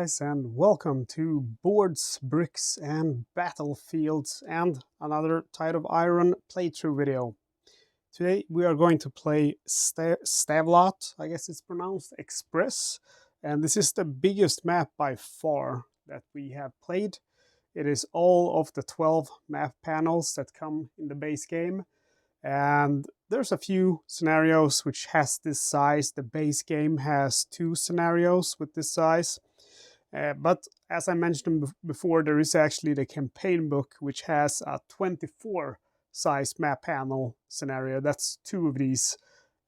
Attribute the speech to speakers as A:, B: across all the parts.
A: guys, and welcome to Boards, Bricks and Battlefields and another Tide of Iron playthrough video. Today we are going to play Stavelot, I guess it's pronounced, Express, and this is the biggest map by far that we have played. It is all of the 12 map panels that come in the base game, and there's a few scenarios which has this size. The base game has 2 scenarios with this size. But as I mentioned before, there is actually the campaign book, which has a 24 size map panel scenario. That's 2 of these.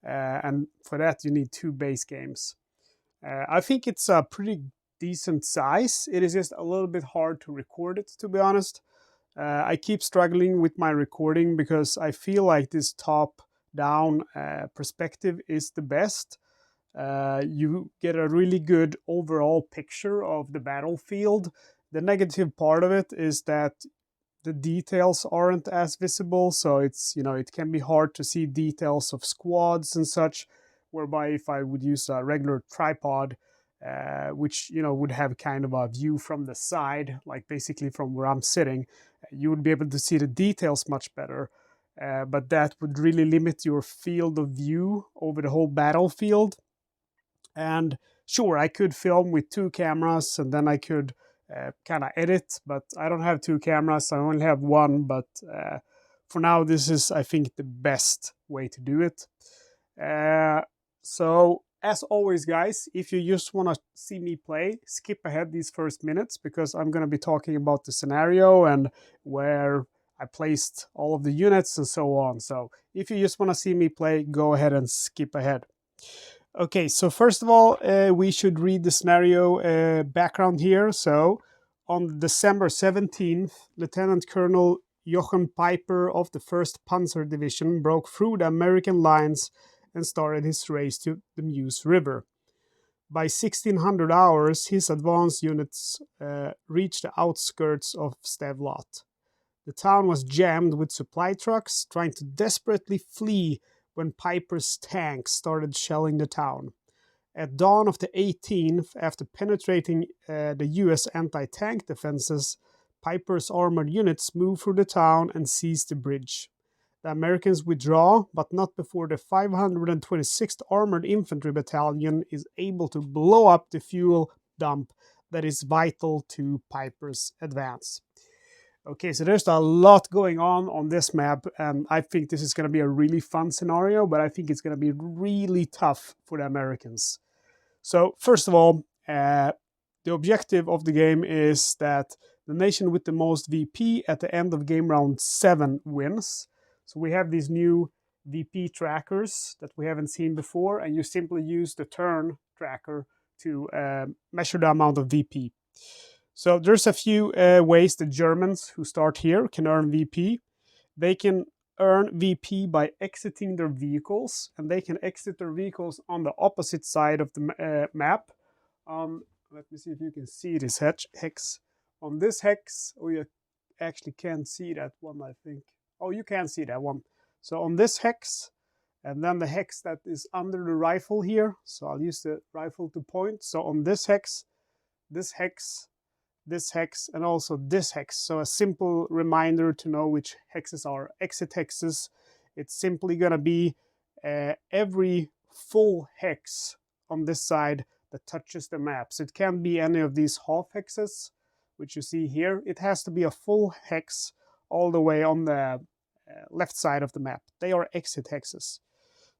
A: And for that, you need 2 base games. I think it's a pretty decent size. It is just a little bit hard to record it, to be honest. I keep struggling with my recording because I feel like this top-down perspective is the best. You get a really good overall picture of the battlefield. The negative part of it is that the details aren't as visible, so it's, it can be hard to see details of squads and such, whereby if I would use a regular tripod, which would have kind of a view from the side, like basically from where I'm sitting, you would be able to see the details much better. But that would really limit your field of view over the whole battlefield. And sure, I could film with 2 cameras and then I could kind of edit, but I don't have 2 cameras, I only have 1. But for now, this is, I think, the best way to do it. So as always, guys, if you just want to see me play, skip ahead these first minutes, because I'm going to be talking about the scenario and where I placed all of the units and so on. So if you just want to see me play, go ahead and skip ahead. Okay, so first of all, we should read the scenario background here. So on December 17th, Lieutenant Colonel Joachim Peiper of the 1st Panzer Division broke through the American lines and started his race to the Meuse River. By 1600 hours, his advance units reached the outskirts of Stavelot. The town was jammed with supply trucks trying to desperately flee when Peiper's tanks started shelling the town. At dawn of the 18th, after penetrating the US anti-tank defenses, Peiper's armored units moved through the town and seized the bridge. The Americans withdraw, but not before the 526th Armored Infantry Battalion is able to blow up the fuel dump that is vital to Peiper's advance. Okay, so there's a lot going on this map, and I think this is going to be a really fun scenario, but I think it's going to be really tough for the Americans. So first of all, the objective of the game is that the nation with the most VP at the end of game round 7 wins. So we have these new VP trackers that we haven't seen before, and you simply use the turn tracker to measure the amount of VP. So there's a few ways the Germans who start here can earn VP. They can earn VP by exiting their vehicles, and they can exit their vehicles on the opposite side of the map. Let me see if you can see this hex. On this hex, oh, you actually can't see that one, I think. Oh, you can see that one. So on this hex, and then the hex that is under the rifle here. So I'll use the rifle to point. So on this hex, and also this hex. So a simple reminder to know which hexes are exit hexes. It's simply going to be every full hex on this side that touches the map. So it can't be any of these half hexes, which you see here. It has to be a full hex all the way on the left side of the map. They are exit hexes.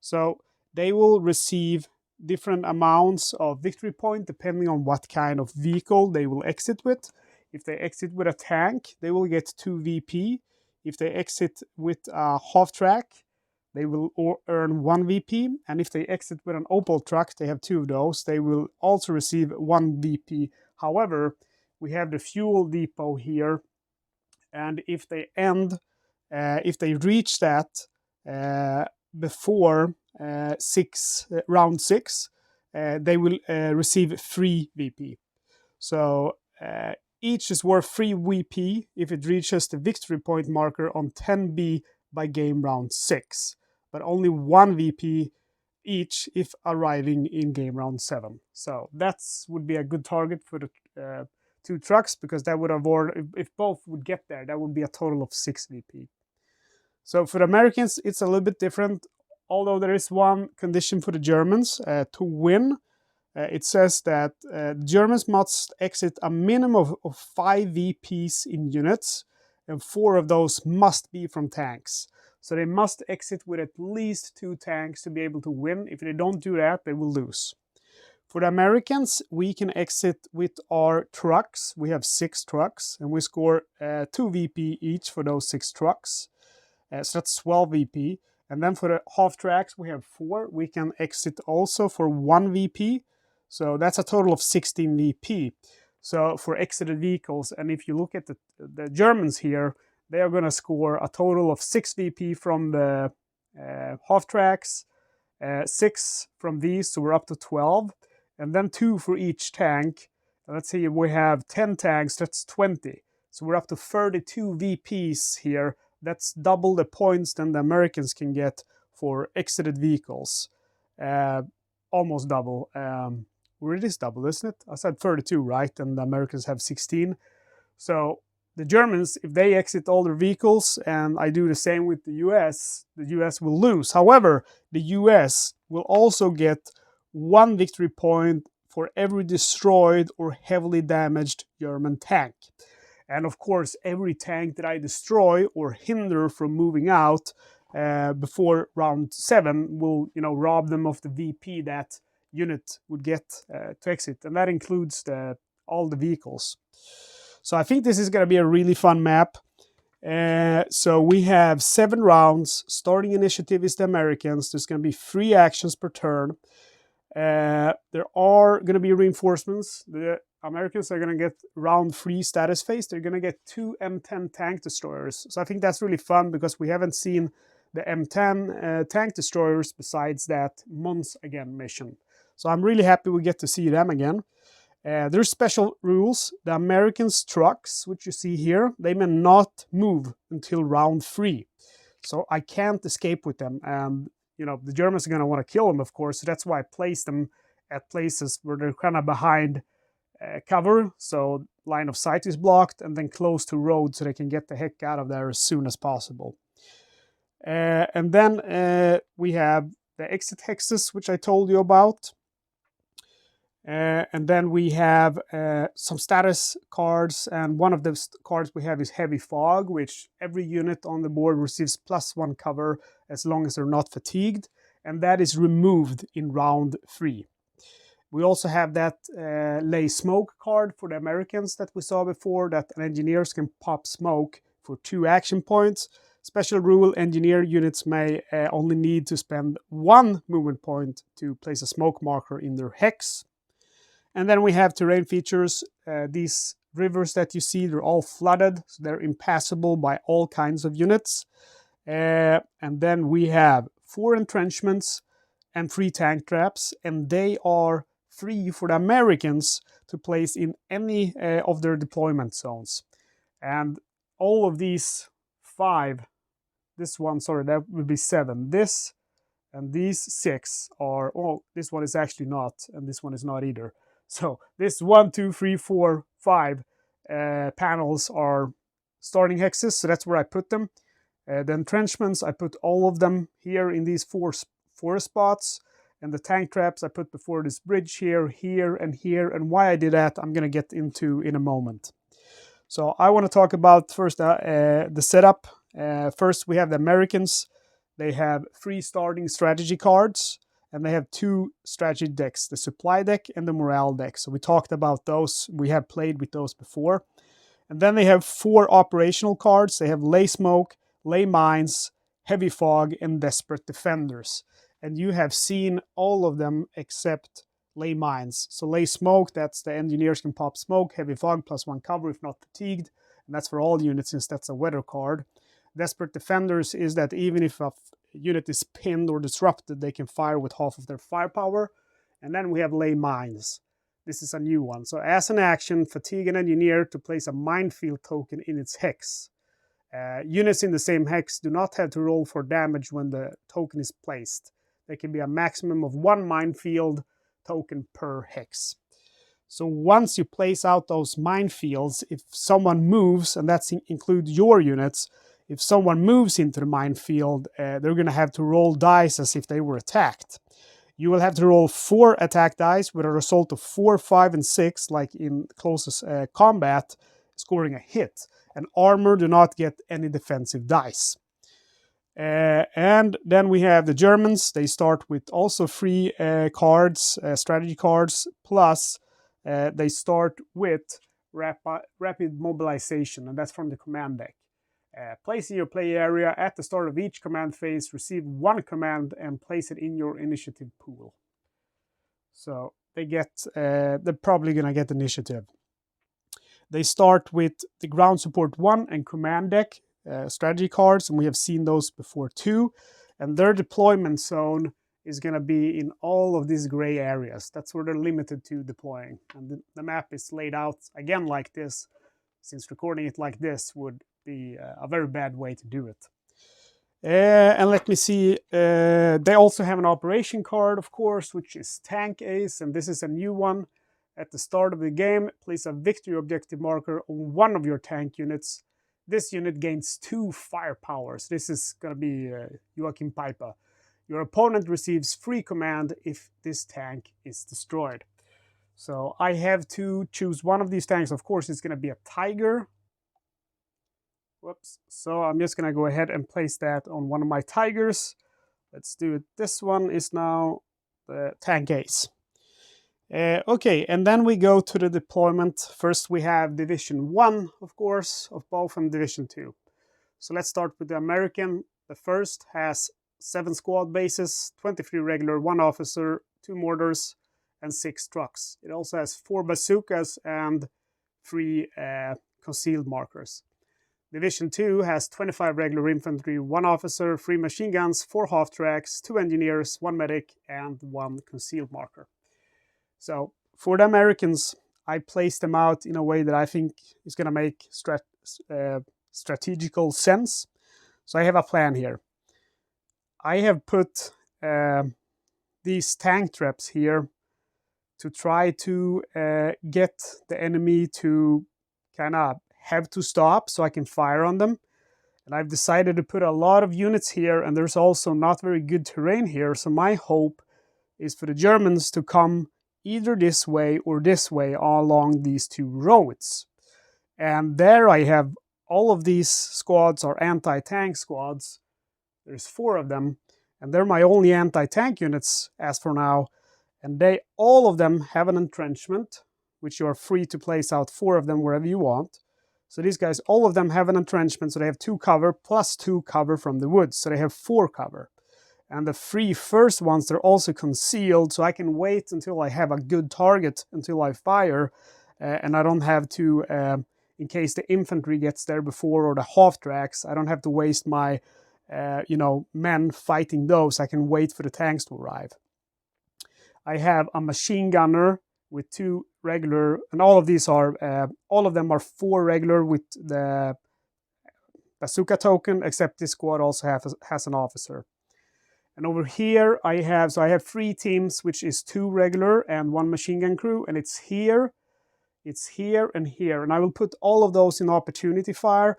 A: So they will receive different amounts of victory point depending on what kind of vehicle they will exit with. If they exit with a tank, they will get 2 VP. If they exit with a half track, they will earn 1 VP. And if they exit with an Opel truck, they have 2 of those, they will also receive 1 VP. However, we have the fuel depot here, and if they reach that before round 6, they will receive 3 VP. So each is worth 3 VP if it reaches the victory point marker on 10B by game round 6, but only 1 VP each if arriving in game round 7. So that would be a good target for the two trucks, because that would avoid, if both would get there, that would be a total of 6 VP. So for the Americans, it's a little bit different, although there is one condition for the Germans to win. It says that the Germans must exit a minimum of 5 VPs in units, and 4 of those must be from tanks. So they must exit with at least 2 tanks to be able to win. If they don't do that, they will lose. For the Americans, we can exit with our trucks. We have 6 trucks, and we score 2 VP each for those 6 trucks. So that's 12 VP. And then for the half tracks, we have 4. We can exit also for 1 VP. So that's a total of 16 VP. So for exited vehicles, and if you look at the Germans here, they are going to score a total of 6 VP from the half tracks, 6 from these, so we're up to 12, and then 2 for each tank. And let's see, we have 10 tanks, that's 20. So we're up to 32 VPs here. That's double the points than the Americans can get for exited vehicles. Almost double. Well, it is double, isn't it? I said 32, right? And the Americans have 16. So the Germans, if they exit all their vehicles, and I do the same with the US will lose. However, the US will also get 1 victory point for every destroyed or heavily damaged German tank. And of course, every tank that I destroy or hinder from moving out before round 7 will, rob them of the VP that unit would get to exit, and that includes all the vehicles. So I think this is going to be a really fun map. So we have 7 rounds. Starting initiative is the Americans. There's going to be 3 actions per turn. There are going to be reinforcements. The Americans are going to get round 3 status phase. They're going to get 2 M10 tank destroyers. So I think that's really fun, because we haven't seen the M10 tank destroyers besides that Mons again mission. So I'm really happy we get to see them again. There's special rules. The Americans' trucks, which you see here, they may not move until round 3. So I can't escape with them. And, the Germans are going to want to kill them, of course. So that's why I place them at places where they're kind of behind cover. So line of sight is blocked, and then close to road so they can get the heck out of there as soon as possible. And then we have the exit hexes, which I told you about. And then we have some status cards, and one of the cards we have is Heavy Fog, which every unit on the board receives +1 cover as long as they're not fatigued, and that is removed in round 3. We also have that Lay Smoke card for the Americans that we saw before, that engineers can pop smoke for 2 action points. Special rule, engineer units may only need to spend 1 movement point to place a smoke marker in their hex. And then we have terrain features. These rivers that you see, they're all flooded, so they're impassable by all kinds of units. And then we have 4 entrenchments and 3 tank traps, and they are free for the Americans to place in any of their deployment zones. And all of these 5, that would be 7. This and these 6 are, this one is actually not, and this one is not either. So this 1, 2, 3, 4, 5 panels are starting hexes, so that's where I put them. The entrenchments, I put all of them here in these 4 spots. And the tank traps I put before this bridge here, here, and here. And why I did that, I'm going to get into in a moment. So I want to talk about first the setup. First, we have the Americans. They have 3 starting strategy cards. And they have 2 strategy decks, the supply deck and the morale deck. So we talked about those. We have played with those before. And then they have 4 operational cards. They have Lay Smoke, Lay Mines, Heavy Fog, and Desperate Defenders. And you have seen all of them except Lay Mines. So Lay Smoke, that's the engineers can pop smoke. Heavy Fog, +1 cover if not fatigued. And that's for all units since that's a weather card. Desperate Defenders is that even if a unit is pinned or disrupted, they can fire with half of their firepower. And then we have Lay Mines. This is a new one. So as an action, fatigue an engineer to place a minefield token in its hex. Units in the same hex do not have to roll for damage when the token is placed. There can be a maximum of 1 minefield token per hex. So once you place out those minefields, if someone moves, and that includes your units, if someone moves into the minefield, they're going to have to roll dice as if they were attacked. You will have to roll 4 attack dice with a result of 4, 5, and 6, like in closest combat, scoring a hit. And armor do not get any defensive dice. And then we have the Germans. They start with also 3 cards, strategy cards, plus they start with rapid mobilization, and that's from the command deck. Place in your play area at the start of each command phase, receive 1 command and place it in your initiative pool. So they're probably going to get initiative. They start with the ground support 1 and command deck strategy cards, and we have seen those before too. And their deployment zone is going to be in all of these gray areas. That's where they're limited to deploying. And the map is laid out again like this, since recording it like this would be a very bad way to do it. And let me see, they also have an operation card, of course, which is Tank Ace, and this is a new one. At the start of the game, place a victory objective marker on one of your tank units. This unit gains 2 firepower. So this is going to be Joachim Peiper. Your opponent receives free command if this tank is destroyed. So I have to choose one of these tanks. Of course, it's going to be a Tiger. Whoops. So I'm just going to go ahead and place that on one of my Tigers. Let's do it. This one is now the Tank Ace. Okay, and then we go to the deployment. First we have Division 1, of course, of both, and Division 2. So let's start with the American. The first has 7 squad bases, 23 regular, 1 officer, 2 mortars, and 6 trucks. It also has 4 bazookas and 3 concealed markers. Division 2 has 25 regular infantry, 1 officer, 3 machine guns, 4 half-tracks, 2 engineers, 1 medic, and 1 concealed marker. So for the Americans, I placed them out in a way that I think is going to make strategical sense. So I have a plan here. I have put these tank traps here to try to get the enemy to kind of have to stop so I can fire on them. And I've decided to put a lot of units here, and there's also not very good terrain here. So my hope is for the Germans to come either this way or this way along these 2 roads. And there I have all of these squads are anti-tank squads. There's 4 of them, and they're my only anti-tank units as for now. And all of them have an entrenchment, which you are free to place out 4 of them wherever you want. So these guys, all of them have an entrenchment, so they have 2 cover plus 2 cover from the woods, so they have 4 cover. And the 3 first ones, they're also concealed, so I can wait until I have a good target until I fire, and I don't have to, in case the infantry gets there before or the half-tracks, I don't have to waste my, men fighting those. I can wait for the tanks to arrive. I have a machine gunner with 2 regular, and all of them are 4 regular with the bazooka token, except this squad also has an officer. And over here I have 3 teams, which is 2 regular and 1 machine gun crew, and it's here, and here. And I will put all of those in opportunity fire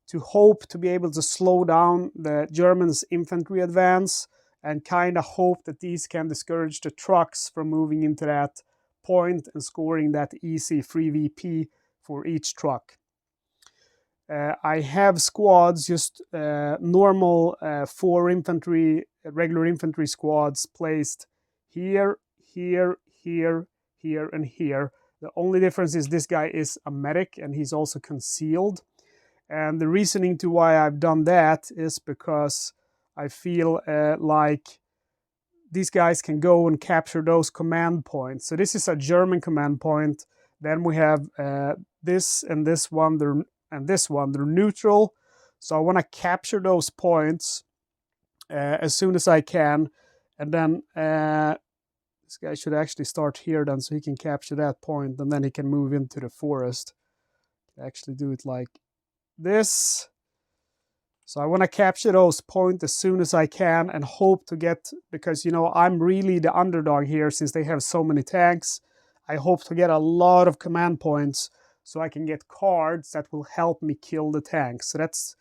A: to hope to be able to slow down the Germans' infantry advance, and kind of hope that these can discourage the trucks from moving into that point and scoring that easy free VP for each truck. I have squads, just normal 4 infantry, regular infantry squads placed here, here, here, here, and here. The only difference is this guy is a medic and he's also concealed. And the reasoning to why I've done that is because I feel like these guys can go and capture those command points. So this is a German command point. Then we have this and this one, they're neutral. So I want to capture those points as soon as I can. And then this guy should actually start here then, so he can capture that point, and then he can move into the forest. Actually do it like this. So I want to capture those points as soon as I can and hope to get, because, I'm really the underdog here since they have so many tanks. I hope to get a lot of command points so I can get cards that will help me kill the tanks. So that's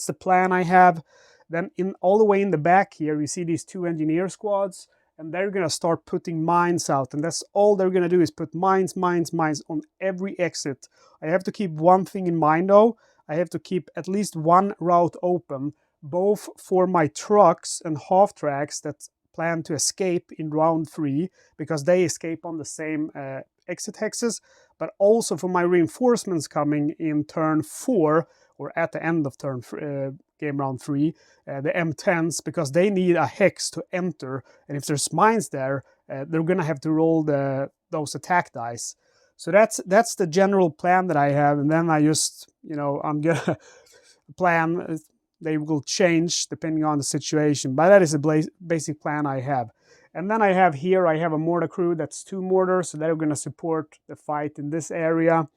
A: the plan I have. Then in all the way in the back here, you see these 2 engineer squads, and they're gonna start putting mines out, and that's all they're gonna do is put mines on every exit. I have to keep one thing in mind though. I have to keep at least one route open, both for my trucks and half tracks that plan to escape in round 3, because they escape on the same exit hexes, but also for my reinforcements coming in turn 4 or at the end of game round 3, the M10s, because they need a hex to enter, and if there's mines there, they're gonna have to roll those attack dice. So that's the general plan that I have, and then I just, I'm gonna plan. They will change depending on the situation, but that is a basic plan I have. And then I have a mortar crew that's 2 mortars, so they're going to support the fight in this area.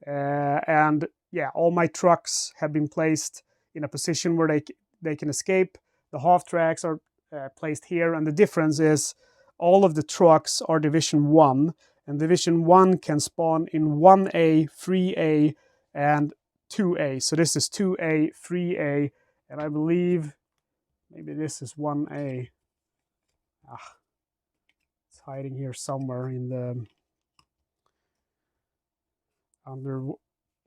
A: And yeah, all my trucks have been placed in a position where they can escape. The half tracks are placed here, and the difference is all of the trucks are Division 1, and Division 1 can spawn in 1A, 3A, and 2A. So this is 2A, 3A, and I believe maybe this is 1A. It's hiding here somewhere in the under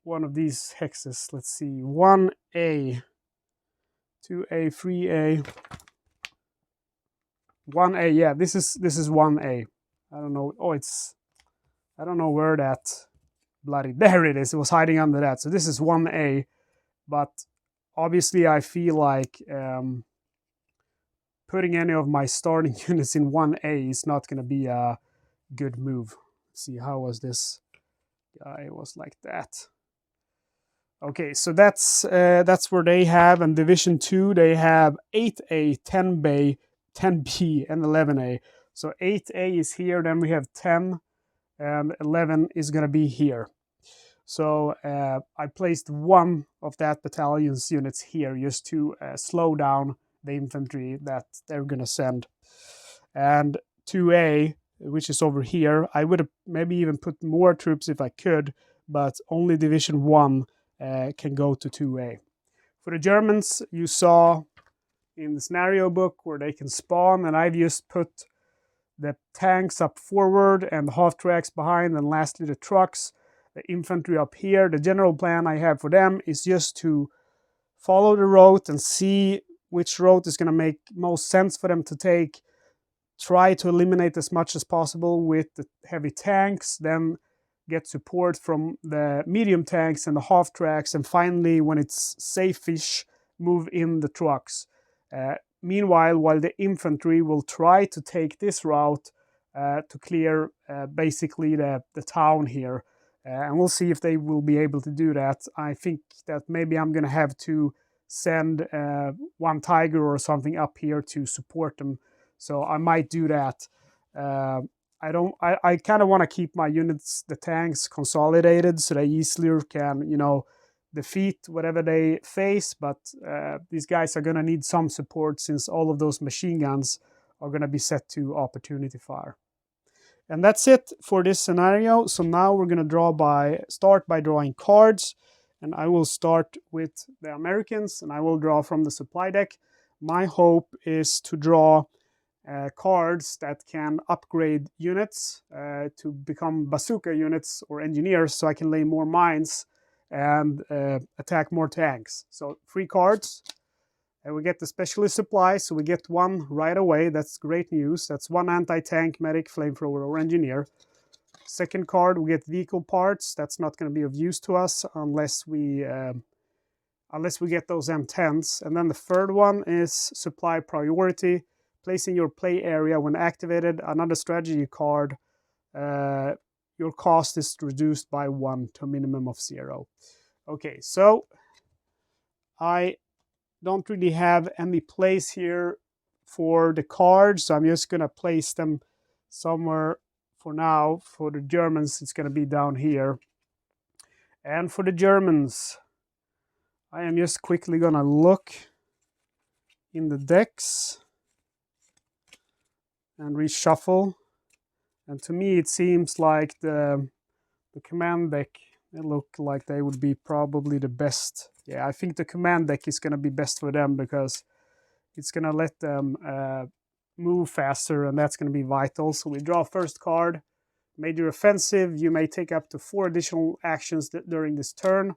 A: one of these hexes. Let's see, 1A, 2A, 3A, 1A. Yeah, this is 1A. I don't know. Oh, I don't know where that there it is. It was hiding under that. So this is 1A, but obviously I feel like putting any of my starting units in 1A is not going to be a good move. Let's see, how was this guy? It was like that. Okay, so that's where they have, and Division 2 they have 8A, 10B, 10B, and 11A. So 8A is here, then we have 10, and 11 is going to be here. So I placed one of that battalion's units here just to slow down the infantry that they're going to send. And 2A, which is over here, I would have maybe even put more troops if I could, but only Division 1 can go to 2A. For the Germans, you saw in the scenario book where they can spawn, and I've just put the tanks up forward and the half tracks behind, and lastly the trucks, the infantry up here. The general plan I have for them is just to follow the road and see which road is going to make most sense for them to take. Try to eliminate as much as possible with the heavy tanks, then get support from the medium tanks and the half tracks, and finally, when it's safe-ish, move in the trucks. Meanwhile, while the infantry will try to take this route to clear basically the town here. And we'll see if they will be able to do that. I think that maybe I'm going to have to send one Tiger or something up here to support them. So I might do that. I kind of want to keep my units, the tanks, consolidated so they easily can, defeat whatever they face. But these guys are going to need some support since all of those machine guns are going to be set to opportunity fire. And that's it for this scenario. So now we're going to start by drawing cards. And I will start with the Americans, and I will draw from the supply deck. My hope is to draw cards that can upgrade units to become bazooka units or engineers, so I can lay more mines and attack more tanks. So 3 cards. And we get the specialist supply, so we get 1 right away. That's great news. That's 1 anti-tank, medic, flamethrower, or engineer. Second card, we get vehicle parts. That's not going to be of use to us unless we get those M10s. And then the third one is supply priority. Placing your play area when activated. Another strategy card. Your cost is reduced by 1 to a minimum of 0. Okay, so I don't really have any place here for the cards, so I'm just going to place them somewhere for now. For the Germans, it's going to be down here. And for the Germans, I am just quickly going to look in the decks and reshuffle. And to me, it seems like the command deck, they look like they would be probably the best. Yeah, I think the command deck is going to be best for them because it's going to let them move faster, and that's going to be vital. So we draw first card. Major offensive, you may take up to 4 additional actions during this turn.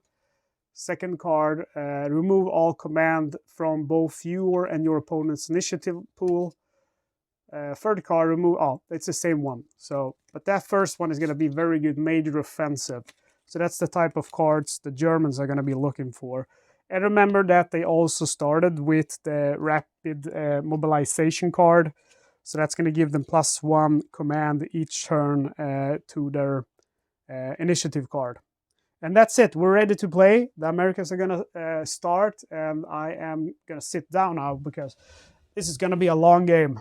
A: Second card, remove all command from both your and your opponent's initiative pool. Third card, remove, oh, it's the same one. So, but that first one is going to be very good, major offensive. So that's the type of cards the Germans are going to be looking for. And remember that they also started with the rapid mobilization card. So that's going to give them +1 command each turn to their initiative card. And that's it. We're ready to play. The Americans are going to start, and I am going to sit down now because this is going to be a long game.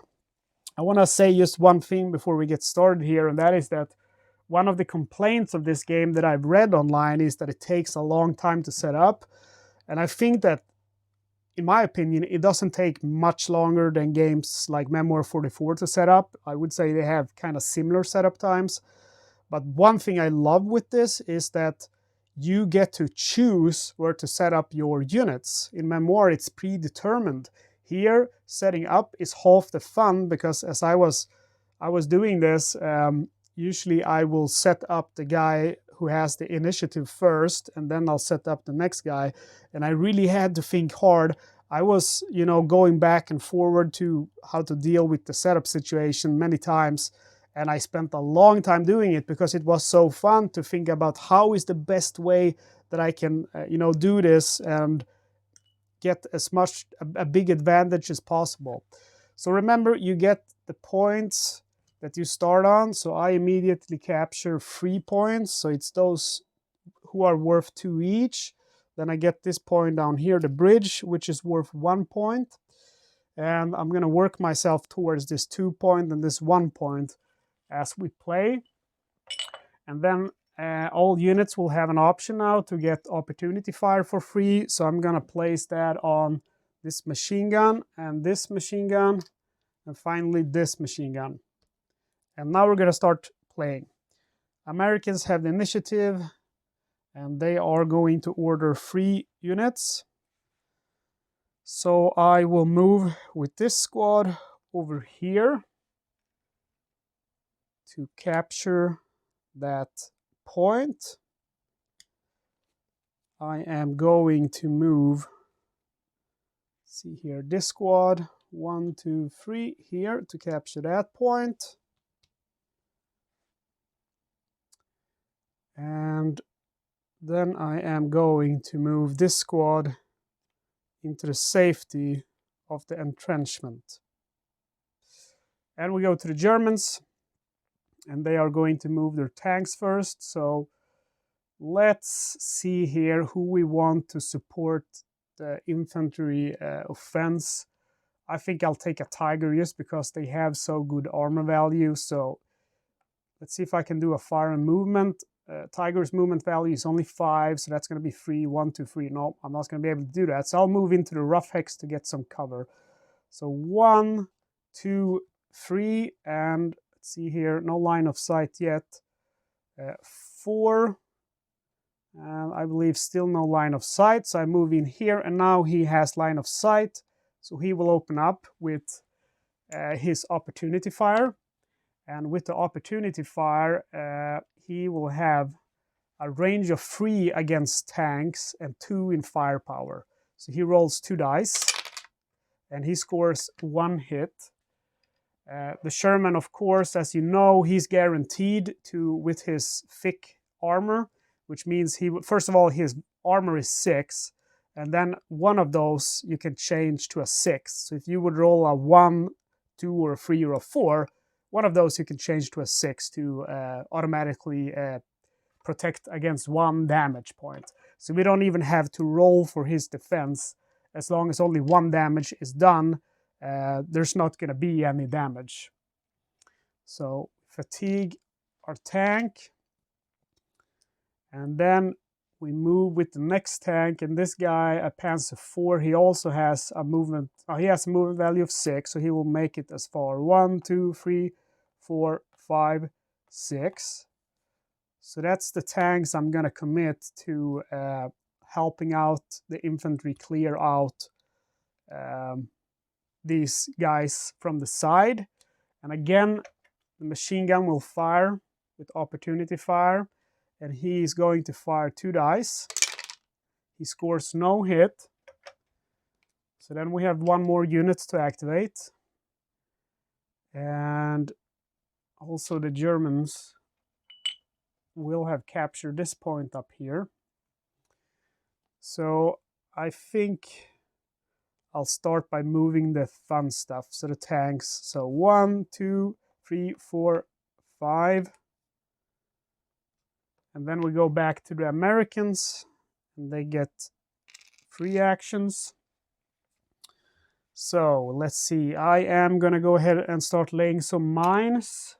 A: I want to say just one thing before we get started here, and that is that one of the complaints of this game that I've read online is that it takes a long time to set up. And I think that, in my opinion, it doesn't take much longer than games like Memoir 44 to set up. I would say they have kind of similar setup times. But one thing I love with this is that you get to choose where to set up your units. In Memoir, it's predetermined. Here, setting up is half the fun because as I was doing this, usually I will set up the guy who has the initiative first, and then I'll set up the next guy. And I really had to think hard. I was, going back and forward to how to deal with the setup situation many times. And I spent a long time doing it because it was so fun to think about how is the best way that I can, do this and get as much a big advantage as possible. So remember, you get the points that you start on. So I immediately capture 3 points. So it's those who are worth 2 each. Then I get this point down here, the bridge, which is worth 1 point. And I'm going to work myself towards this 2 point and this 1 point as we play. And then all units will have an option now to get opportunity fire for free. So I'm going to place that on this machine gun and this machine gun and finally this machine gun. And now we're going to start playing. Americans have the initiative and they are going to order 3 units. So I will move with this squad over here to capture that point. I am going to move, see here, this squad, 1, 2, 3 here to capture that point. And then I am going to move this squad into the safety of the entrenchment. And we go to the Germans, and they are going to move their tanks first. So let's see here who we want to support the infantry offense. I think I'll take a Tiger just because they have so good armor value. So let's see if I can do a fire and movement. Tiger's movement value is only 5, so that's going to be 3, 1, 2, 3. No, I'm not going to be able to do that. So I'll move into the rough hex to get some cover. So 1, 2, 3, and let's see here, no line of sight yet. 4, and I believe still no line of sight. So I move in here, and now he has line of sight. So he will open up with his opportunity fire. And with the opportunity fire, he will have a range of 3 against tanks and 2 in firepower. So he rolls 2 dice and he scores 1 hit. The Sherman, of course, as you know, he's guaranteed to with his thick armor, which means first of all, his armor is 6, and then one of those you can change to a 6. So if you would roll a 1, 2, or a 3 or a 4, one of those you can change to a 6 to automatically protect against 1 damage point. So we don't even have to roll for his defense. As long as only 1 damage is done, there's not going to be any damage. So fatigue our tank. And then we move with the next tank, and this guy, a Panzer 4, he also has a movement value of 6, so he will make it as far. 1, 2, 3, 4, 5, 6. So that's the tanks I'm going to commit to helping out the infantry clear out these guys from the side. And again, the machine gun will fire with opportunity fire, and he is going to fire 2 dice. He scores no hit. So then we have 1 more unit to activate. And also the Germans will have captured this point up here. So I think I'll start by moving the fun stuff, so the tanks. So 1, 2, 3, 4, 5. And then we go back to the Americans, and they get 3 actions. So let's see, I am gonna go ahead and start laying some mines.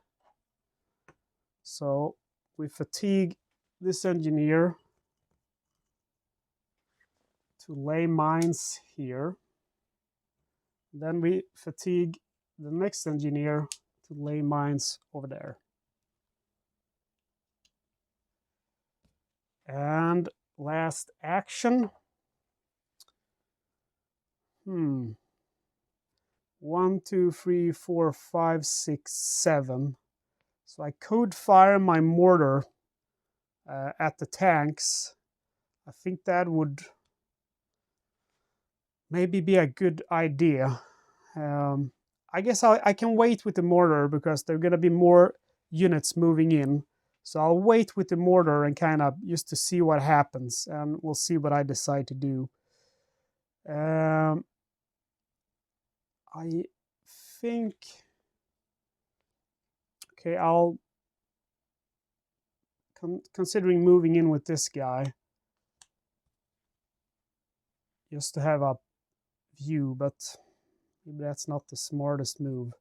A: So we fatigue this engineer to lay mines here. Then we fatigue the next engineer to lay mines over there. And last action. 1, 2, 3, 4, 5, 6, 7. So I could fire my mortar at the tanks. I think that would maybe be a good idea. I guess I can wait with the mortar because there are going to be more units moving in. So I'll wait with the mortar and kind of just to see what happens, and we'll see what I decide to do. I think, okay, I'll considering moving in with this guy just to have a view, but maybe that's not the smartest move.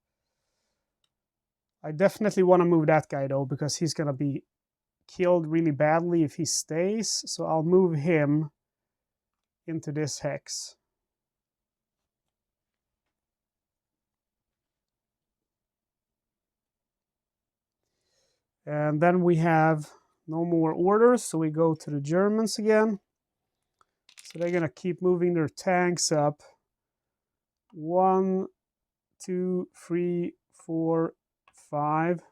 A: I definitely want to move that guy though, because he's gonna be killed really badly if he stays. So I'll move him into this hex. And then we have no more orders, so we go to the Germans again. So they're gonna keep moving their tanks up. 1, 2, 3, 4, 5.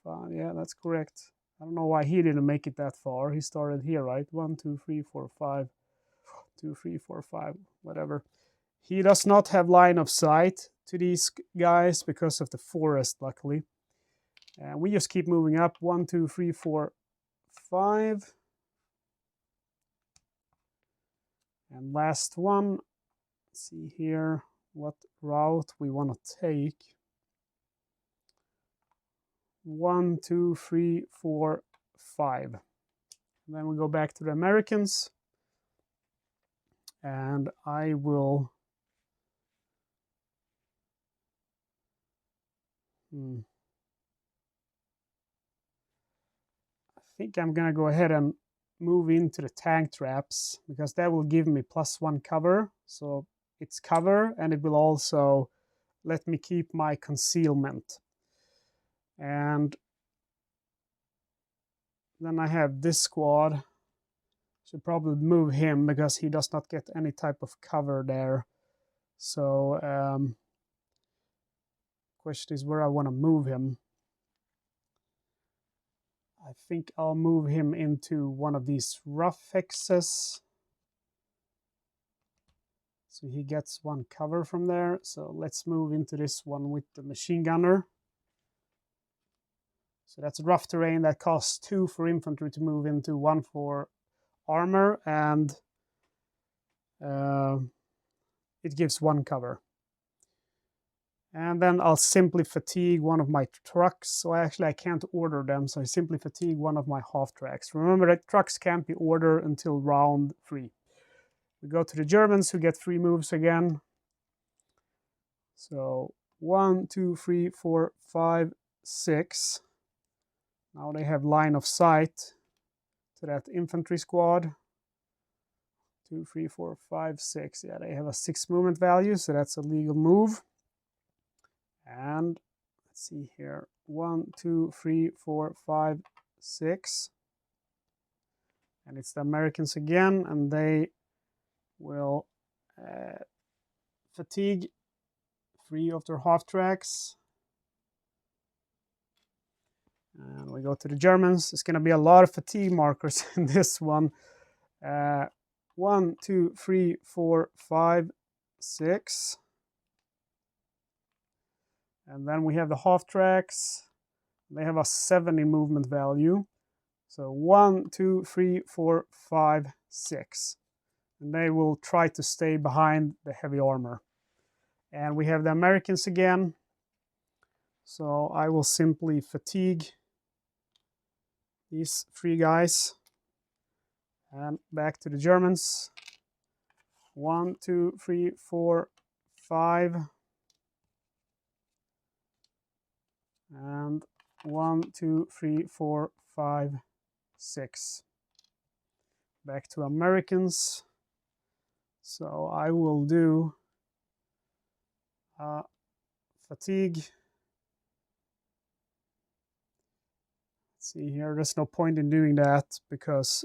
A: 5, yeah, that's correct. I don't know why he didn't make it that far. He started here, right? 1, 2, 3, 4, 5. 2, 3, 4, 5, whatever. He does not have line of sight to these guys because of the forest, luckily. And we just keep moving up. 1, 2, 3, 4, 5. And last one. Let's see here what route we want to take. 1, 2, 3, 4, 5. And then we go back to the Americans. And I will... I think I'm going to go ahead and move into the tank traps, because that will give me +1 cover. So it's cover, and it will also let me keep my concealment. And then I have this squad. Should probably move him because he does not get any type of cover there. So question is where I want to move him. I think I'll move him into one of these rough hexes, so he gets 1 cover from there. So let's move into this one with the machine gunner. So that's rough terrain that costs 2 for infantry to move into, 1 for armor, and it gives 1 cover. And then I'll simply fatigue one of my trucks. So actually I can't order them, so I simply fatigue one of my half tracks. Remember that trucks can't be ordered until round 3. We go to the Germans, who get 3 moves again. So 1, 2, 3, 4, 5, 6. Now they have line of sight to that infantry squad. 2, 3, 4, 5, 6. Yeah, they have a 6 movement value, so that's a legal move. And let's see here. 1, 2, 3, 4, 5, 6. And it's the Americans again, and they will fatigue 3 of their half tracks. And we go to the Germans. It's going to be a lot of fatigue markers in this one. 1, 2, 3, 4, 5, 6. And then we have the half tracks. They have a 70 movement value. So 1, 2, 3, 4, 5, 6. And they will try to stay behind the heavy armor. And we have the Americans again. So I will simply fatigue these 3 guys. And back to the Germans. 1, 2, 3, 4, 5. And 1, 2, 3, 4, 5, 6. Back to Americans. So I will do fatigue. Let's see here, there's no point in doing that because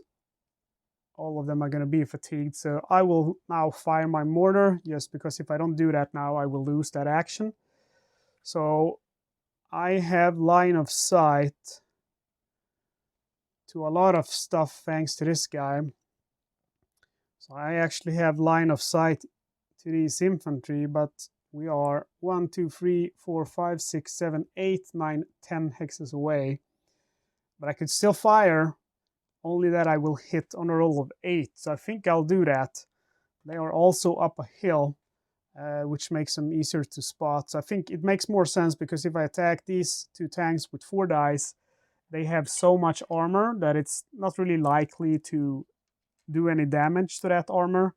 A: all of them are going to be fatigued. So I will now fire my mortar, just because if I don't do that now, I will lose that action. So I have line of sight to a lot of stuff thanks to this guy. So I actually have line of sight to these infantry, but we are 1, 2, 3, 4, 5, 6, 7, 8, 9, 10 hexes away. But I could still fire, only that I will hit on a roll of 8. So I think I'll do that. They are also up a hill, which makes them easier to spot. So I think it makes more sense, because if I attack these 2 tanks with 4 dice, they have so much armor that it's not really likely to do any damage to that armor.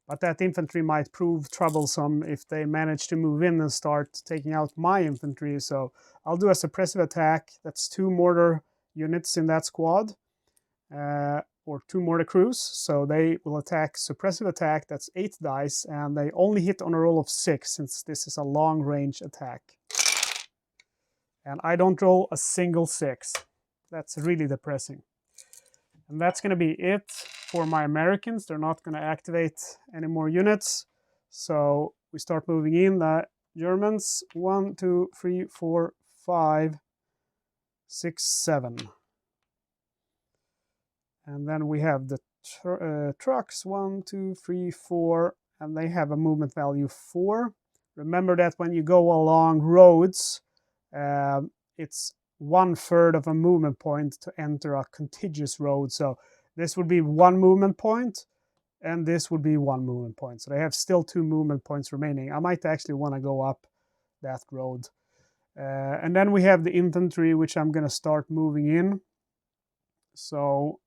A: But that infantry might prove troublesome if they manage to move in and start taking out my infantry. So I'll do a suppressive attack. That's 2 mortar units in that squad, or 2 mortar crews. So they will attack suppressive attack. That's 8 dice, and they only hit on a roll of 6, since this is a long range attack. And I don't roll a single 6. That's really depressing. And that's going to be it for my Americans. They're not going to activate any more units. So we start moving in. The Germans, 1, 2, 3, 4, 5, 6, 7. And then we have the trucks, 1, 2, 3, 4, and they have a movement value 4. Remember that when you go along roads, it's 1/3 of a movement point to enter a contiguous road. So this would be 1 movement point, and this would be 1 movement point. So they have still 2 movement points remaining. I might actually want to go up that road. And then we have the infantry, which I'm going to start moving in. So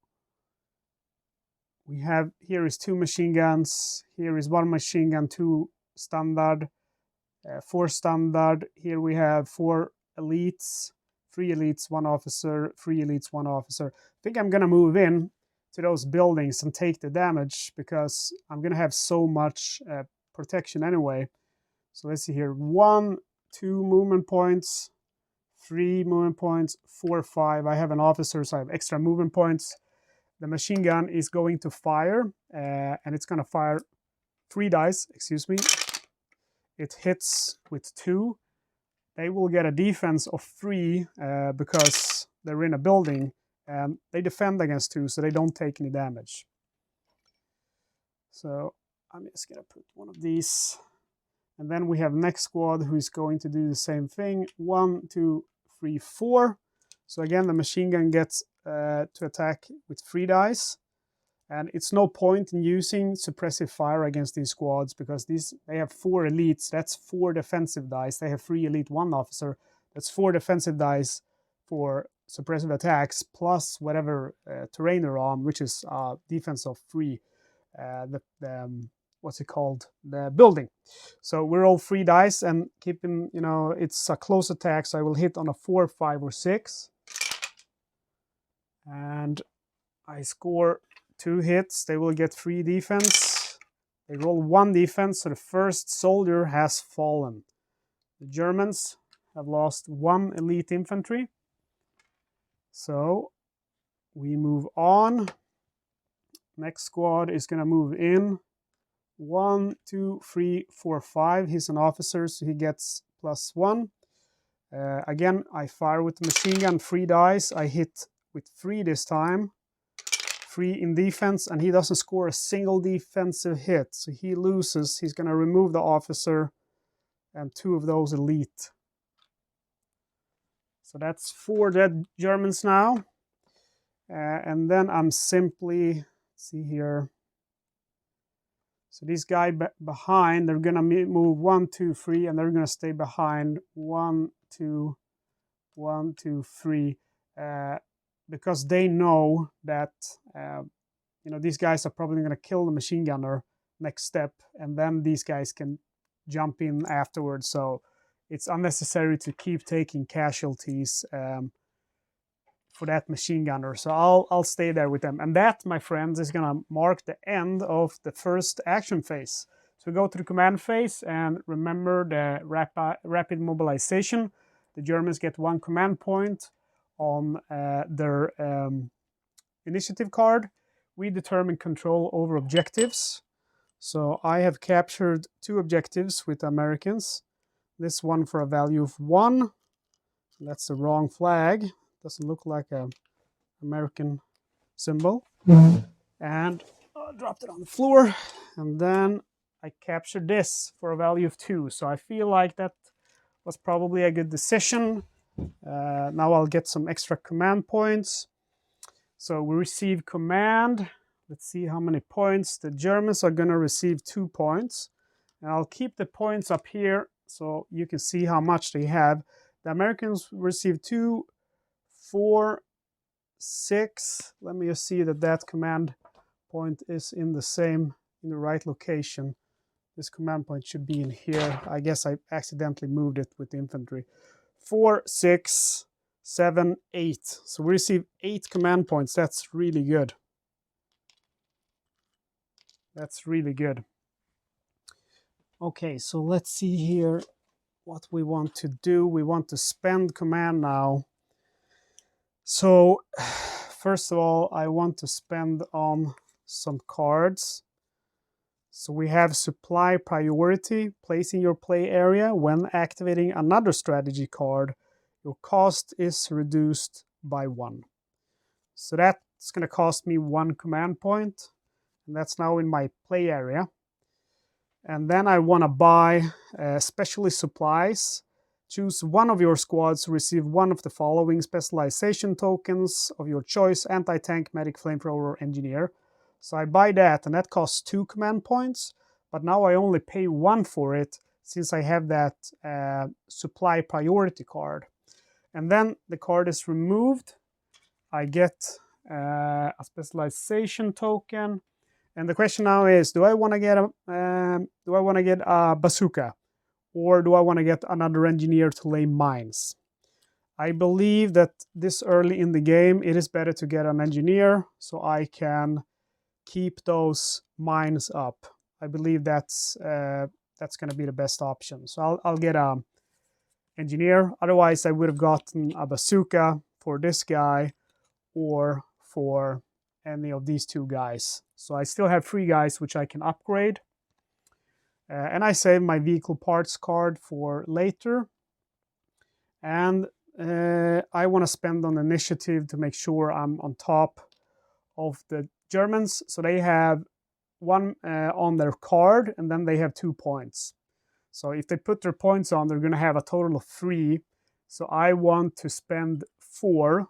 A: we have, here is 2 machine guns, here is 1 machine gun, 2 standard, 4 standard. Here we have 4 elites, 3 elites, 1 officer, 3 elites, 1 officer. I think I'm going to move in to those buildings and take the damage, because I'm going to have so much protection anyway. So let's see here. 1, 2 movement points, 3 movement points, 4, 5. I have an officer, so I have extra movement points. The machine gun is going to fire, and it's going to fire 3 dice, excuse me. It hits with 2. They will get a defense of 3 because they're in a building, and they defend against 2, so they don't take any damage. So I'm just going to put one of these. And then we have next squad, who is going to do the same thing. 1, 2, 3, 4. So again, the machine gun gets to attack with 3 dice. And it's no point in using suppressive fire against these squads, because they have 4 elites. That's 4 defensive dice. They have 3 elite, 1 officer. That's 4 defensive dice for suppressive attacks, plus whatever terrain they're on, which is defense of 3. What's it called? The building. So we're all 3 dice, and keeping, it's a close attack, so I will hit on a 4, 5, or 6. And I score 2 hits, they will get 3 defense. They roll 1 defense, so the first soldier has fallen. The Germans have lost 1 elite infantry. So we move on. Next squad is going to move in. 1, 2, 3, 4, 5. He's an officer, so he gets +1. Again, I fire with the machine gun, 3 dice. I hit with 3 this time. 3 in defense, and he doesn't score a single defensive hit. So he loses. He's going to remove the officer and 2 of those elite. So that's 4 dead Germans now. And then I'm simply, see here. So this guy behind, they're going to move 1, 2, 3, and they're going to stay behind 1, 2, 1, 2, 3. Because they know that these guys are probably going to kill the machine gunner next step, and then these guys can jump in afterwards. So it's unnecessary to keep taking casualties for that machine gunner. So I'll stay there with them, and that, my friends, is going to mark the end of the first action phase. So we go to the command phase, and remember the rapid mobilization. The Germans get 1 command point on their initiative card. We determine control over objectives. So I have captured 2 objectives with the Americans. This one for a value of 1. That's the wrong flag. Doesn't look like an American symbol. And I dropped it on the floor. And then I captured this for a value of 2. So I feel like that was probably a good decision. Now I'll get some extra command points. So we receive command. Let's see how many points. The Germans are going to receive 2 points. And I'll keep the points up here so you can see how much they have. The Americans receive 2, 4, 6. Let me just see that command point is in the right location. This command point should be in here. I guess I accidentally moved it with the infantry. 4, 6, 7, 8. So we receive 8 command points. That's really good. That's really good. Okay, so let's see here what we want to do. We want to spend command now. So first of all, I want to spend on some cards. So we have supply priority. Placing your play area when activating another strategy card, your cost is reduced by 1. So that's going to cost me 1 command point. And that's now in my play area. And then I want to buy specialist supplies. Choose one of your squads to receive one of the following specialization tokens of your choice: anti-tank, medic, flamethrower, engineer. So I buy that, and that costs 2 command points. But now I only pay 1 for it, since I have that supply priority card. And then the card is removed. I get a specialization token. And the question now is, do I want to get a bazooka, or do I want to get another engineer to lay mines? I believe that this early in the game, it is better to get an engineer so I can keep those mines up. I believe that's going to be the best option. So I'll get an engineer. Otherwise, I would have gotten a bazooka for this guy or for any of these 2 guys. So I still have 3 guys which I can upgrade. And I save my vehicle parts card for later. And I want to spend on initiative to make sure I'm on top of the Germans. So they have 1 on their card, and then they have 2 points. So if they put their points on, they're going to have a total of 3. So I want to spend 4.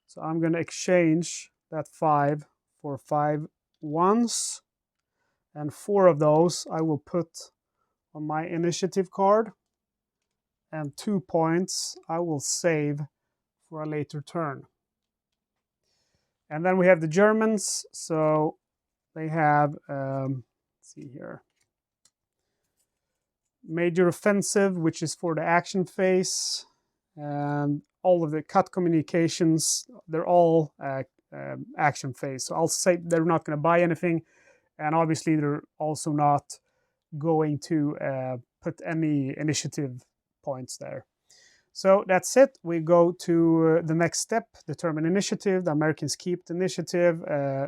A: So I'm going to exchange that 5 for 5 1s. And 4 of those I will put on my initiative card. And 2 points I will save for a later turn. And then we have the Germans. So they have, let's see here, major offensive, which is for the action phase. And all of the cut communications, they're all action phase. So I'll say they're not going to buy anything, and obviously they're also not going to put any initiative points there. So that's it. We go to the next step, determine initiative. The Americans keep the initiative.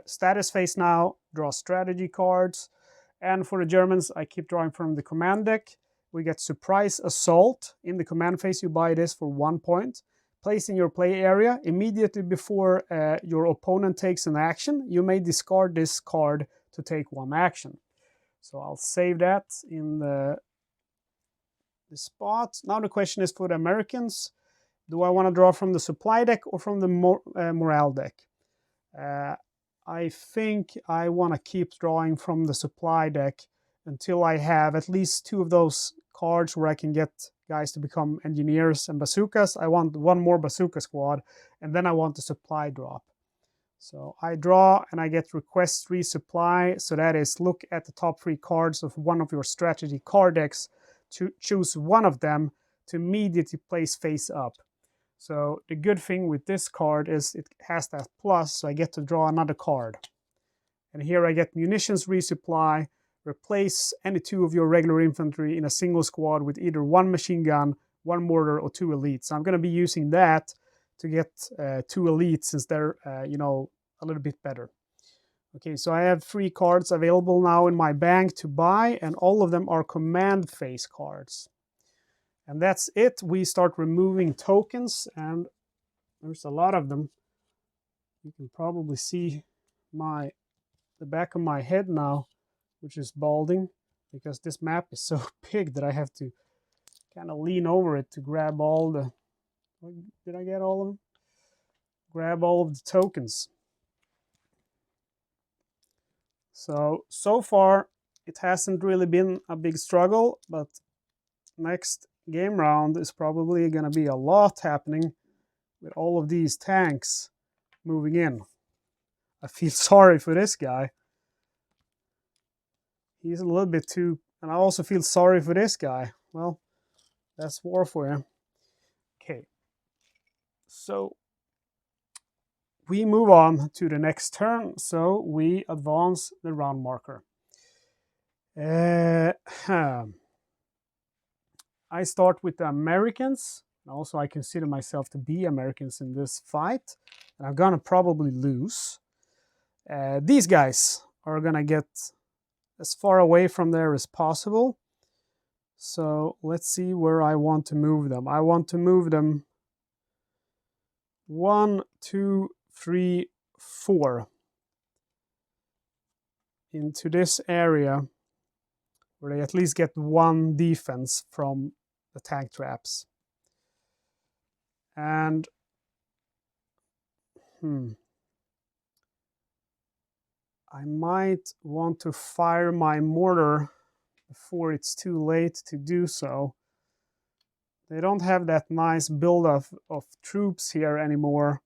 A: Status phase now, draw strategy cards. And for the Germans, I keep drawing from the command deck. We get surprise assault. In the command phase, you buy this for 1 point. Place in your play area. Immediately before your opponent takes an action, you may discard this card to take 1 action. So I'll save that in the spot. Now the question is for the Americans. Do I want to draw from the supply deck or from the morale deck? I think I want to keep drawing from the supply deck until I have at least 2 of those cards where I can get guys to become engineers and bazookas. I want 1 more bazooka squad, and then I want the supply drop. So I draw and I get request resupply. So that is, look at the top 3 cards of one of your strategy card decks, to choose one of them to immediately place face up. So the good thing with this card is it has that plus, so I get to draw another card. And here I get munitions resupply. Replace any 2 of your regular infantry in a single squad with either 1 machine gun, 1 mortar, or 2 elites. So I'm going to be using that to get 2 elites, since they're you know, a little bit better. Okay, so I have 3 cards available now in my bank to buy, and all of them are command phase cards. And that's it. We start removing tokens, and there's a lot of them. You can probably see the back of my head now, which is balding, because this map is so big that I have to kind of lean over it to grab all the... Did I get all of them? Grab all of the tokens. So far, it hasn't really been a big struggle, but next game round is probably going to be a lot happening with all of these tanks moving in. I feel sorry for this guy. He's a little bit too... And I also feel sorry for this guy. Well, that's war for you. Okay. So we move on to the next turn, so we advance the round marker. I start with the Americans. Also, I consider myself to be Americans in this fight, and I'm gonna probably lose. These guys are gonna get as far away from there as possible. So let's see where I want to move them. I want to move them 1, 2, 3, 4 into this area where they at least get 1 defense from the tank traps. And I might want to fire my mortar before it's too late to do so. They don't have that nice build-up of troops here anymore.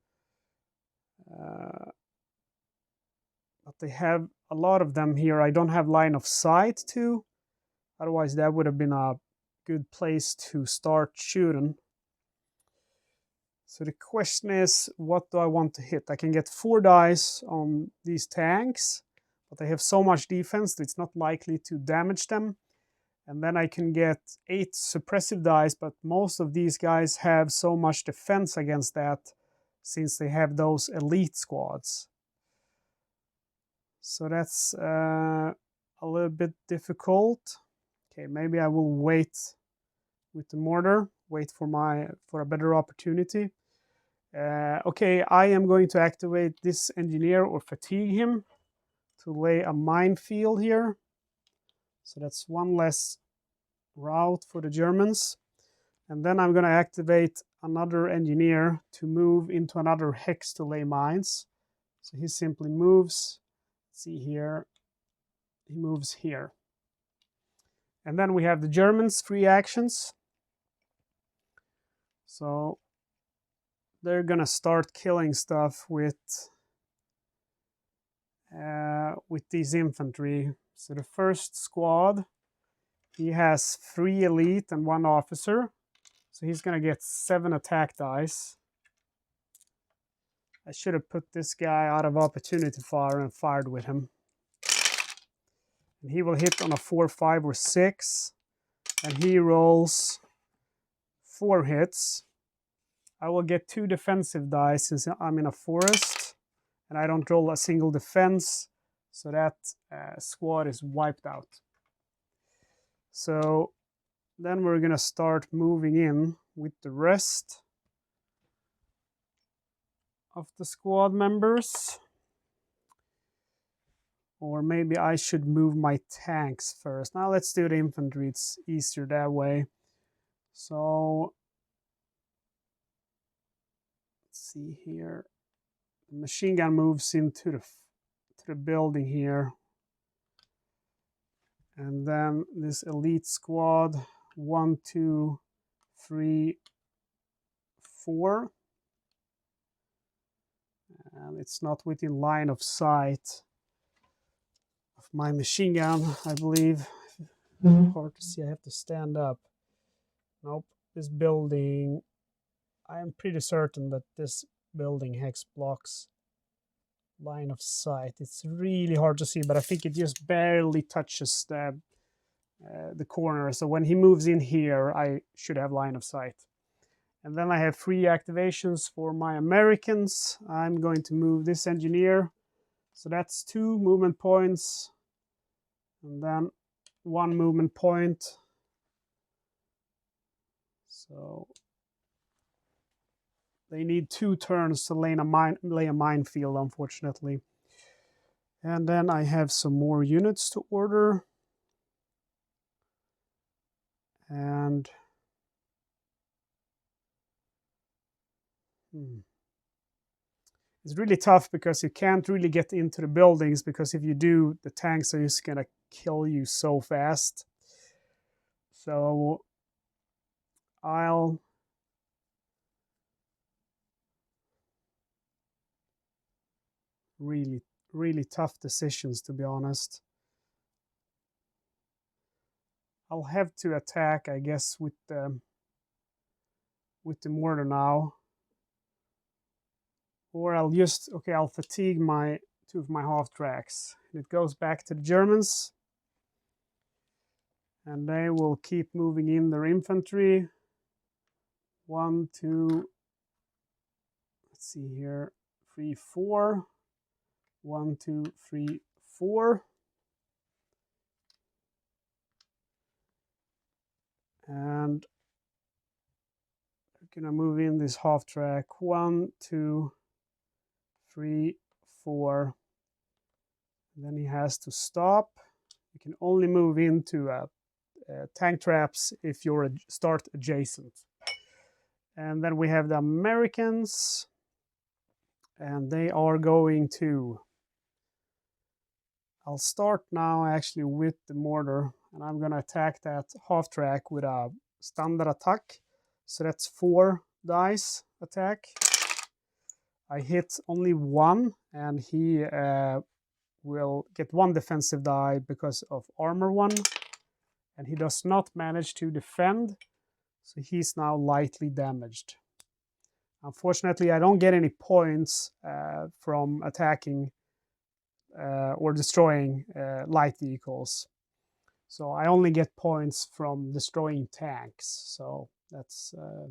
A: But they have a lot of them here. I don't have line of sight to. Otherwise, that would have been a good place to start shooting. So the question is, what do I want to hit? I can get 4 dice on these tanks, but they have so much defense that it's not likely to damage them. And then I can get 8 suppressive dice, but most of these guys have so much defense against that, since they have those elite squads. So that's a little bit difficult. Okay, maybe I will wait with the mortar, wait for a better opportunity. Okay, I am going to activate this engineer or fatigue him to lay a minefield here. So that's 1 less route for the Germans. And then I'm going to activate another engineer to move into another hex to lay mines. So he simply moves. Let's see here. He moves here. And then we have the Germans' 3 actions. So they're going to start killing stuff with these infantry. So the first squad, he has 3 elite and 1 officer. So he's going to get 7 attack dice. I should have put this guy out of opportunity fire and fired with him. And he will hit on a 4, 5, or 6. And he rolls 4 hits. I will get 2 defensive dice since I'm in a forest. And I don't roll a single defense. So that squad is wiped out. So then we're going to start moving in with the rest of the squad members. Or maybe I should move my tanks first. Now let's do the infantry. It's easier that way. So let's see here. The machine gun moves into the building here. And then this elite squad, 1, 2, 3, 4. And it's not within line of sight of my machine gun, I believe. Hard to see, I have to stand up. Nope, this building, I am pretty certain that this building hex blocks line of sight. It's really hard to see, but I think it just barely touches the corner. So when he moves in here, I should have line of sight. And then I have 3 activations for my Americans. I'm going to move this engineer. So that's 2 movement points. And then 1 movement point. So they need 2 turns to lay a minefield, unfortunately. And then I have some more units to order. And it's really tough because you can't really get into the buildings, because if you do, the tanks are just gonna kill you so fast. So I'll really tough decisions, to be honest. I'll have to attack, I guess, with the mortar now. Or I'll just, okay, I'll fatigue 2 of my half tracks. It goes back to the Germans. And they will keep moving in their infantry. 1, 2, let's see here, 3, 4. 1, 2, 3, 4. And we're gonna move in this half track. 1, 2, 3, 4. And then he has to stop. You can only move into tank traps if you're start adjacent. And then we have the Americans. And they are going to... I'll start now actually with the mortar. And I'm going to attack that half track with a standard attack. So that's 4 dice attack. I hit only 1, and he will get 1 defensive die because of armor 1. And he does not manage to defend, so he's now lightly damaged. Unfortunately, I don't get any points from attacking or destroying light vehicles. So I only get points from destroying tanks. So that's a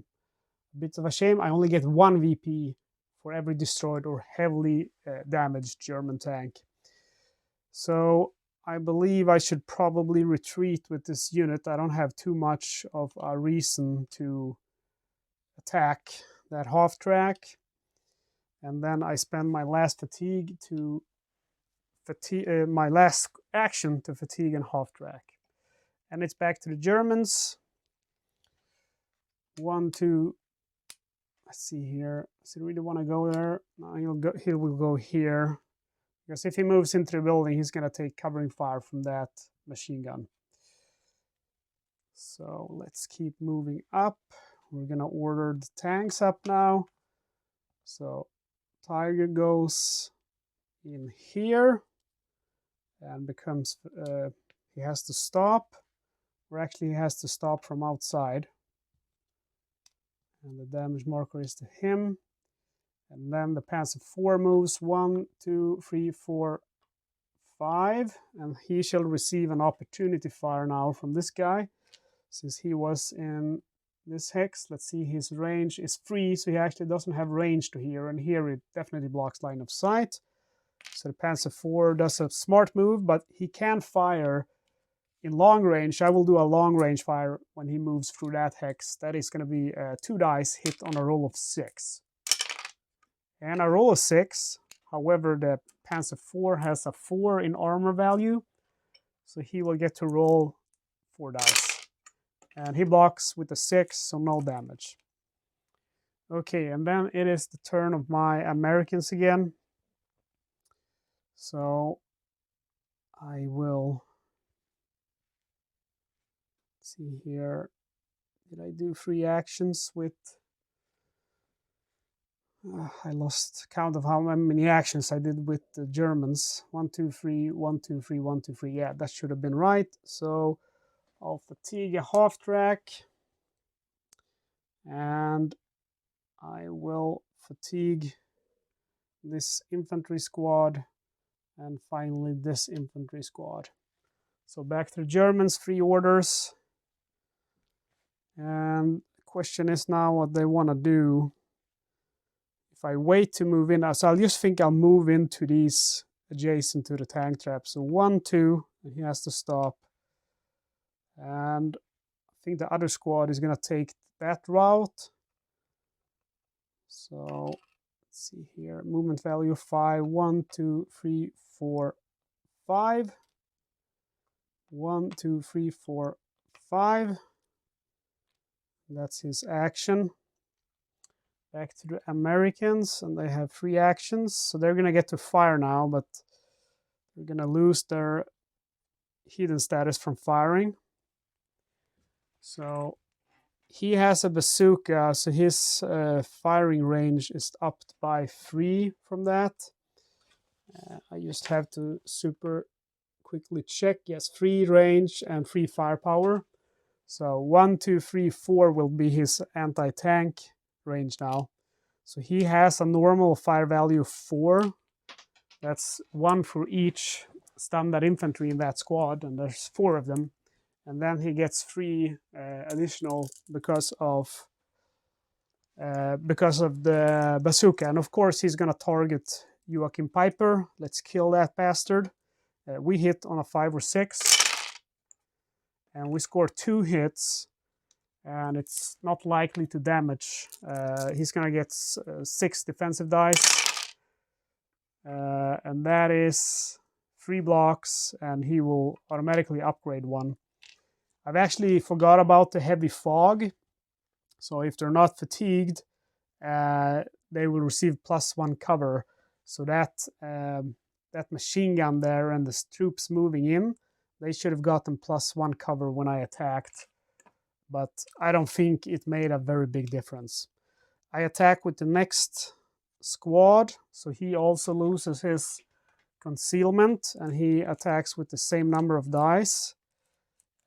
A: bit of a shame. I only get 1 VP for every destroyed or heavily damaged German tank. So I believe I should probably retreat with this unit. I don't have too much of a reason to attack that half track. And then I spend my last my last action to fatigue and half track. And it's back to the Germans. 1, 2. Let's see here. Does he really want to go there? No, he will go here. Because if he moves into the building, he's going to take covering fire from that machine gun. So let's keep moving up. We're going to order the tanks up now. So Tiger goes in here and becomes, he has to stop. Or actually he has to stop from outside. And the damage marker is to him. And then the Panzer IV moves 1, 2, 3, 4, 5. And he shall receive an opportunity fire now from this guy. Since he was in this hex, let's see, his range is 3, so he actually doesn't have range to here. And here it definitely blocks line of sight. So the Panzer IV does a smart move, but he can fire in long range. I will do a long range fire when he moves through that hex. That is going to be 2 dice hit on a roll of 6. And a roll of 6. However, the Panzer IV has a 4 in armor value, so he will get to roll 4 dice. And he blocks with a 6, so no damage. Okay, and then it is the turn of my Americans again. So I will see here. Did I do 3 actions with... I lost count of how many actions I did with the Germans. 1, 2, 3, 1, 2, 3, 1, 2, 3. Yeah, that should have been right. So I'll fatigue a half track. And I will fatigue this infantry squad. And finally this infantry squad. So back to the Germans, 3 orders. And the question is now what they want to do. If I wait to move in, so I'll just think I'll move into these adjacent to the tank trap. So 1, 2, and he has to stop. And I think the other squad is going to take that route. So let's see here, movement value 5, 1, 2, 3, 4, 5. 1, 2, 3, 4, 5. That's his action. Back to the Americans, and they have 3 actions, so they're going to get to fire now, but they're going to lose their hidden status from firing. So he has a bazooka, so his firing range is upped by 3 from that. I just have to super quickly check. Yes, 3 range and 3 firepower. So 1, 2, 3, 4 will be his anti-tank range now. So he has a normal fire value of 4. That's 1 for each standard infantry in that squad, and there's 4 of them. And then he gets 3 additional because of the bazooka. And of course he's going to target Joachim Peiper. Let's kill that bastard. We hit on a 5 or 6. And we score 2 hits. And it's not likely to damage. He's going to get 6 defensive dice. And that is 3 blocks, and he will automatically upgrade 1. I've actually forgot about the heavy fog. So if they're not fatigued, they will receive +1 cover. So that machine gun there and the troops moving in, they should have gotten +1 cover when I attacked. But I don't think it made a very big difference. I attack with the next squad, so he also loses his concealment, and he attacks with the same number of dice.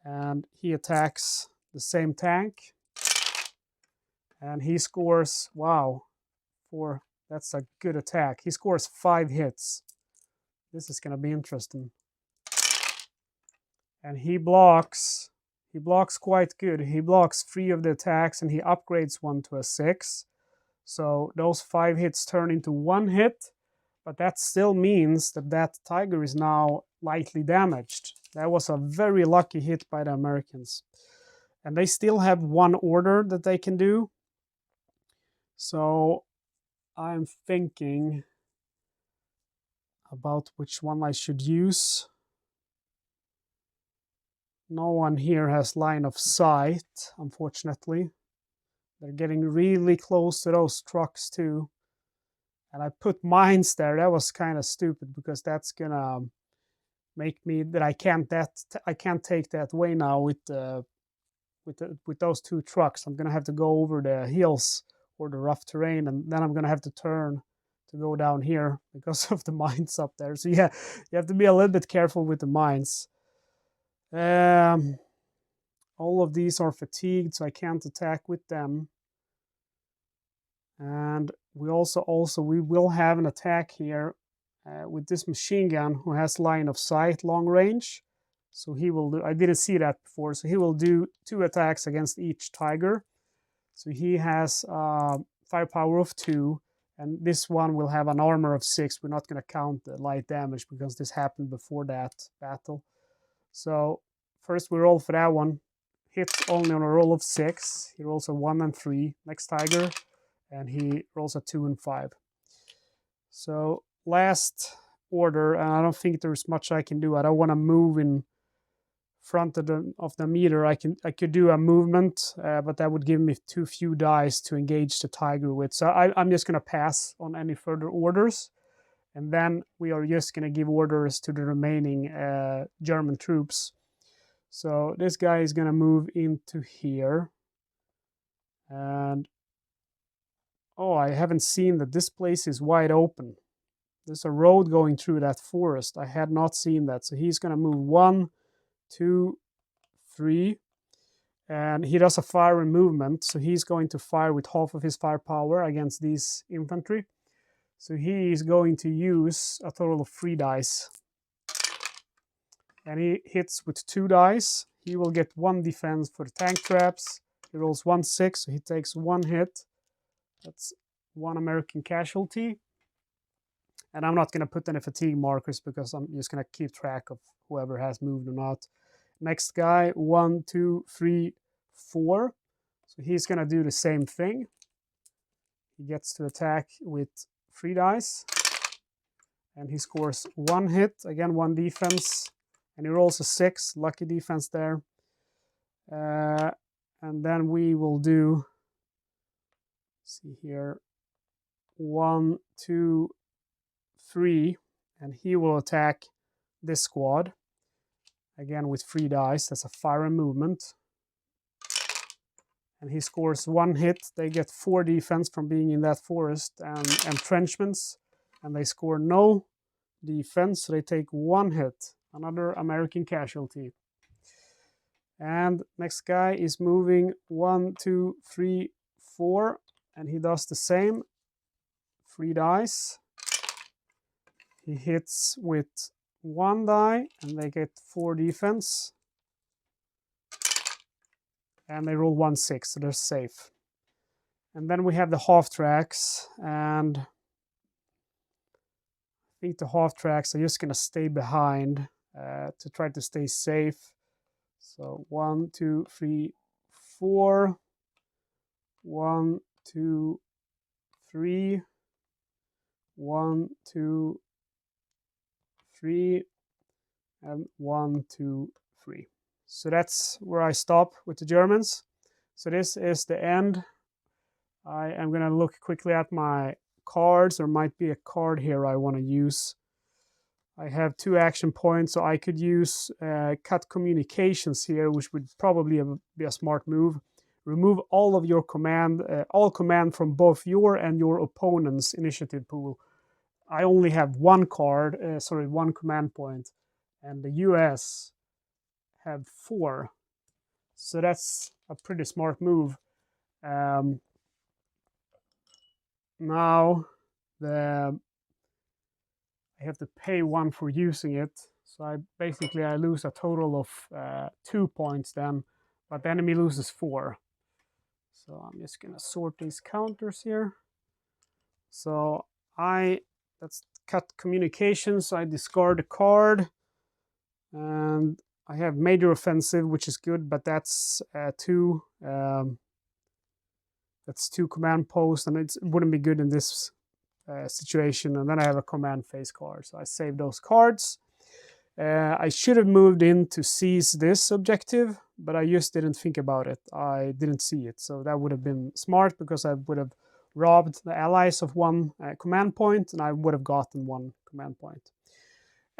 A: And he attacks the same tank. And he scores, wow, 4, that's a good attack. He scores 5 hits. This is going to be interesting. And he blocks quite good. He blocks 3 of the attacks, and he upgrades 1 to a 6. So those 5 hits turn into 1 hit, but that still means that tiger is now lightly damaged. That was a very lucky hit by the Americans. And they still have 1 order that they can do. So I'm thinking about which one I should use. No one here has line of sight, unfortunately. They're getting really close to those trucks too. And I put mines there. That was kind of stupid, because that's gonna make me that I can't take that way now with those 2 trucks. I'm gonna have to go over the hills or the rough terrain, and then I'm gonna have to turn to go down here because of the mines up there. So yeah, you have to be a little bit careful with the mines. All of these are fatigued, so I can't attack with them. And we will have an attack here with this machine gun who has line of sight, long range. So he will do, I didn't see that before, so he will do 2 attacks against each Tiger. So he has firepower of 2, and this one will have an armor of 6. We're not going to count the light damage because this happened before that battle. So first we roll for that one. Hits only on a roll of 6. He rolls a 1 and 3. Next Tiger, and he rolls a 2 and 5. So last order, and I don't think there's much I can do. I don't want to move in front of the meter. I could do a movement, but that would give me too few dice to engage the Tiger with. So I'm just going to pass on any further orders, and then we are just going to give orders to the remaining German troops. So this guy is going to move into here, and oh, I haven't seen that this place is wide open. There's a road going through that forest. I had not seen that. So he's going to move 1, 2, 3, and he does a fire and movement. So he's going to fire with half of his firepower against these infantry. So he is going to use a total of 3 dice. And he hits with 2 dice. He will get 1 defense for the tank traps. He rolls 1 6, so he takes 1 hit. That's 1 American casualty. And I'm not going to put any fatigue markers because I'm just going to keep track of whoever has moved or not. Next guy, 1, 2, 3, 4. So he's going to do the same thing. He gets to attack with 3 dice. And he scores 1 hit, again 1 defense. And he rolls a 6, lucky defense there. And then we will do, let's see here, 1, 2, 3, and he will attack this squad again with 3 dice. That's a fire and movement, and he scores 1 hit. They get 4 defense from being in that forest and entrenchments, and they score no defense, so they take 1 hit, another American casualty. And next guy is moving 1, 2, 3, 4, and he does the same. 3 dice. He hits with 1 die, and they get 4 defense. And they roll 1 6, so they're safe. And then we have the half tracks, and I think the half tracks are just going to stay behind to try to stay safe. So 1, 2, 3, 4. 1, 2, 3. 1, 2, 3, and 1, 2, 3. So that's where I stop with the Germans. So this is the end. I am going to look quickly at my cards. There might be a card here I want to use. I have 2 action points, so I could use cut communications here, which would probably be a smart move. Remove all of your command, all command from both your and your opponent's initiative pool. I only have 1 card, 1 command point, and the US have 4. So that's a pretty smart move. Now I have to pay 1 for using it. So I lose a total of 2 points then, but the enemy loses 4. So I'm just gonna sort these counters here. So that's cut communications. I discard a card, and I have major offensive, which is good, but that's 2. That's 2 command posts, and it wouldn't be good in this situation. And then I have a command phase card, so I save those cards. I should have moved in to seize this objective, but I just didn't think about it. I didn't see it, so that would have been smart because I would have robbed the allies of 1 command point, and I would have gotten 1 command point.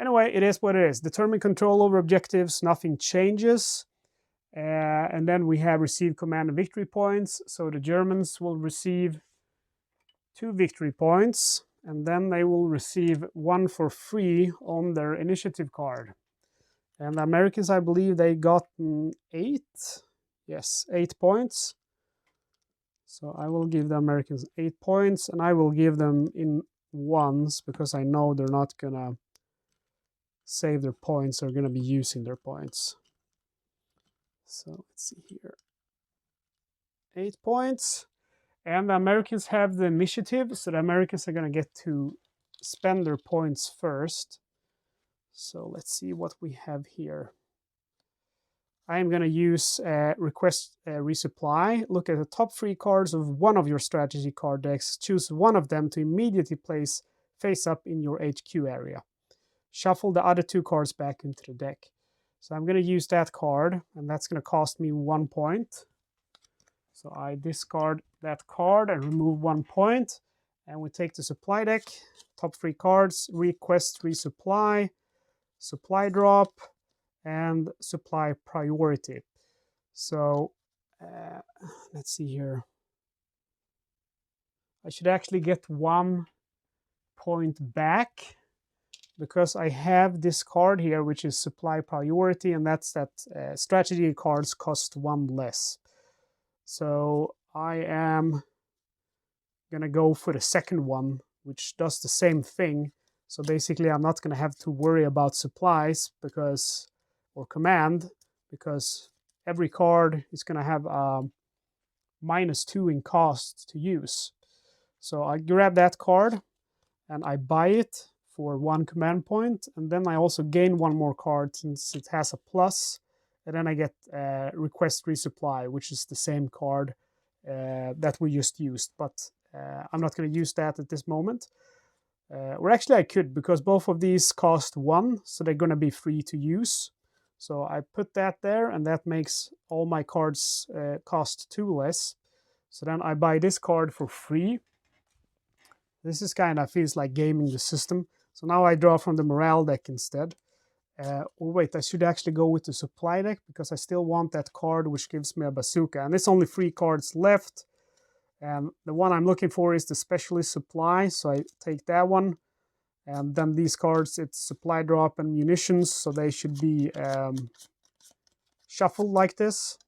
A: Anyway, it is what it is. Determine control over objectives, nothing changes. And then we have received command and victory points. So the Germans will receive 2 victory points, and then they will receive 1 for free on their initiative card. And the Americans, I believe they got 8. Yes, 8 points. So I will give the Americans 8 points, and I will give them in ones because I know they're not gonna save their points, they're gonna be using their points. So let's see here. 8 points. And the Americans have the initiative, so the Americans are gonna get to spend their points first. So let's see what we have here. I am going to use request resupply. Look at the top 3 cards of one of your strategy card decks. Choose one of them to immediately place face up in your HQ area. Shuffle the other 2 cards back into the deck. So I'm going to use that card, and that's going to cost me 1 point. So I discard that card and remove 1 point. And we take the supply deck, top 3 cards, request resupply, supply drop, and supply priority. So let's see here. I should actually get 1 point back because I have this card here, which is supply priority, and that's that strategy cards cost 1 less. So I am gonna go for the second one, which does the same thing. So basically I'm not gonna have to worry about supplies because or command, because every card is going to have -2 in cost to use. So I grab that card and I buy it for 1 command point, and then I also gain 1 more card since it has a plus, and then I get request resupply, which is the same card that we just used, but I'm not going to use that at this moment. Or actually I could, because both of these cost 1, so they're going to be free to use. So I put that there, and that makes all my cards cost 2 less. So then I buy this card for free. This is kind of feels like gaming the system. So now I draw from the morale deck instead. Or wait, I should actually go with the supply deck because I still want that card which gives me a bazooka. And there's only 3 cards left. And the one I'm looking for is the specialist supply. So I take that one. And then these cards, it's supply drop and munitions, so they should be shuffled like this.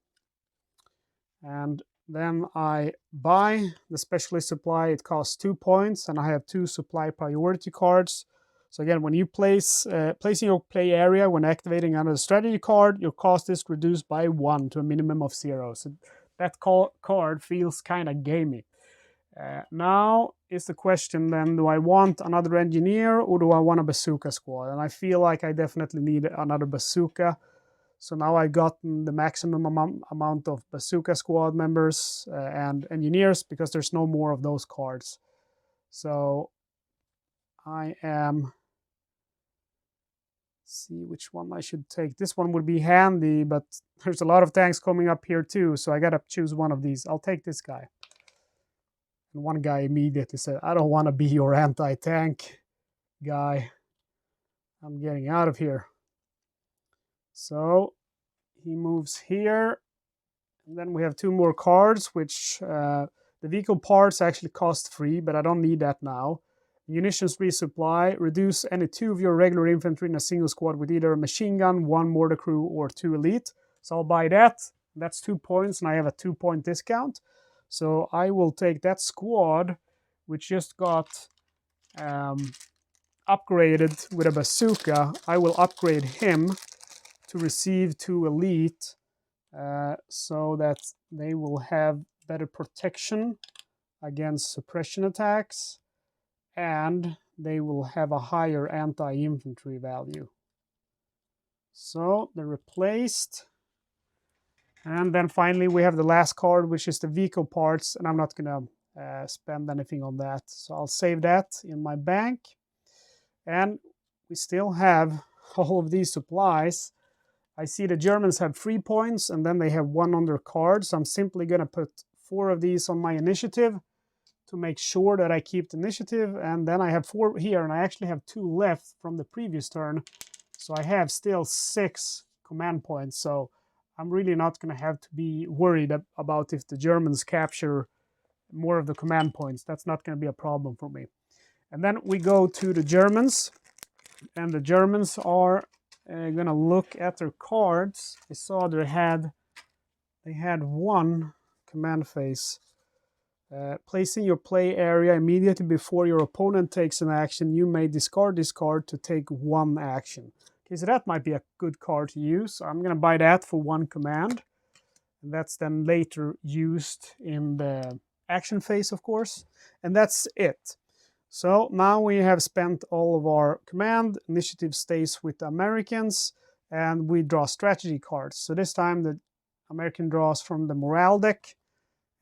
A: And then I buy the specialist supply. It costs 2 points, and I have 2 supply priority cards. So again, when you placing your play area when activating another strategy card, your cost is reduced by 1 to a minimum of 0. So that card feels kind of gamey. Now is the question then, do I want another engineer or do I want a bazooka squad? And I feel like I definitely need another bazooka. So now I've gotten the maximum amount of bazooka squad members and engineers because there's no more of those cards. So I am, see which one I should take. This one would be handy, but there's a lot of tanks coming up here too, so I gotta choose one of these. I'll take this guy. And one guy immediately said, I don't want to be your anti-tank guy. I'm getting out of here. So he moves here. And then we have 2 more cards, which the vehicle parts actually cost 3, but I don't need that now. Munitions resupply. Reduce any 2 of your regular infantry in a single squad with either a machine gun, 1 mortar crew, or 2 elite. So I'll buy that. That's 2 points, and I have a 2-point discount. So I will take that squad, which just got upgraded with a bazooka. I will upgrade him to receive 2 elite so that they will have better protection against suppression attacks, and they will have a higher anti-infantry value. So they're replaced. And then finally we have the last card, which is the vehicle parts, and I'm not going to spend anything on that. So I'll save that in my bank. And we still have all of these supplies. I see the Germans have 3 points, and then they have 1 on their card. So I'm simply going to put 4 of these on my initiative to make sure that I keep the initiative. And then I have 4 here, and I actually have 2 left from the previous turn. So I have still 6 command points. So I'm really not going to have to be worried about if the Germans capture more of the command points. That's not going to be a problem for me. And then we go to the Germans, and the Germans are going to look at their cards. I saw they had 1 command phase. Placing your play area immediately before your opponent takes an action, you may discard this card to take one action. Okay, so that might be a good card to use. I'm going to buy that for one command. And that's then later used in the action phase, of course. And that's it. So now we have spent all of our command. Initiative stays with the Americans. And we draw strategy cards. So this time the American draws from the morale deck.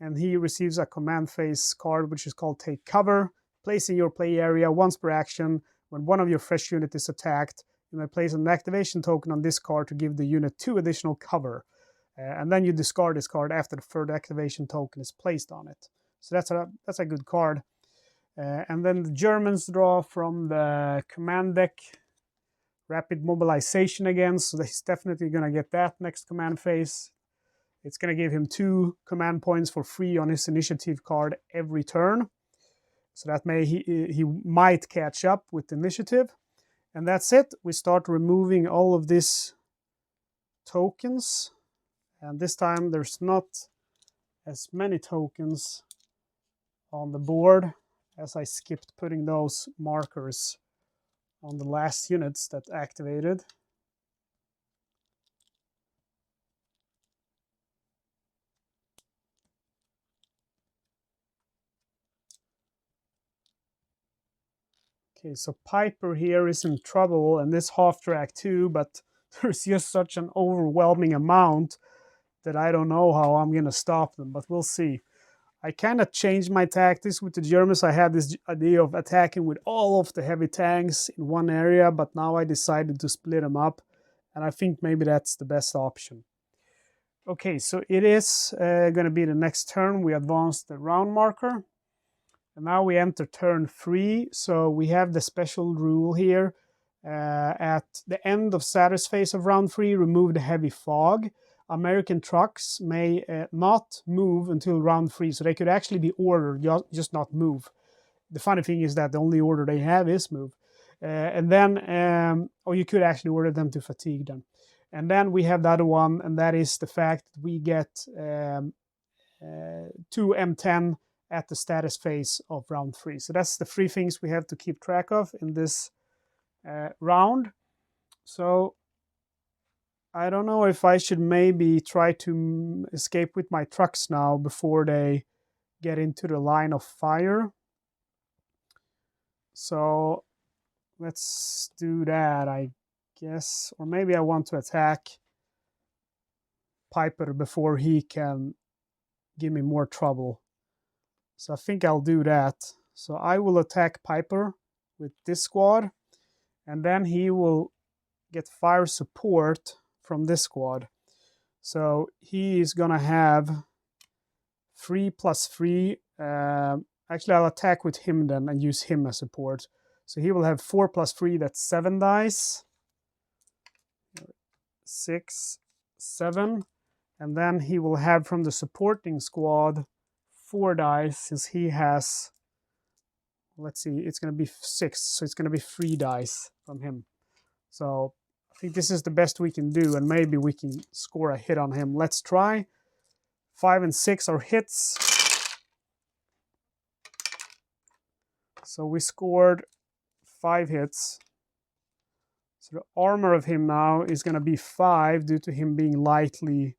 A: And he receives a command phase card, which is called Take Cover. Placing your play area once per action. When one of your fresh units is attacked, you may place an activation token on this card to give the unit 2 additional cover. And then you discard this card after the third activation token is placed on it. So that's a good card. And then the Germans draw from the command deck. Rapid mobilization again, so he's definitely going to get that next command phase. It's going to give him 2 command points for free on his initiative card every turn. So that he might catch up with the initiative. And that's it. We start removing all of these tokens. And this time there's not as many tokens on the board as I skipped putting those markers on the last units that activated. Okay, so Peiper here is in trouble, and this half track too, but there's just such an overwhelming amount that I don't know how I'm going to stop them, but we'll see. I kind of changed my tactics with the Germans. I had this idea of attacking with all of the heavy tanks in one area, but now I decided to split them up, and I think maybe that's the best option. Okay, so it is going to be the next turn. We advance the round marker. And now we enter turn 3, so we have the special rule here. At the end of status phase of round 3, remove the heavy fog. American trucks may not move until round 3, so they could actually be ordered, just not move. The funny thing is that the only order they have is move. And then, or you could actually order them to fatigue them. And then we have the other one, and that is the fact that we get 2 M10 at the status phase of round 3. So that's the 3 things we have to keep track of in this round. So I don't know if I should maybe try to escape with my trucks now before they get into the line of fire. So let's do that, I guess. Or maybe I want to attack Peiper before he can give me more trouble. So I think I'll do that. So I will attack Peiper with this squad, and then he will get fire support from this squad. So he is gonna have 3 + 3. Actually, I'll attack with him then and use him as support. So he will have 4 + 3, that's 7 dice. 6, 7. And then he will have from the supporting squad 4 dice, since he has, let's see, it's going to be 6, so it's going to be 3 dice from him. So I think this is the best we can do, and maybe we can score a hit on him. Let's try. 5 and 6 are hits. So we scored 5 hits. So the armor of him now is going to be 5 due to him being lightly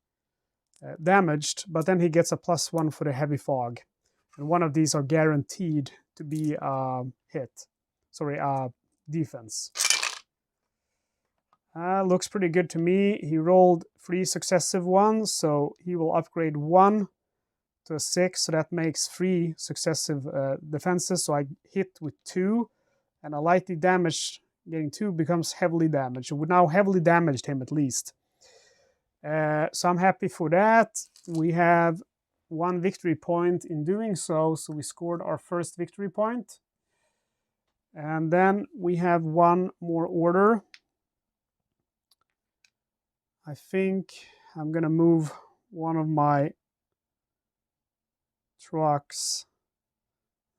A: damaged, but then he gets a +1 for the heavy fog. And one of these are guaranteed to be a hit. Sorry, defense. Looks pretty good to me. He rolled 3 successive ones, so he will upgrade 1 to a 6, so that makes 3 successive defenses. So I hit with 2, and a lightly damaged getting 2 becomes heavily damaged. We now heavily damaged him at least. So I'm happy for that. We have 1 victory point in doing so, so we scored our first victory point. And then we have 1 more order. I think I'm going to move one of my trucks.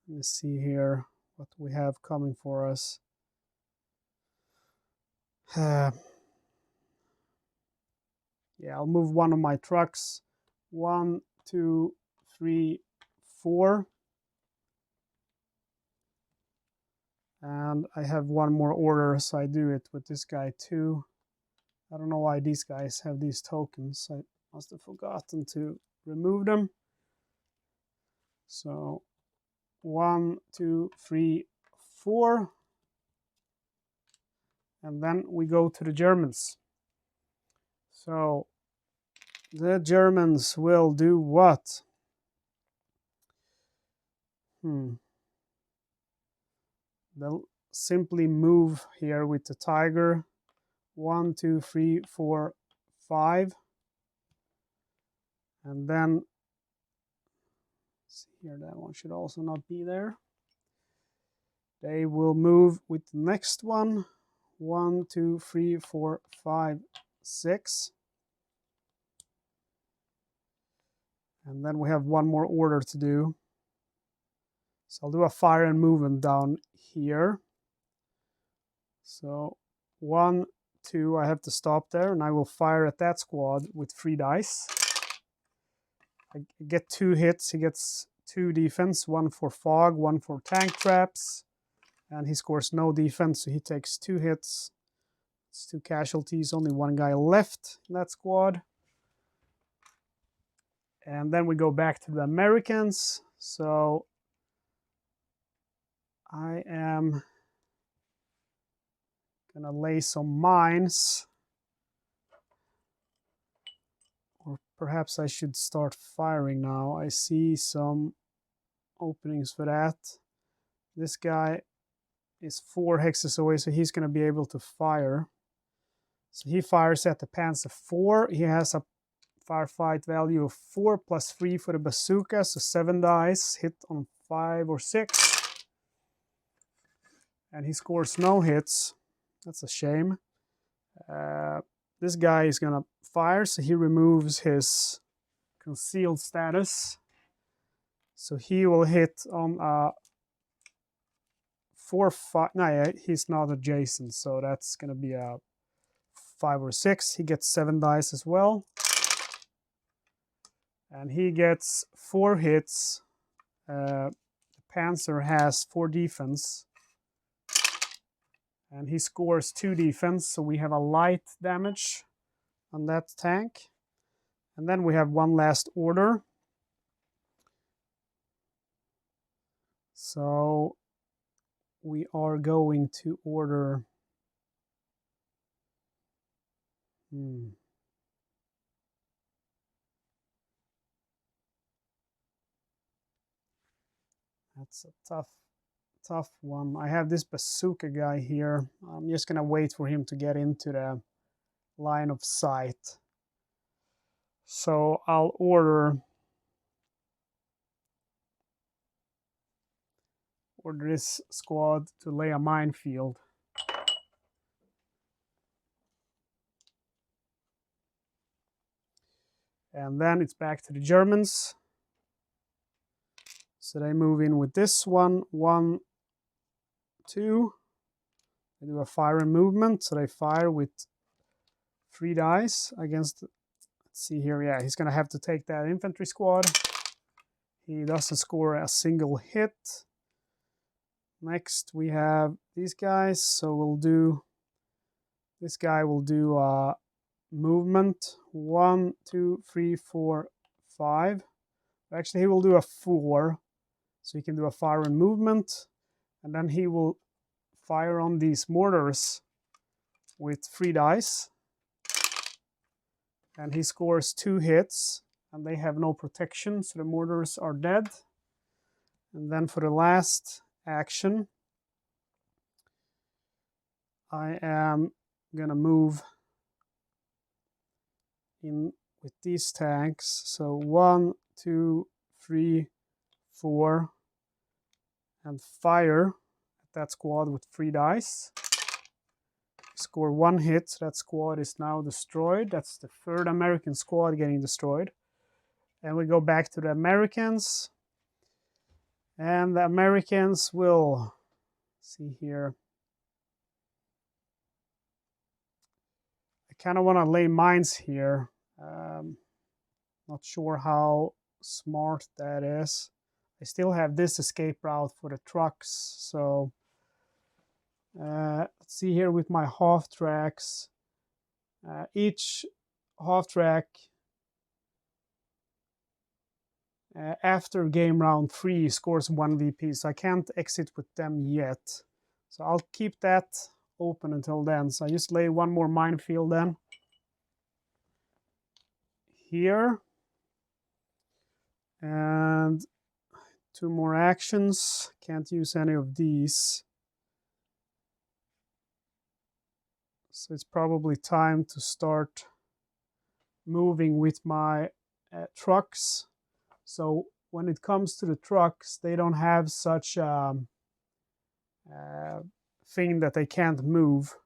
A: Let me see here what we have coming for us. Yeah, I'll move one of my trucks. 1, 2, 3, 4. And I have one more order, so I do it with this guy too. I don't know why these guys have these tokens. I must have forgotten to remove them. So 1, 2, 3, 4. And then we go to the Germans. So the Germans will do what? They'll simply move here with the tiger. 1, 2, 3, 4, 5. And then, see here, that one should also not be there. They will move with the next one. 1, 2, 3, 4, 5, 6. And then we have one more order to do. So I'll do a fire and movement down here. So 1, 2, I have to stop there, and I will fire at that squad with 3 dice. I get 2 hits. He gets 2 defense, 1 for fog, 1 for tank traps, and he scores no defense, so he takes 2 hits. It's 2 casualties, only 1 guy left in that squad. And then we go back to the Americans. So I am gonna lay some mines, or perhaps I should start firing now. I see some openings for that. This guy is 4 hexes away, so he's gonna be able to fire. So he fires at the Panzer 4. He has a firefight value of 4 plus 3 for the bazooka, so 7 dice, hit on 5 or 6. And he scores no hits. That's a shame. This guy is gonna fire, so he removes his concealed status. So he will hit on 4, 5. No, yeah, he's not adjacent, so that's gonna be a 5 or 6. He gets 7 dice as well. And he gets 4 hits. The Panzer has 4 defense. And he scores 2 defense, so we have a light damage on that tank. And then we have one last order. So we are going to order... That's a tough one. I have this bazooka guy here. I'm just gonna wait for him to get into the line of sight. So I'll order this squad to lay a minefield. And then it's back to the Germans. So they move in with this one. 1, 2. They do a fire and movement, so they fire with 3 dice against... Let's see here, yeah, he's gonna have to take that infantry squad. He doesn't score a single hit. Next we have these guys, so we'll do... This guy will do movement. 1, 2, 3, 4, 5. Actually, he will do a 4, so he can do a fire and movement, and then he will fire on these mortars with 3 dice, and he scores 2 hits, and they have no protection, so the mortars are dead. And then for the last action, I am gonna move in with these tanks. So 1, 2, 3, 4, and fire at that squad with 3 dice. Score 1 hit, so that squad is now destroyed. That's the 3rd American squad getting destroyed. And we go back to the Americans. And the Americans will, see here, I kind of want to lay mines here. Not sure how smart that is. I still have this escape route for the trucks. So let's see here with my half tracks. Each half track after game round 3 scores 1 VP, so I can't exit with them yet. So I'll keep that open until then. So I just lay one more minefield then. Here. And 2 more actions. Can't use any of these. So it's probably time to start moving with my trucks. So when it comes to the trucks, they don't have such a thing that they can't move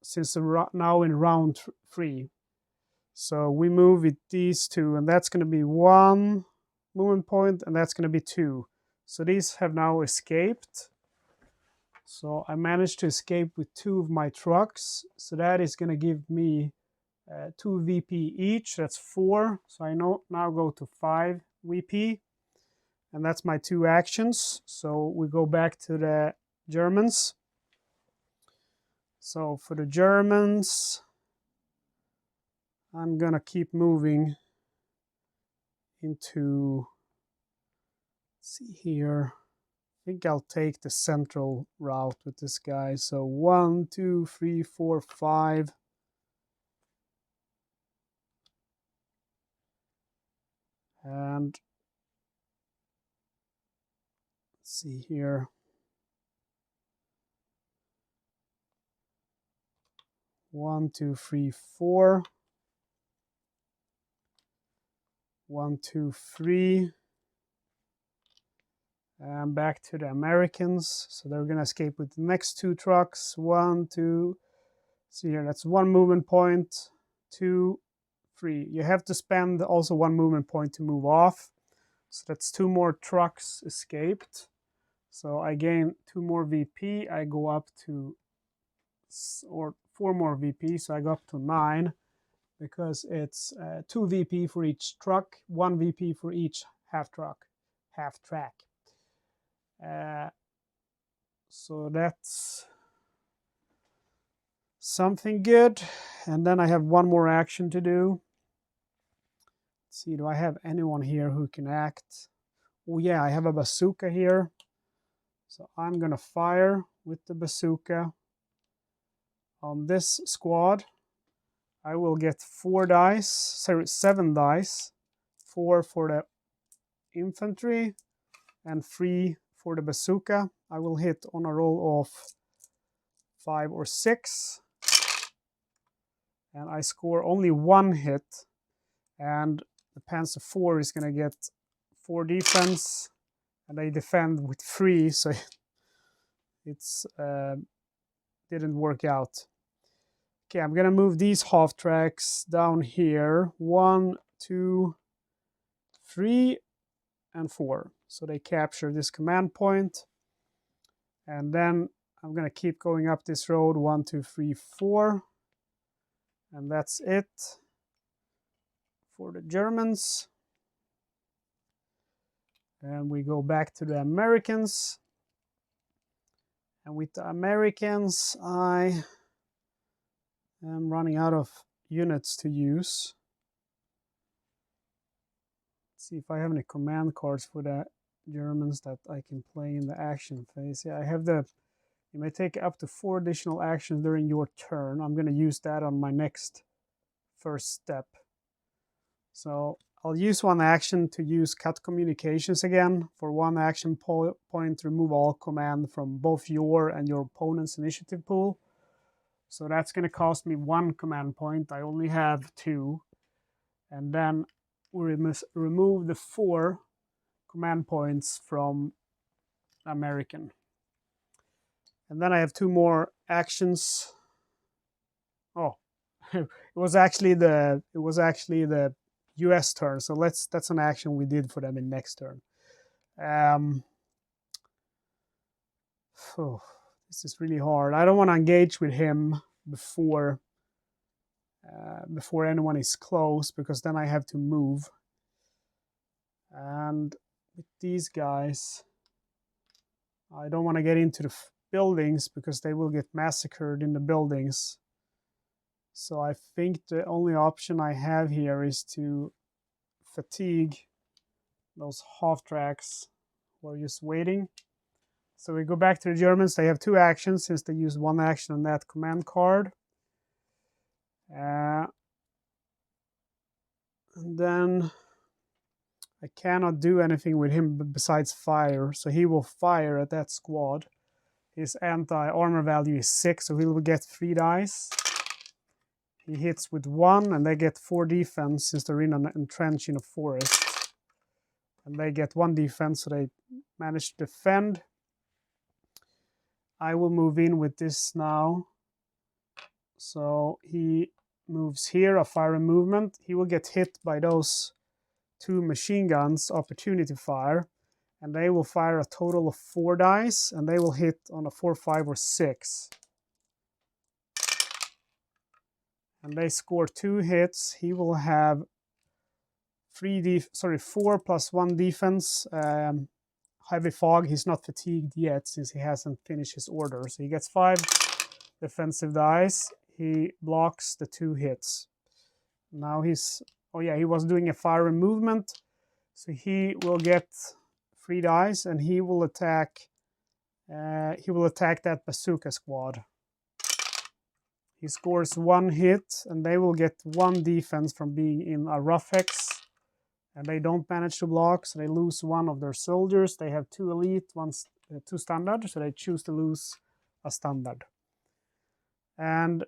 A: since now in round 3. So we move with these 2, and that's going to be 1 movement point, and that's going to be 2. So these have now escaped. So I managed to escape with 2 of my trucks. So that is going to give me 2 VP each. That's 4. So I now go to 5 VP. And that's my 2 actions. So we go back to the Germans. So for the Germans, I'm going to keep moving into, let's see here. I think I'll take the central route with this guy. So 1, 2, 3, 4, 5. And let's see here. 1, 2, 3, 4. 1, 2, 3. And back to the Americans. So they're going to escape with the next 2 trucks. 1, 2. See here, that's 1 movement point. 2, 3. You have to spend also 1 movement point to move off. So that's 2 more trucks escaped. So I gain 2 more VP. I go up to, or 4 more VP. So I go up to 9 because it's 2 VP for each truck, 1 VP for each half track. So that's something good. And then I have 1 more action to do. Let's see, do I have anyone here who can act? Oh yeah, I have a bazooka here. So I'm gonna fire with the bazooka on this squad. I will get 7 dice. 4 for the infantry and 3 for the bazooka. I will hit on a roll of 5 or 6. And I score only 1 hit. And the Panzer IV is going to get 4 defense. And I defend with 3, so it's didn't work out. Okay, I'm going to move these half tracks down here. 1, 2, 3, and 4. So they capture this command point. And then I'm going to keep going up this road. 1, 2, 3, 4. And that's it for the Germans. And we go back to the Americans. And with the Americans, I am running out of units to use. Let's see if I have any command cards for the Germans that I can play in the action phase. Yeah, I have you may take up to 4 additional actions during your turn. I'm going to use that on my next first step. So I'll use 1 action to use cut communications again. For 1 action point, remove all command from both your and your opponent's initiative pool. So that's going to cost me 1 command point. I only have 2. And then we remove the 4 command points from American. And then I have 2 more actions. Oh, it was actually the US turn. So that's an action we did for them in next turn. This is really hard. I don't want to engage with him before anyone is close, because then I have to move. And with these guys, I don't want to get into the buildings because they will get massacred in the buildings. So I think the only option I have here is to fatigue those half tracks who are just waiting. So we go back to the Germans. They have 2 actions since they used 1 action on that command card. And then I cannot do anything with him besides fire. So he will fire at that squad. His anti-armor value is 6, so he will get 3 dice. He hits with 1, and they get 4 defense since they're in an entrench in a forest. And they get 1 defense, so they manage to defend. I will move in with this now. So he moves here, a fire and movement. He will get hit by those 2 machine guns, opportunity fire. And they will fire a total of 4 dice, and they will hit on a 4, 5, or 6. And they score 2 hits. He will have 4 plus 1 defense. Heavy fog. He's not fatigued yet since he hasn't finished his order. So he gets 5 defensive dice. He blocks the 2 hits. Now he's, oh yeah, he was doing a fire and movement. So he will get 3 dice, and he will attack that bazooka squad. He scores 1 hit, and they will get 1 defense from being in a rough hex. And they don't manage to block, so they lose 1 of their soldiers. They have 2 elite, 2 standard, so they choose to lose a standard. And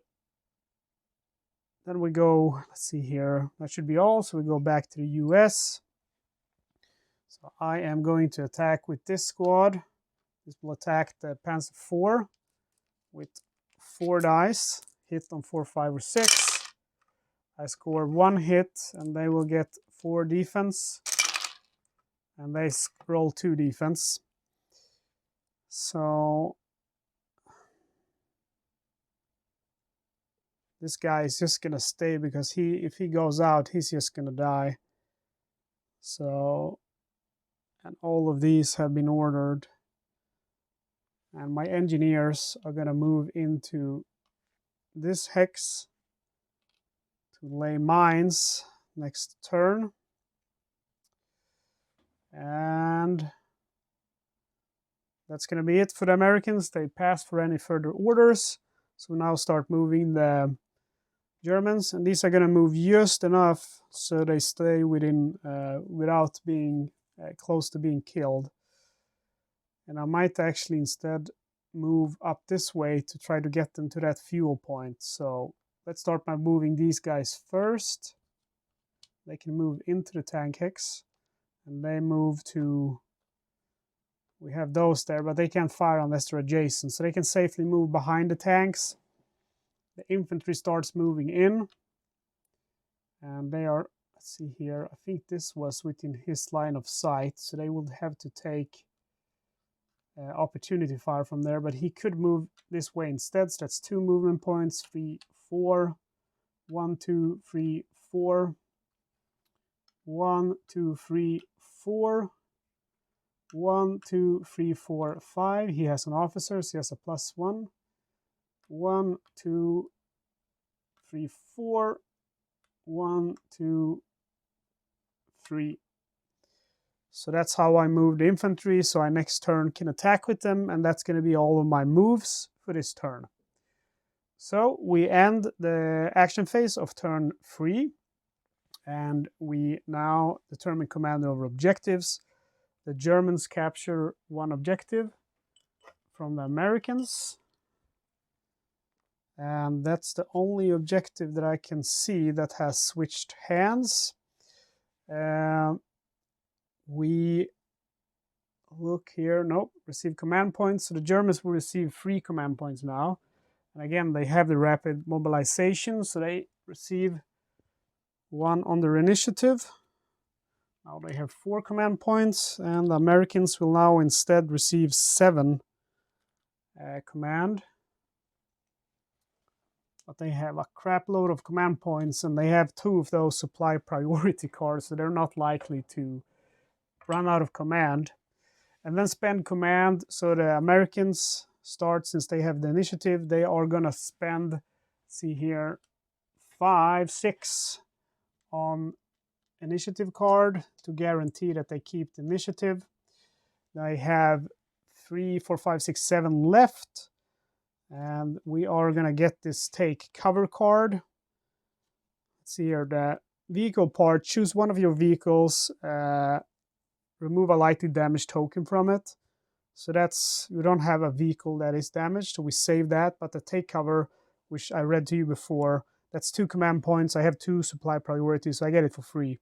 A: then we go, let's see here, that should be all. So we go back to the US. So I am going to attack with this squad. This will attack the Panzer IV with 4 dice, hit on 4, 5, or 6. I score 1 hit, and they will get 4 defense, and they roll 2 defense. So this guy is just gonna stay because if he goes out, he's just gonna die. So, and all of these have been ordered, and my engineers are gonna move into this hex to lay mines next turn. And that's going to be it for the Americans. They pass for any further orders. So we now start moving the Germans, and these are going to move just enough so they stay within without being close to being killed. And I might actually instead move up this way to try to get them to that fuel point. So let's start by moving these guys first. They can move into the tank hex, and they move to, we have those there, but they can't fire unless they're adjacent, so they can safely move behind the tanks. The infantry starts moving in, and they are, let's see here, I think this was within his line of sight, so they would have to take opportunity fire from there, but he could move this way instead. So that's 2 movement points, 3, 4, 1, 2, 3, 4, 1, 2, 3, 4, 1, 2, 3, 4, 5. He has an officer, so he has a +1. 1, 2, 3, 4, 1, 2, 3. So that's how I move the infantry, so I next turn can attack with them, and that's going to be all of my moves for this turn. So we end the action phase of turn 3, and we now determine command over objectives. The Germans capture 1 objective from the Americans, and that's the only objective that I can see that has switched hands. We look here, nope, receive command points. So the Germans will receive 3 command points now. And again, they have the rapid mobilization, so they receive 1 on their initiative. Now they have 4 command points, and the Americans will now instead receive 7 command. But they have a crap load of command points, and they have 2 of those supply priority cards, so they're not likely to run out of command. And then spend command, so the Americans start, since they have the initiative, they are gonna spend, see here, 5, 6 on initiative card to guarantee that they keep the initiative. They have 3, 4, 5, 6, 7 left, and we are gonna get this take cover card. Let's see here, the vehicle part, choose one of your vehicles, remove a lightly damaged token from it. So that's, we don't have a vehicle that is damaged, so we save that. But the take cover, which I read to you before, that's 2 command points. I have 2 supply priorities, so I get it for free.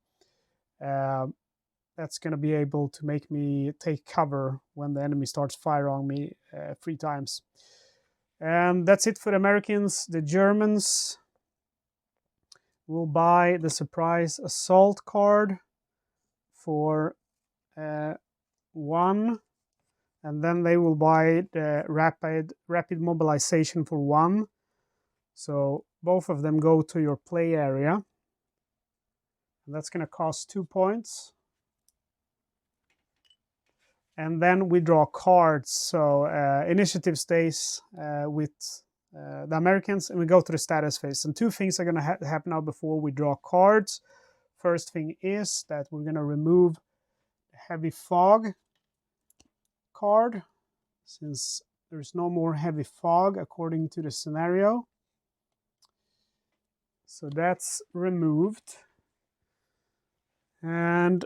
A: That's going to be able to make me take cover when the enemy starts firing on me 3 times. And that's it for the Americans. The Germans will buy the surprise assault card for 1, and then they will buy the rapid mobilization for 1. So both of them go to your play area, and that's going to cost 2 points. And then we draw cards. So initiative stays with the Americans, and we go to the status phase. And 2 things are going to happen now before we draw cards. First thing is that we're going to remove heavy fog card, since there's no more heavy fog according to the scenario. So that's removed. And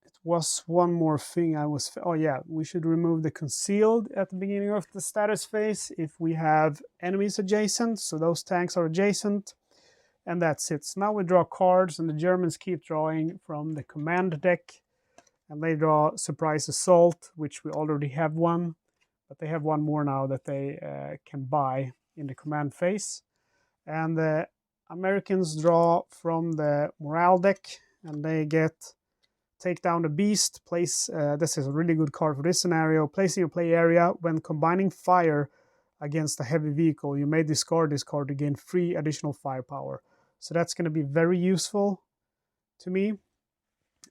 A: it was one more thing oh yeah, we should remove the concealed at the beginning of the status phase if we have enemies adjacent. So those tanks are adjacent, and that's it. So now we draw cards, and the Germans keep drawing from the command deck. And they draw surprise assault, which we already have one, but they have one more now that they can buy in the command phase. And the Americans draw from the morale deck, and they get take down the beast. Place this is a really good card for this scenario. Place in your play area. When combining fire against a heavy vehicle, you may discard this card to gain 3 additional firepower. So that's going to be very useful to me.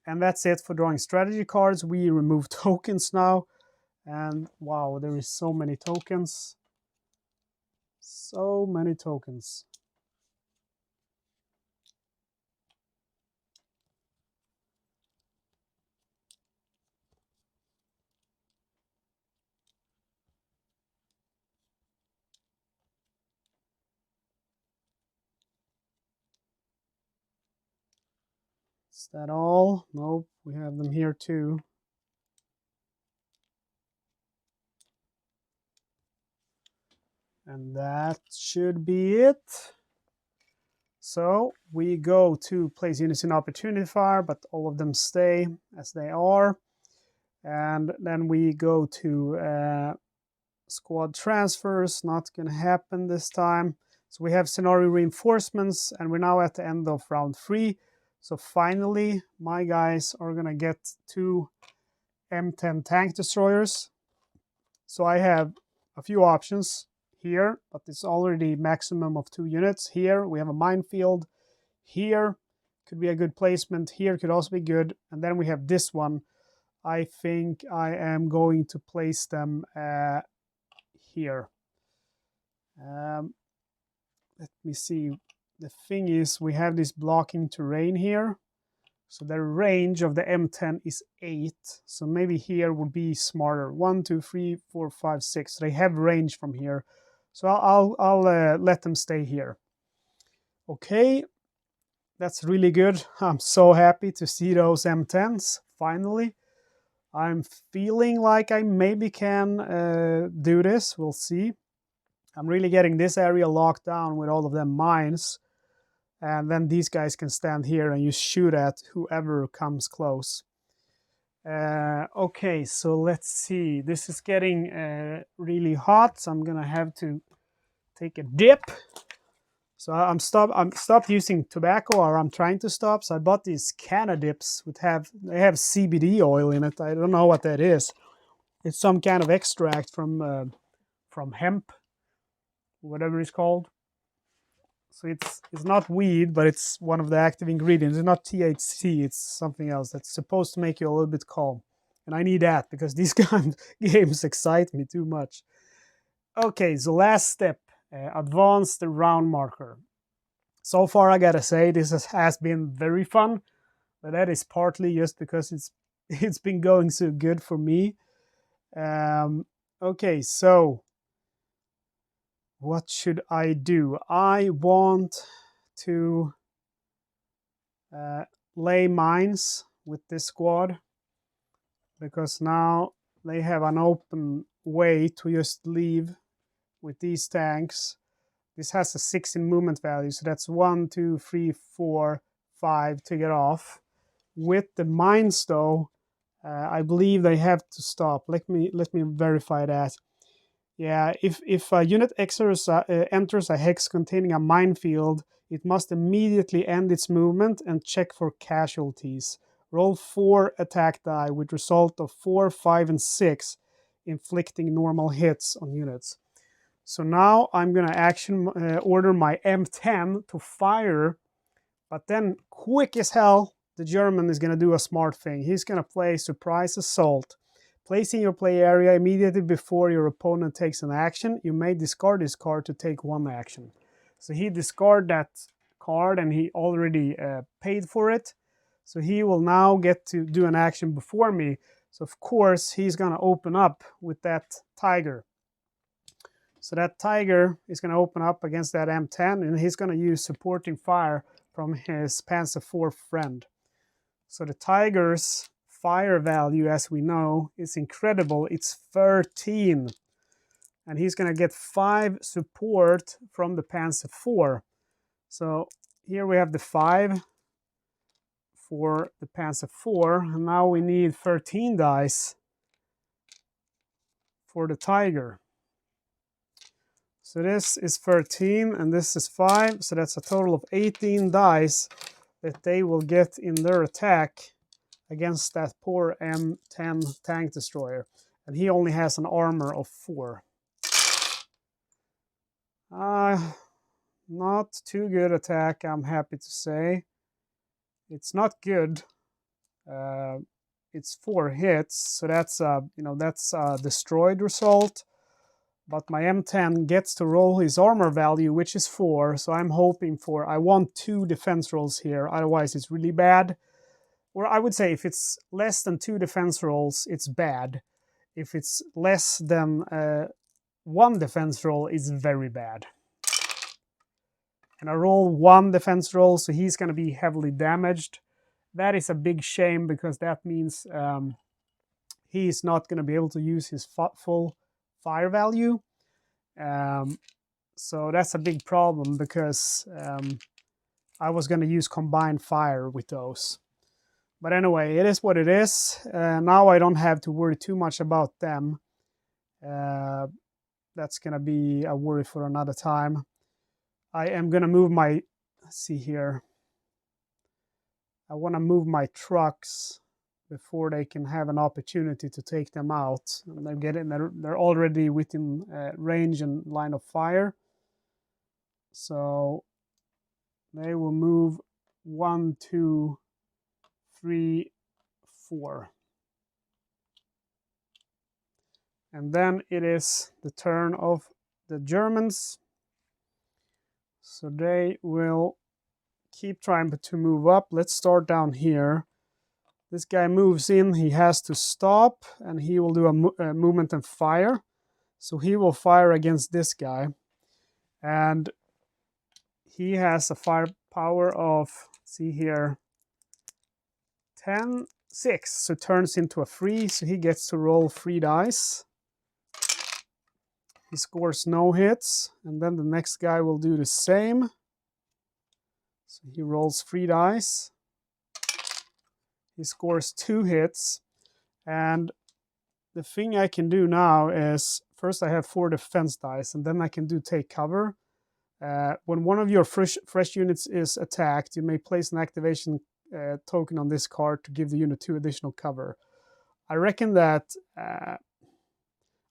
A: And that's it for drawing strategy cards. We remove tokens now. And wow, there is so many tokens. So many tokens. Is that all? Nope, we have them here too. And that should be it. So we go to place units in opportunity fire, but all of them stay as they are. And then we go to squad transfers. Not going to happen this time. So we have scenario reinforcements, and we're now at the end of round 3. So finally, my guys are going to get 2 M10 tank destroyers. So I have a few options here, but it's already maximum of 2 units. Here we have a minefield. Here could be a good placement. Here could also be good. And then we have this one. I think I am going to place them here. Let me see. The thing is, we have this blocking terrain here. So the range of the M10 is 8. So maybe here would be smarter. 1, 2, 3, 4, 5, 6. So they have range from here. So I'll let them stay here. Okay, that's really good. I'm so happy to see those M10s finally. I'm feeling like I maybe can do this. We'll see. I'm really getting this area locked down with all of them mines. And then these guys can stand here and you shoot at whoever comes close. Okay, so let's see. This is getting really hot, so I'm gonna have to take a dip. So I'm stopped using tobacco, or I'm trying to stop. So I bought these Canna dips they have CBD oil in it. I don't know what that is. It's some kind of extract from hemp, whatever it's called. So it's not weed, but it's one of the active ingredients. It's not THC, it's something else that's supposed to make you a little bit calm. And I need that because these kind of games excite me too much. Okay, so last step, advance the round marker. So far, I gotta say, this has been very fun, but that is partly just because it's been going so good for me. Okay, so what should I do? I want to lay mines with this squad because now they have an open way to just leave with these tanks. This has a 6 in movement value, so that's 1, 2, 3, 4, 5 to get off. With the mines, though, I believe they have to stop. Let me verify that. Yeah, if a unit enters a hex containing a minefield, it must immediately end its movement and check for casualties. Roll 4 attack die with result of 4, 5, and 6, inflicting normal hits on units. So now I'm going to action order my M10 to fire, but then quick as hell, the German is going to do a smart thing. He's going to play surprise assault. Placing your play area immediately before your opponent takes an action, you may discard this card to take 1 action. So he discarded that card and he already paid for it. So he will now get to do an action before me. So of course he's going to open up with that tiger. So that tiger is going to open up against that M10 and he's going to use supporting fire from his Panzer IV friend. So the tiger's fire value, as we know, is incredible. It's 13. And he's going to get 5 support from the Panzer IV. So here we have the 5 for the Panzer IV. And now we need 13 dice for the tiger. So this is 13 and this is 5. So that's a total of 18 dice that they will get in their attack against that poor M10 tank destroyer. And he only has an armor of 4. Not too good attack, I'm happy to say. It's not good. It's 4 hits, so that's a destroyed result. But my M10 gets to roll his armor value, which is 4. So I'm hoping for, I want 2 defense rolls here. Otherwise, it's really bad. Or I would say if it's less than 2 defense rolls, it's bad. If it's less than 1 defense roll, it's very bad. And I roll 1 defense roll, so he's going to be heavily damaged. That is a big shame because that means he's not going to be able to use his full fire value. So that's a big problem because I was going to use combined fire with those. But anyway, it is what it is. Now I don't have to worry too much about them. That's going to be a worry for another time. I am going to move my, let's see here. I want to move my trucks before they can have an opportunity to take them out. And they're already within range and line of fire. So they will move 1, 2, 3, 4. And then it is the turn of the Germans. So they will keep trying to move up. Let's start down here. This guy moves in, he has to stop, and he will do a movement and fire. So he will fire against this guy. And he has a firepower of, see here, 10, 6. So it turns into a 3, so he gets to roll 3 dice. He scores no hits, and then the next guy will do the same. So he rolls 3 dice. He scores 2 hits. And the thing I can do now is, first I have 4 defense dice, and then I can do take cover. When one of your fresh units is attacked, you may place an activation token on this card to give the unit 2 additional cover. I reckon that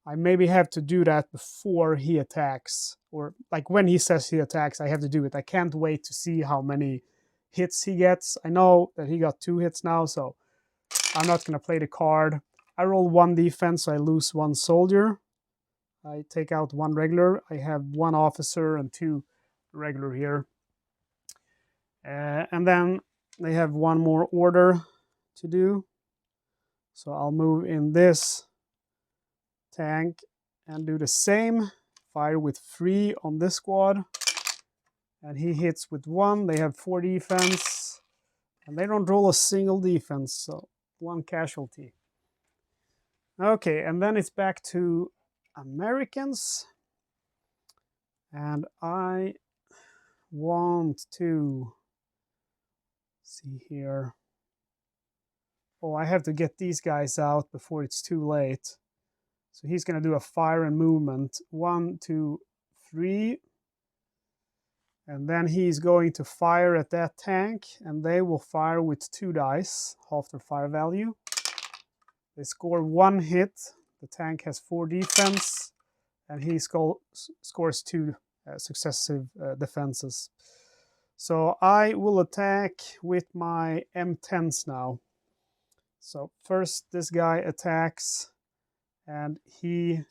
A: I maybe have to do that before he attacks, or like when he says he attacks, I have to do it. I can't wait to see how many hits he gets. I know that he got 2 hits now, so I'm not going to play the card. I roll 1 defense, so I lose 1 soldier. I take out 1 regular. I have 1 officer and 2 regular here. And then they have 1 more order to do. So I'll move in this tank and do the same. Fire with 3 on this squad. And he hits with 1. They have 4 defense. And they don't roll a single defense, so 1 casualty. Okay, and then it's back to Americans. And I want to see here. Oh, I have to get these guys out before it's too late. So he's going to do a fire and movement. 1, 2, 3. And then he's going to fire at that tank, and they will fire with 2 dice, half their fire value. They score 1 hit. The tank has 4 defense, and he scores 2 successive defenses. So I will attack with my M10s now. So first this guy attacks, and he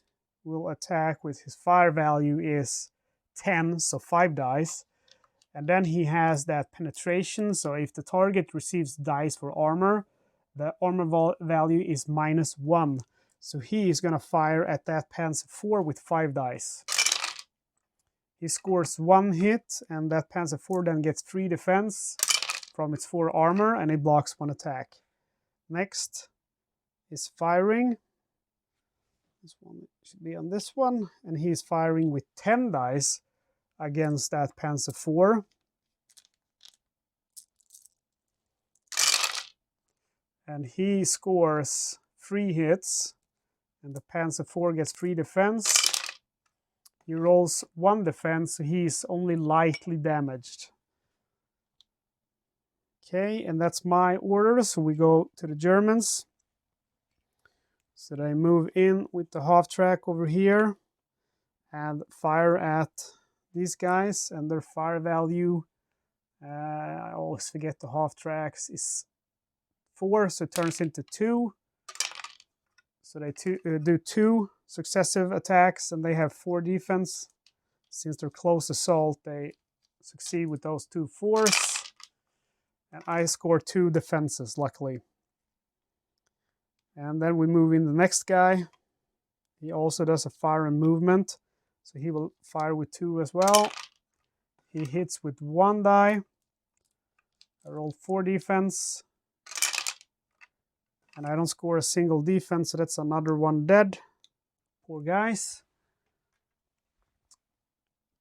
A: will attack with his fire value is 10, so 5 dice. And then he has that penetration, so if the target receives dice for armor, the armor value is -1. So he is going to fire at that Panzer IV with 5 dice. He scores 1 hit, and that Panzer IV then gets 3 defense from its 4 armor, and it blocks 1 attack. Next is firing. This one should be on this one, and he's firing with 10 dice against that Panzer IV. And he scores 3 hits, and the Panzer IV gets 3 defense. He rolls 1 defense, so he's only lightly damaged. Okay, and that's my order, so we go to the Germans. So they move in with the half track over here and fire at these guys, and their fire value, I always forget the half tracks, is 4, so it turns into 2. So they do 2 successive attacks, and they have 4 defense. Since they're close assault, they succeed with those 2 4s. And I score 2 defenses, luckily. And then we move in the next guy. He also does a fire and movement, so he will fire with 2 as well. He hits with 1 die. I roll 4 defense. And I don't score a single defense, so that's another 1 dead. Poor guys.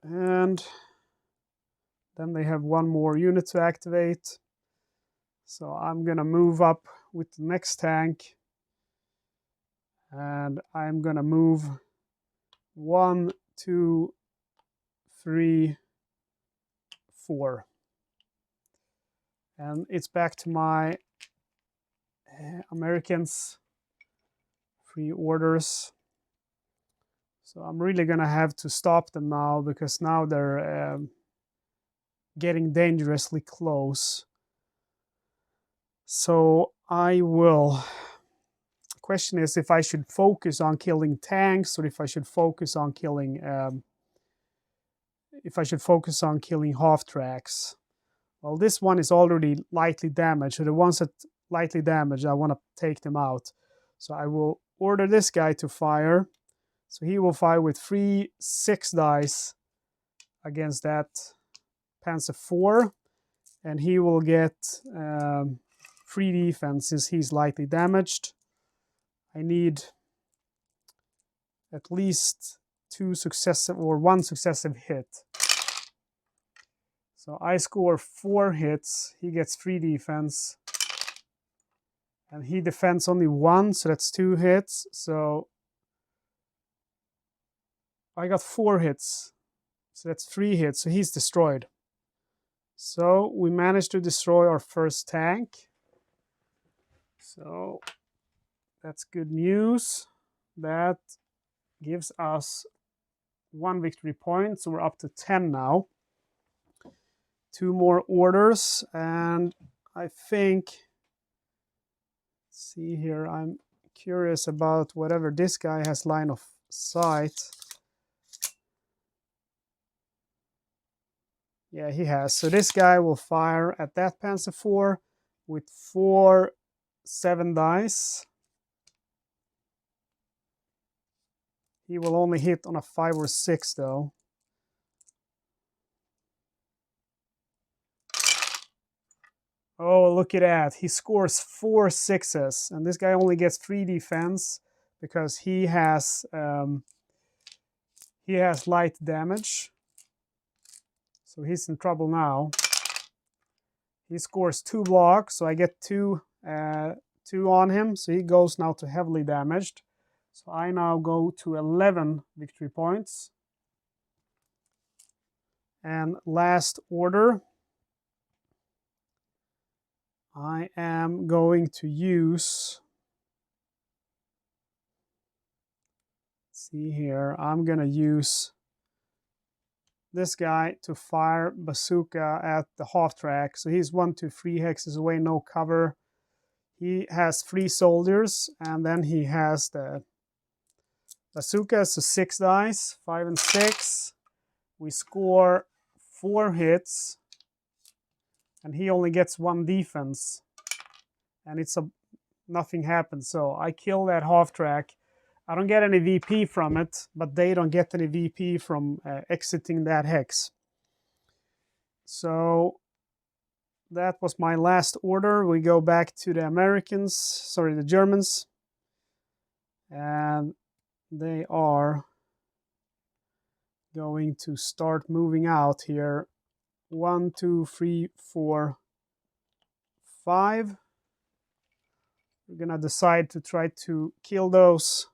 A: And then they have 1 more unit to activate. So I'm going to move up with the next tank. And I'm going to move 1, 2, 3, 4. And it's back to my Americans. 3 orders. So I'm really going to have to stop them now, because now they're getting dangerously close. So I will... Question is if I should focus on killing tanks, or if I should focus on killing half tracks. Well, this one is already lightly damaged, so the ones that lightly damaged, I want to take them out. So I will order this guy to fire. So he will fire with 3 6 dice against that Panzer IV, and he will get 3 defense since he's lightly damaged. I need at least 2 successive or 1 successive hit. So I score 4 hits. He gets 3 defense. And he defends only 1, so that's 2 hits. So I got 4 hits. So that's 3 hits. So he's destroyed. So we managed to destroy our first tank. So that's good news. That gives us 1 victory point, so we're up to 10 now. 2 more orders, and I think, let's see here, I'm curious about whatever this guy has line of sight. Yeah, he has. So this guy will fire at that Panzer IV with 4 7 dice. He will only hit on a 5 or 6 though. Oh, look at that. He scores 4 6s, and this guy only gets 3 defense because he has light damage. So he's in trouble now. He scores 2 blocks, so I get 2 on him, so he goes now to heavily damaged. So I now go to 11 victory points. And last order, I am going to use, let's see here, I'm going to use this guy to fire Bazooka at the half track. So he's 1, 2, 3 hexes away, no cover. He has 3 soldiers, and then he has the Bazooka, so 6 dice, 5 and 6. We score 4 hits, and he only gets 1 defense, and nothing happens. So I kill that half track. I don't get any VP from it, but they don't get any VP from exiting that hex. So that was my last order. We go back to the Germans, and they are going to start moving out here. 1, 2, 3, 4, 5. We're gonna decide to try to kill those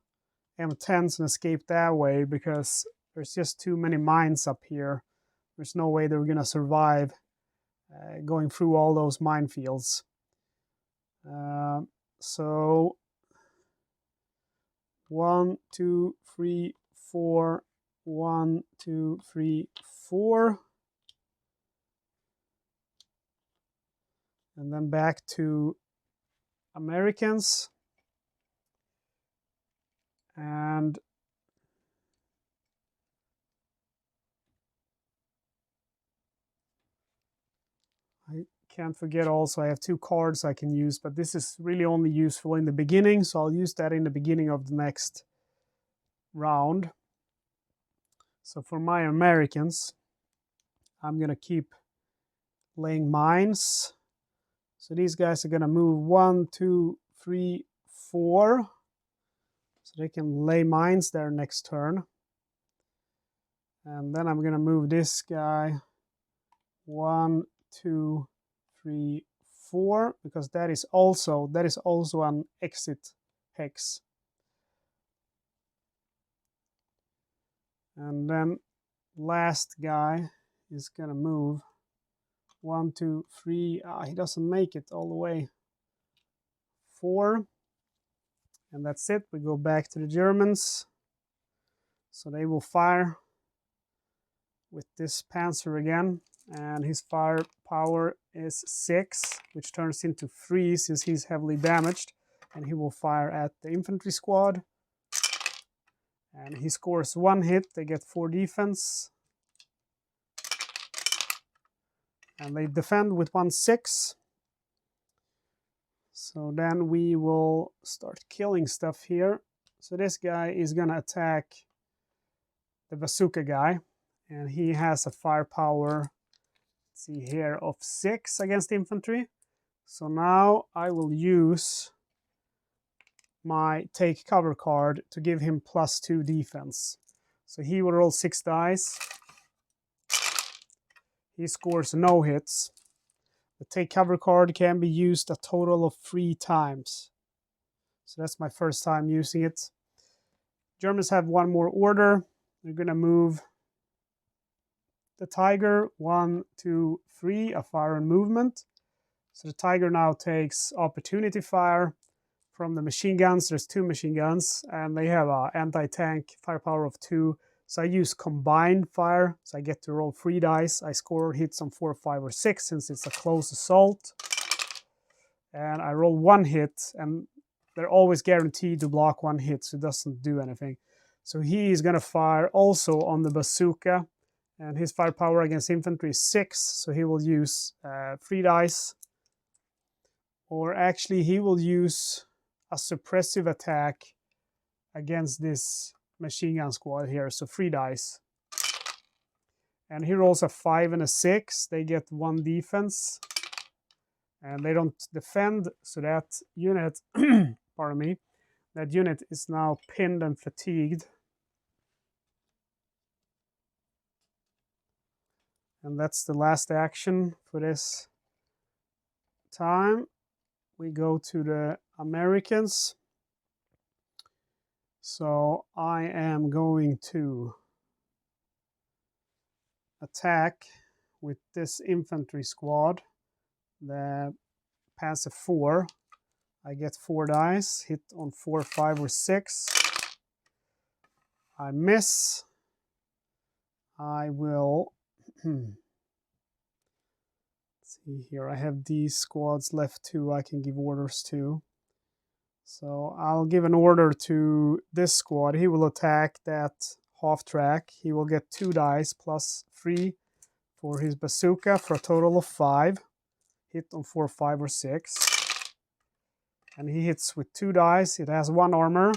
A: M10s and escape that way because there's just too many mines up here. There's no way they're gonna survive going through all those minefields. So 1, 2, 3, 4, 1, 2, 3, 4. And then back to Americans. And I can't forget also I have 2 cards I can use, but this is really only useful in the beginning, so I'll use that in the beginning of the next round. So for my Americans, I'm gonna keep laying mines. So these guys are gonna move 1, 2, 3, 4. So they can lay mines there next turn. And then I'm gonna move this guy 1, 2, 3, 4, because that is also an exit hex. And then last guy is gonna move 1, 2, 3. He doesn't make it all the way. 4. And that's it. We go back to the Germans. So they will fire with this Panzer again. And his firepower is 6, which turns into 3 since he's heavily damaged. And he will fire at the infantry squad. And he scores 1 hit. They get 4 defense. And they defend with 1 6. So then we will start killing stuff here. So this guy is gonna attack the Bazooka guy, and he has a firepower, let's see here, of 6 against infantry. So now I will use my take cover card to give him +2 defense. So he will roll 6 dice. He scores no hits. The take cover card can be used a total of 3 times. So that's my first time using it. Germans have 1 more order. They're gonna move the Tiger 1, 2, 3, a fire and movement. So the Tiger now takes opportunity fire from the machine guns. There's 2 machine guns, and they have an anti-tank firepower of 2. So I use combined fire, so I get to roll 3 dice. I score hits on 4, 5, or 6 since it's a close assault. And I roll 1 hit, and they're always guaranteed to block 1 hit, so it doesn't do anything. So he is going to fire also on the bazooka, and his firepower against infantry is 6, so he will use 3 dice. Or actually, he will use a suppressive attack against this machine gun squad here, so 3 dice. And he rolls a 5 and a 6. They get 1 defense, and they don't defend, so that unit, pardon me, that unit is now pinned and fatigued. And that's the last action for this time. We go to the Americans. So I am going to attack with this infantry squad, the Panzer 4. I get 4 dice, hit on 4, 5, or 6. I miss. I will see here, I have these squads left too I can give orders to. So I'll give an order to this squad. He will attack that half track. He will get 2 dice plus 3 for his bazooka for a total of 5. Hit on 4, 5, or 6. And he hits with 2 dice. It has 1 armor.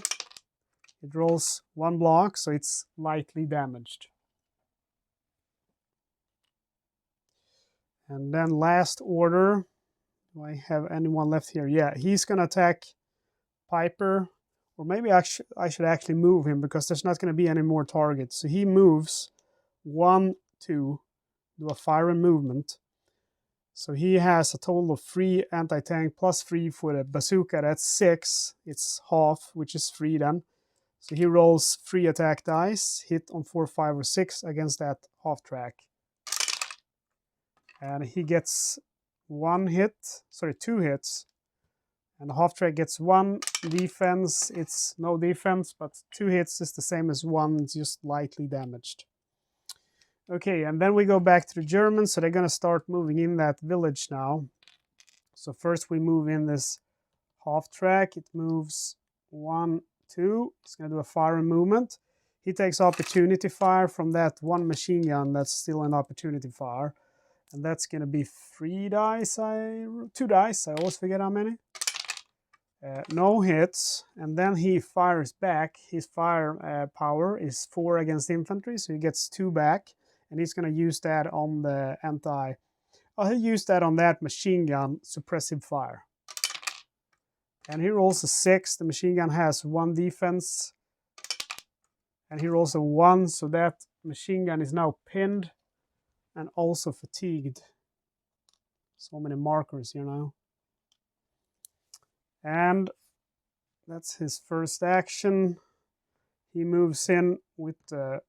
A: It rolls 1 block, so it's lightly damaged. And then last order. Do I have anyone left here? Yeah, he's going to attack Peiper. Or maybe I should actually move him because there's not going to be any more targets. So he moves 1, 2, do a fire and movement. So he has a total of 3 anti-tank plus 3 for the bazooka. That's 6. It's half, which is 3 then. So he rolls 3 attack dice, hit on 4, 5, or 6 against that half track. And he gets 2 hits. And the half track gets 1 defense. It's no defense, but 2 hits is the same as 1, just lightly damaged. Okay, and then we go back to the Germans, so they're going to start moving in that village now. So first we move in this half track. It moves 1, 2. It's going to do a fire and movement. He takes opportunity fire from that 1 machine gun that's still an opportunity fire. And that's going to be 2 dice. I always forget how many. No hits. And then he fires back. His fire power is 4 against infantry, so he gets 2 back. And he's going to use that on the he'll use that on that machine gun suppressive fire. And he rolls a 6. The machine gun has 1 defense. And he rolls a 1, so that machine gun is now pinned and also fatigued. So many markers here now. And that's his first action. He moves in with 2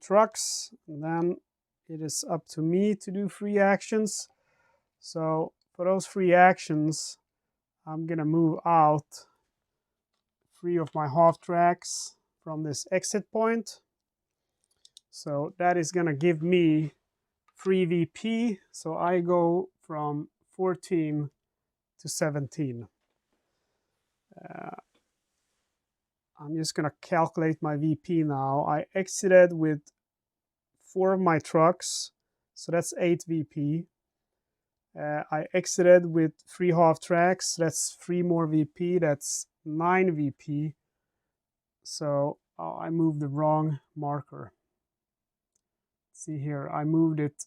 A: trucks. And then it is up to me to do 3 actions. So for those 3 actions, I'm going to move out 3 of my half tracks from this exit point. So that is going to give me 3 VP. So I go from 14 to 17. I'm just going to calculate my VP now. I exited with 4 of my trucks, so that's 8 VP. I exited with 3 half tracks, that's 3 more VP, that's 9 VP. So I moved the wrong marker. See here, I moved it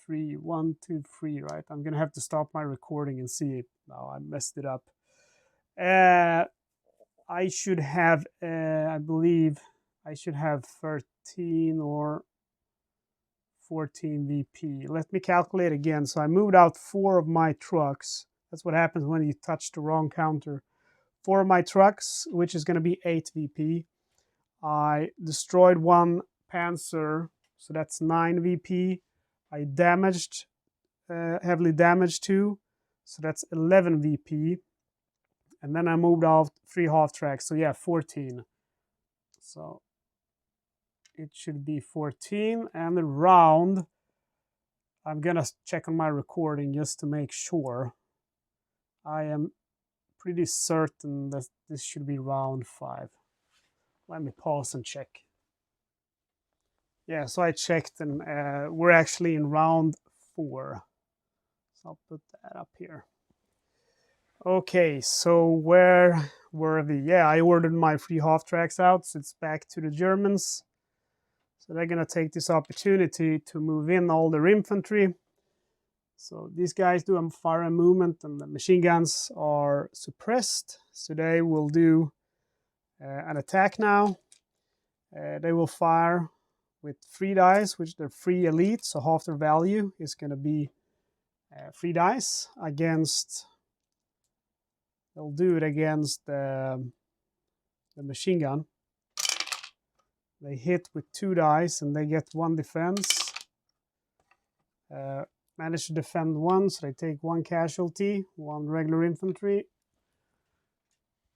A: 3, 1, 2, 3, right? I'm going to have to stop my recording and see it. No, I messed it up. I should have, I believe, I should have 13 or 14 VP. Let me calculate again. So I moved out 4 of my trucks. That's what happens when you touch the wrong counter. 4 of my trucks, which is going to be 8 VP. I destroyed 1 Panzer, so that's 9 VP. I damaged, heavily damaged 2, so that's 11 VP. And then I moved out 3 half tracks. So yeah, 14. So it should be 14. And the round, I'm gonna check on my recording just to make sure. I am pretty certain that this should be round 5. Let me pause and check. Yeah, so I checked and we're actually in round 4. So I'll put that up here. Okay, so where were we? Yeah, I ordered my 3 half tracks out, so it's back to the Germans. So they're gonna take this opportunity to move in all their infantry. So these guys do a fire and movement, and the machine guns are suppressed. So they will do an attack now. They will fire with 3 dice, which they're 3 elite, so half their value is going to be 3 dice against. They'll do it against the machine gun. They hit with 2 dice and they get 1 defense. Manage to defend 1, so they take 1 casualty, 1 regular infantry.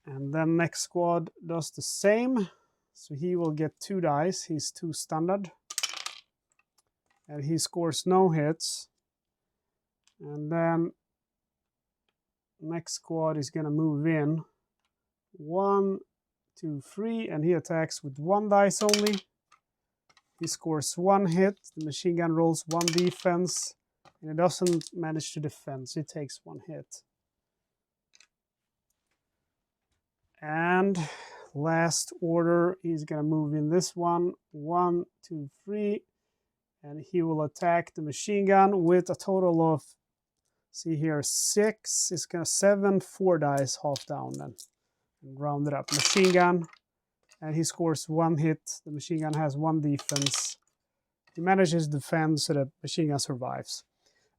A: And then next squad does the same. So he will get 2 dice. He's 2 standard. And he scores no hits. And then next squad is going to move in. 1, 2, 3. And he attacks with 1 dice only. He scores 1 hit. The machine gun rolls 1 defense. And it doesn't manage to defend. So he takes 1 hit. And last order, he's going to move in this one. 1, 2, 3. And he will attack the machine gun with a total of, see here, 6. It's going to 7, 4 dice half down then. And round it up. Machine gun. And he scores 1 hit. The machine gun has 1 defense. He manages to defend, so the machine gun survives.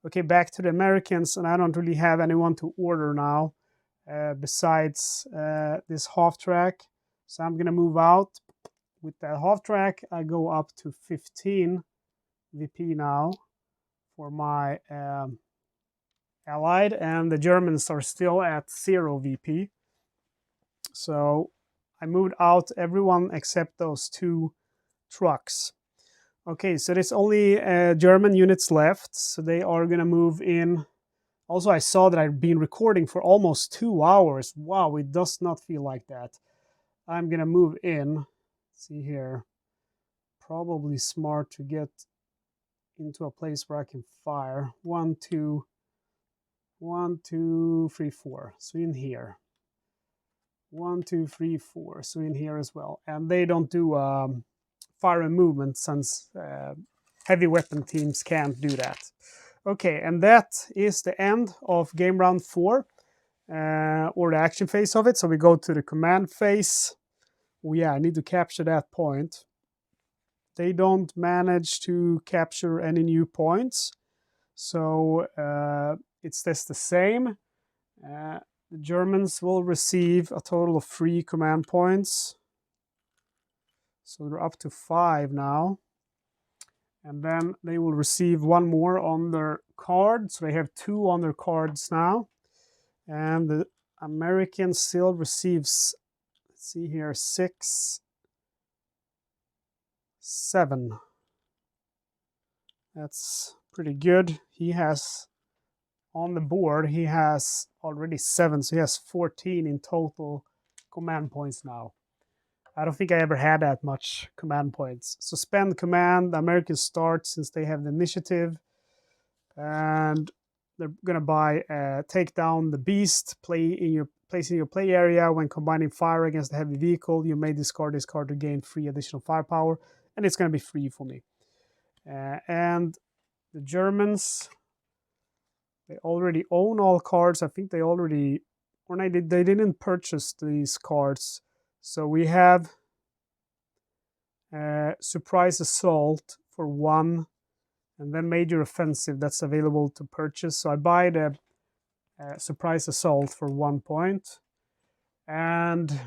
A: Okay, back to the Americans. And I don't really have anyone to order now. Besides this half track. So I'm going to move out. With that half track, I go up to 15 VP now for my allied, and the Germans are still at 0 VP. So I moved out everyone except those 2 trucks. Okay, so there's only German units left, so they are going to move in. Also, I saw that I've been recording for almost 2 hours. Wow, it does not feel like that. I'm going to move in. See here. Probably smart to get into a place where I can fire. 1, 2, 1, 2, 3, 4. So in here. 1, 2, 3, 4. So in here as well. And they don't do fire and movement since heavy weapon teams can't do that. Okay, and that is the end of game round 4, or the action phase of it. So we go to the command phase. Oh yeah, I need to capture that point. They don't manage to capture any new points. So it's just the same. The Germans will receive a total of 3 command points. So they're up to 5 now. And then they will receive 1 more on their card. So they have 2 on their cards now. And the American still receives, let's see here, 6, 7. That's pretty good. He has, on the board, he has already 7. So he has 14 in total command points now. I don't think I ever had that much command points. So spend command, the Americans start since they have the initiative. And they're going to buy take down the beast, place in your play area. When combining fire against a heavy vehicle, you may discard this card to gain 3 additional firepower. And it's going to be free for me. And the Germans, they already own all cards. I think they already, or they didn't purchase these cards. So we have Surprise Assault for 1, and then Major Offensive that's available to purchase. So I buy the Surprise Assault for 1 point. And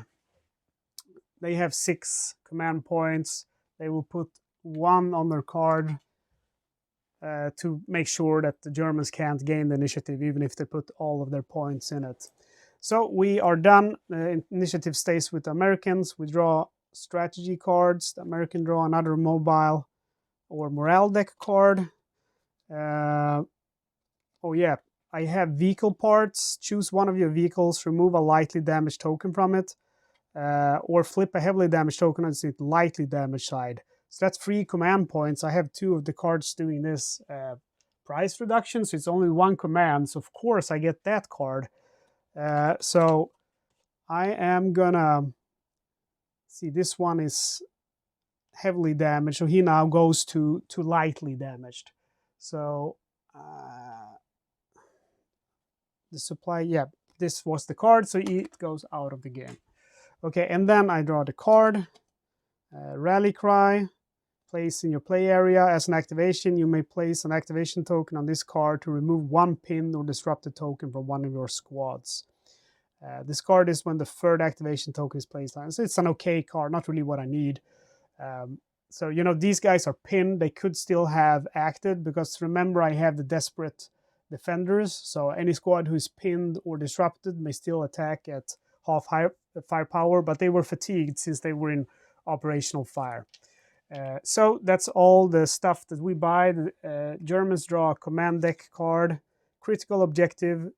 A: they have 6 command points. They will put 1 on their card to make sure that the Germans can't gain the initiative, even if they put all of their points in it. So we are done. Initiative stays with the Americans. We draw strategy cards. The American draw another mobile or morale deck card. Oh yeah, I have vehicle parts. Choose one of your vehicles, remove a lightly damaged token from it, or flip a heavily damaged token on the lightly damaged side. So that's 3 command points. I have 2 of the cards doing this price reduction, so it's only 1 command. So of course I get that card. So I am gonna see, this one is heavily damaged, so he now goes to lightly damaged. So the supply, yeah, this was the card, so it goes out of the game. Okay, and then I draw the card, Rally Cry. Place in your play area. As an activation, you may place an activation token on this card to remove 1 pinned or disrupted token from one of your squads. This card is when the 3rd activation token is placed on. So it's an okay card, not really what I need. So, you know, these guys are pinned. They could still have acted, because remember, I have the desperate defenders. So any squad who's pinned or disrupted may still attack at half firepower, but they were fatigued since they were in operational fire. So that's all the stuff that we buy. The Germans draw a command deck card. Critical objective,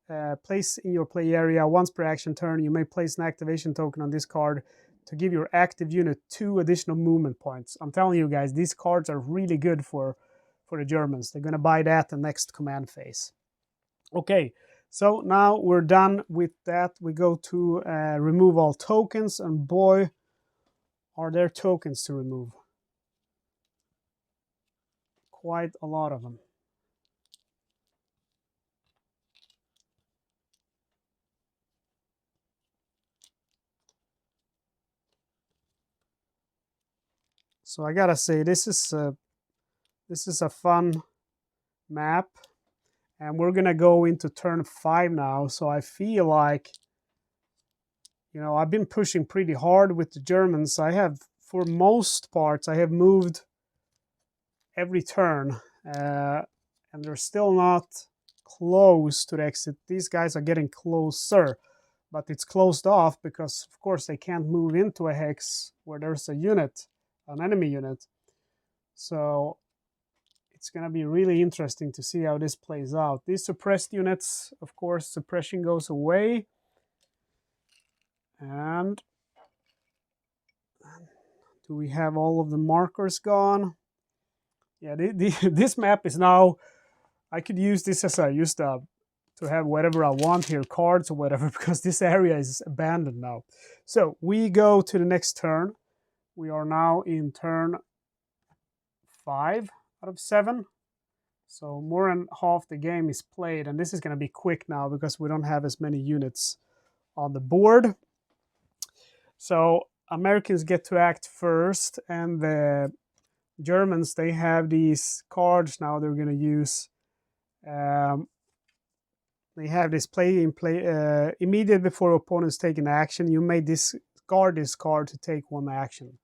A: place in your play area. Once per action turn, you may place an activation token on this card to give your active unit 2 additional movement points. I'm telling you guys, these cards are really good for the Germans. They're going to buy that the next command phase. Okay, so now we're done with that. We go to remove all tokens, and boy, are there tokens to remove. Quite a lot of them. So I gotta say, this is a fun map, and we're gonna go into turn 5 now. So I feel like, you know, I've been pushing pretty hard with the Germans. I have, for most parts, I have moved every turn, and they're still not close to the exit. These guys are getting closer, but it's closed off because, of course, they can't move into a hex where there's a unit, an enemy unit. So it's going to be really interesting to see how this plays out. These suppressed units, of course, suppression goes away. And do we have all of the markers gone? Yeah, this map is now, I could use this as I used to have whatever I want here, cards or whatever, because this area is abandoned now. So we go to the next turn. We are now in turn 5 out of 7. So more than half the game is played, and this is going to be quick now because we don't have as many units on the board. So Americans get to act first, and the Germans, they have these cards now they're going to use. They have this play immediately before opponents take an action. You may discard this card to take 1 action.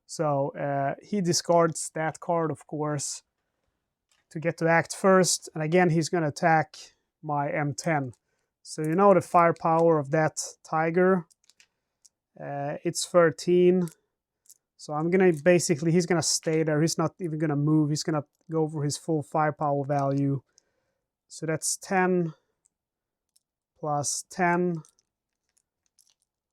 A: So he discards that card, of course, to get to act first. And again, he's going to attack my M10. So you know the firepower of that Tiger. It's 13. So I'm going to basically, he's going to stay there. He's not even going to move. He's going to go for his full firepower value. So that's 10 plus 10.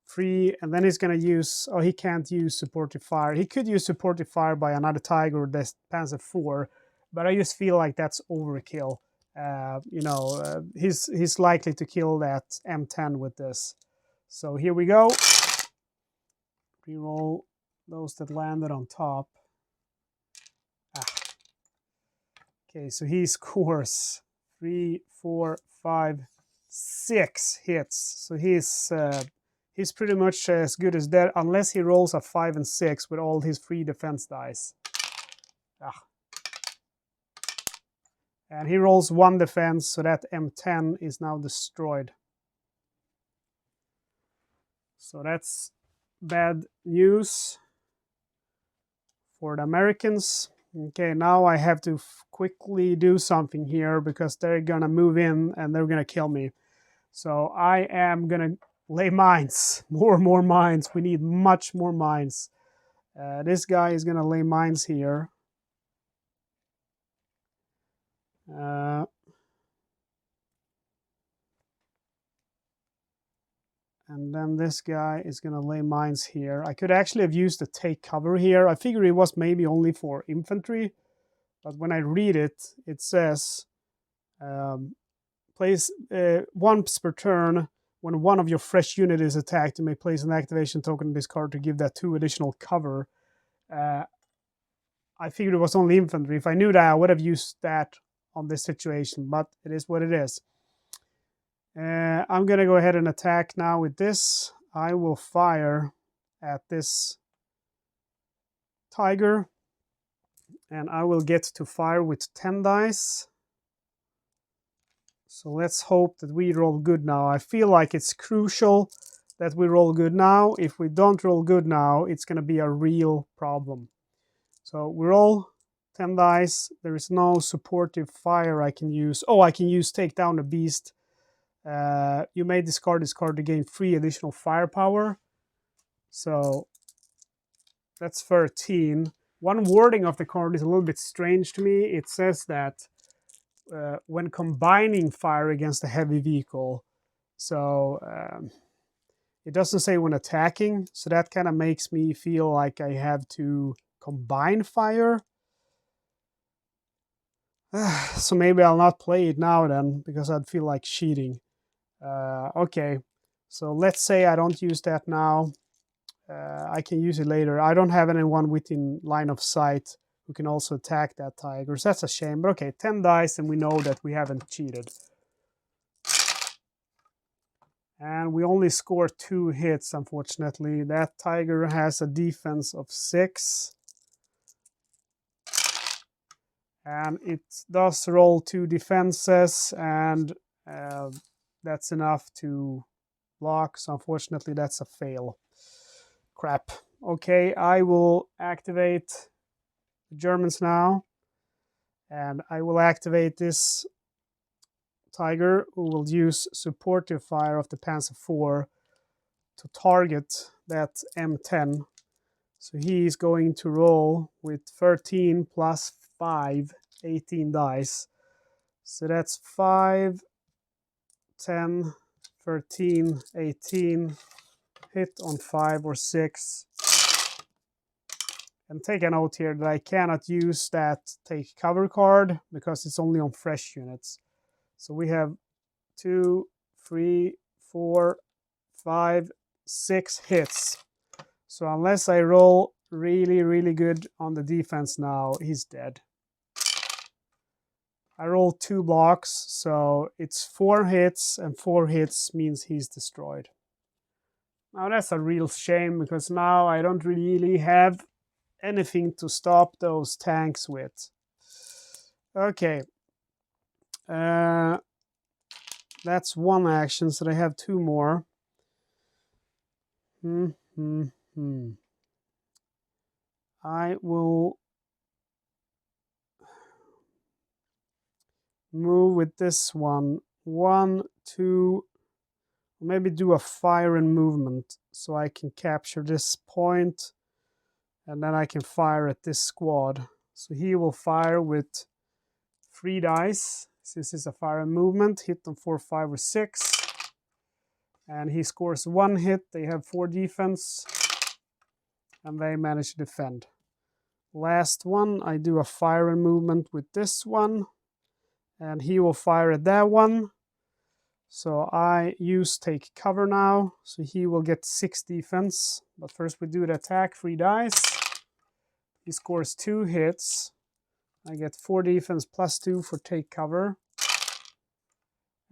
A: 3, and then he's going to use, oh, he can't use supportive fire. He could use supportive fire by another Tiger or this Panzer 4, but I just feel like that's overkill. You know, he's likely to kill that M10 with this. So here we go. Reroll those that landed on top. Okay, so he scores 3, 4, 5, 6 hits. So he's pretty much as good as dead, unless he rolls a 5 and 6 with all his free defense dice. And he rolls 1 defense, so that M10 is now destroyed. So that's bad news for the Americans. Okay, now I have to quickly do something here because they're gonna move in and they're gonna kill me. So I am gonna lay mines. More mines. We need much more mines. This guy is gonna lay mines here. And then this guy is gonna lay mines here. I could actually have used the take cover here. I figured it was maybe only for infantry, but when I read it, it says place once per turn. When one of your fresh unit is attacked, you may place an activation token on this card to give that 2 additional cover. I figured it was only infantry. If I knew that, I would have used that on this situation, but it is what it is. I'm going to go ahead and attack now with this. I will fire at this tiger, and I will get to fire with 10 dice. So let's hope that we roll good now. I feel like it's crucial that we roll good now. If we don't roll good now, it's going to be a real problem. So we roll 10 dice. There is no supportive fire I can use. Oh, I can use take down a beast. You may discard this card to gain 3 additional firepower. So that's 13. One wording of the card is a little bit strange to me. It says that when combining fire against a heavy vehicle, so it doesn't say when attacking, so that kind of makes me feel like I have to combine fire. So maybe I'll not play it now then, because I'd feel like cheating. Okay, so let's say I don't use that now. I can use it later. I don't have anyone within line of sight who can also attack that tiger. So that's a shame. But okay, 10 dice and we know that we haven't cheated. And we only score 2 hits, unfortunately. That tiger has a defense of 6. And it does roll 2 defenses, and that's enough to block. So unfortunately, that's a fail. Crap. Okay, I will activate the Germans now. And I will activate this tiger, who will use supportive fire of the Panzer IV to target that M10. So he is going to roll with 13 plus 5, 18 dice. So that's 5, 10, 13, 18, hit on 5 or 6. And take a note here that I cannot use that take cover card because it's only on fresh units. So we have 2, 3, 4, 5, 6 hits. So unless I roll really good on the defense now, he's dead. I rolled 2 blocks, so it's 4 hits, and 4 hits means he's destroyed. Now that's a real shame, because now I don't really have anything to stop those tanks with. Okay. That's one action, so I have 2 more. I will move with this one. 1, 2, maybe do a fire and movement so I can capture this point, and then I can fire at this squad. So he will fire with 3 dice. Since it's a fire and movement, hit on 4, 5, or 6. And he scores 1 hit. They have 4 defense, and they manage to defend. Last one, I do a fire and movement with this one, and he will fire at that one. So I use take cover now, so he will get 6 defense. But first we do the attack, 3 dice. He scores 2 hits. I get 4 defense plus 2 for take cover.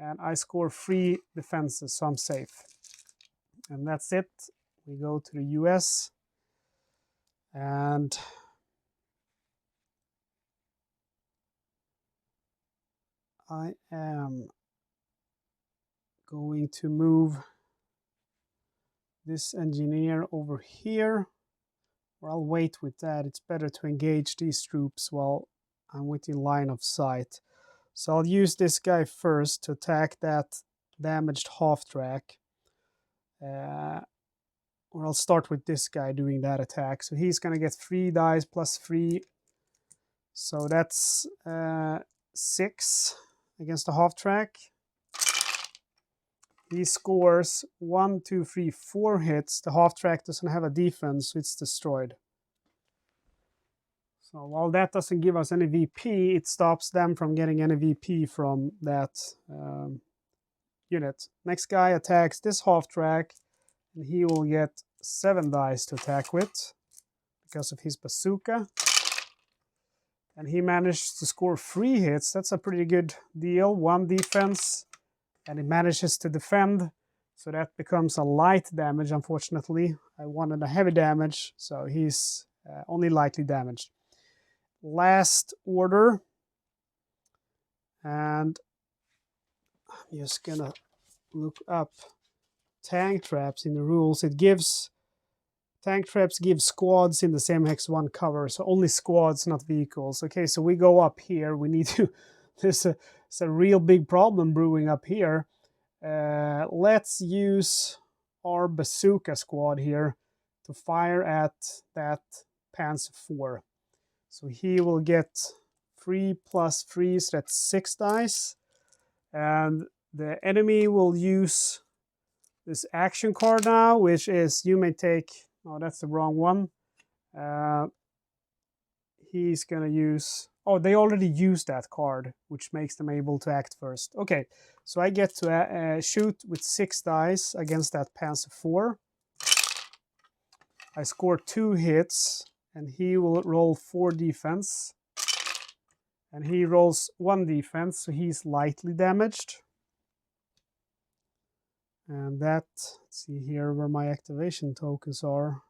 A: And I score 3 defenses, so I'm safe. And that's it. We go to the US. And I am going to move this engineer over here. Or I'll wait with that. It's better to engage these troops while I'm within line of sight. So I'll use this guy first to attack that damaged half track. Or I'll start with this guy doing that attack. So he's going to get 3 dice plus 3. So that's 6 against the half track. He scores 1, 2, 3, 4 hits. The half track doesn't have a defense, so it's destroyed. So while that doesn't give us any VP, it stops them from getting any VP from that unit. Next guy attacks this half track, and he will get 7 dice to attack with because of his bazooka. And he managed to score 3 hits. That's a pretty good deal. 1 defense, and he manages to defend. So that becomes a light damage, unfortunately. I wanted a heavy damage, so he's only lightly damaged. Last order. And I'm just gonna look up tank traps in the rules. It gives tank traps give squads in the same hex 1 cover, so only squads, not vehicles. Okay, so we go up here. We need to. There's a real big problem brewing up here. Let's use our bazooka squad here to fire at that Panzer IV. So he will get 3 plus 3, so that's 6 dice. And the enemy will use this action card now, which is you may take... Oh, that's the wrong one. He's going to use... Oh, they already used that card, which makes them able to act first. Okay, so I get to shoot with 6 dice against that Panzer IV. I score 2 hits, and he will roll 4 defense. And he rolls 1 defense, so he's lightly damaged. And that, let's see here where my activation tokens are.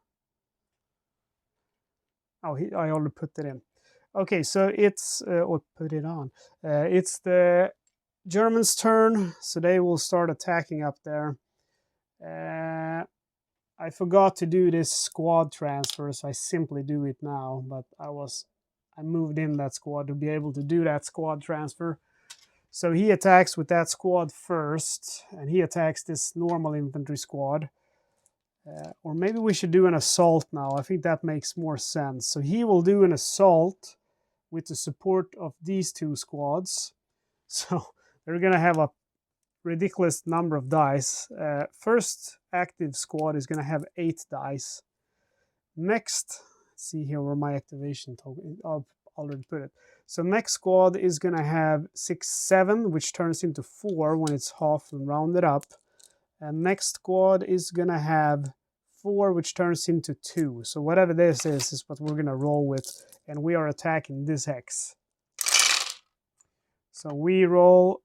A: Oh, I already put it in. Okay, so it's, or put it on. It's the Germans' turn, so they will start attacking up there. I forgot to do this squad transfer, so I simply do it now, but I moved in that squad to be able to do that squad transfer. So he attacks with that squad first, and he attacks this normal infantry squad. Or maybe we should do an assault now. I think that makes more sense. So he will do an assault with the support of these 2 squads. So they're going to have a ridiculous number of dice. First active squad is going to have 8 dice. Next, let's see here where my activation token... I've already put it. So next squad is going to have 6, 7, which turns into 4 when it's half and rounded up. And next squad is going to have 4, which turns into 2. So whatever this is what we're going to roll with. And we are attacking this hex. So we roll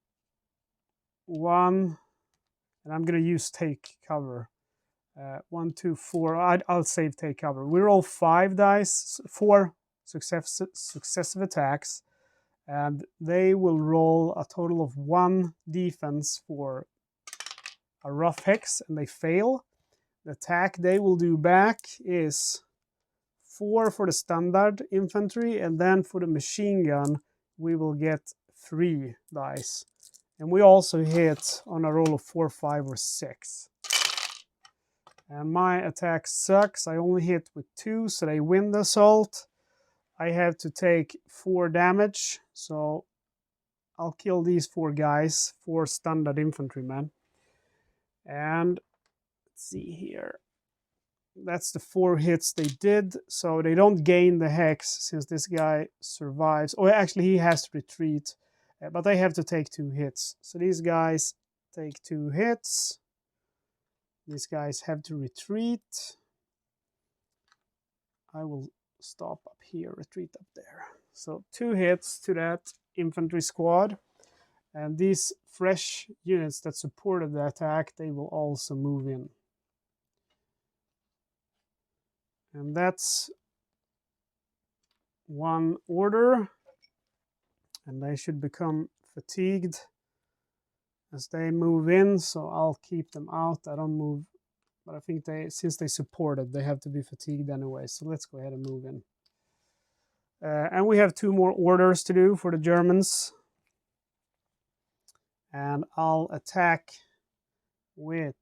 A: 1. And I'm going to use take cover. 1, 2, 4. I'll save take cover. We roll 5 dice. 4 successive attacks. And they will roll a total of 1 defense for a rough hex, and they fail. The attack they will do back is 4 for the standard infantry, and then for the machine gun we will get 3 dice. And we also hit on a roll of 4, 5, or 6. And my attack sucks. I only hit with 2, so they win the assault. I have to take 4 damage, so I'll kill these 4 guys, 4 standard infantrymen. And let's see here. That's the 4 hits they did. So they don't gain the hex since this guy survives. Oh, actually he has to retreat. But they have to take 2 hits. So these guys take 2 hits. These guys have to retreat. I will stop up here, retreat up there. So 2 hits to that infantry squad. And these fresh units that supported the attack, they will also move in. And that's 1 order. And they should become fatigued as they move in, so I'll keep them out. I don't move, but I think since they supported, they have to be fatigued anyway. So let's go ahead and move in. And we have 2 more orders to do for the Germans. And I'll attack with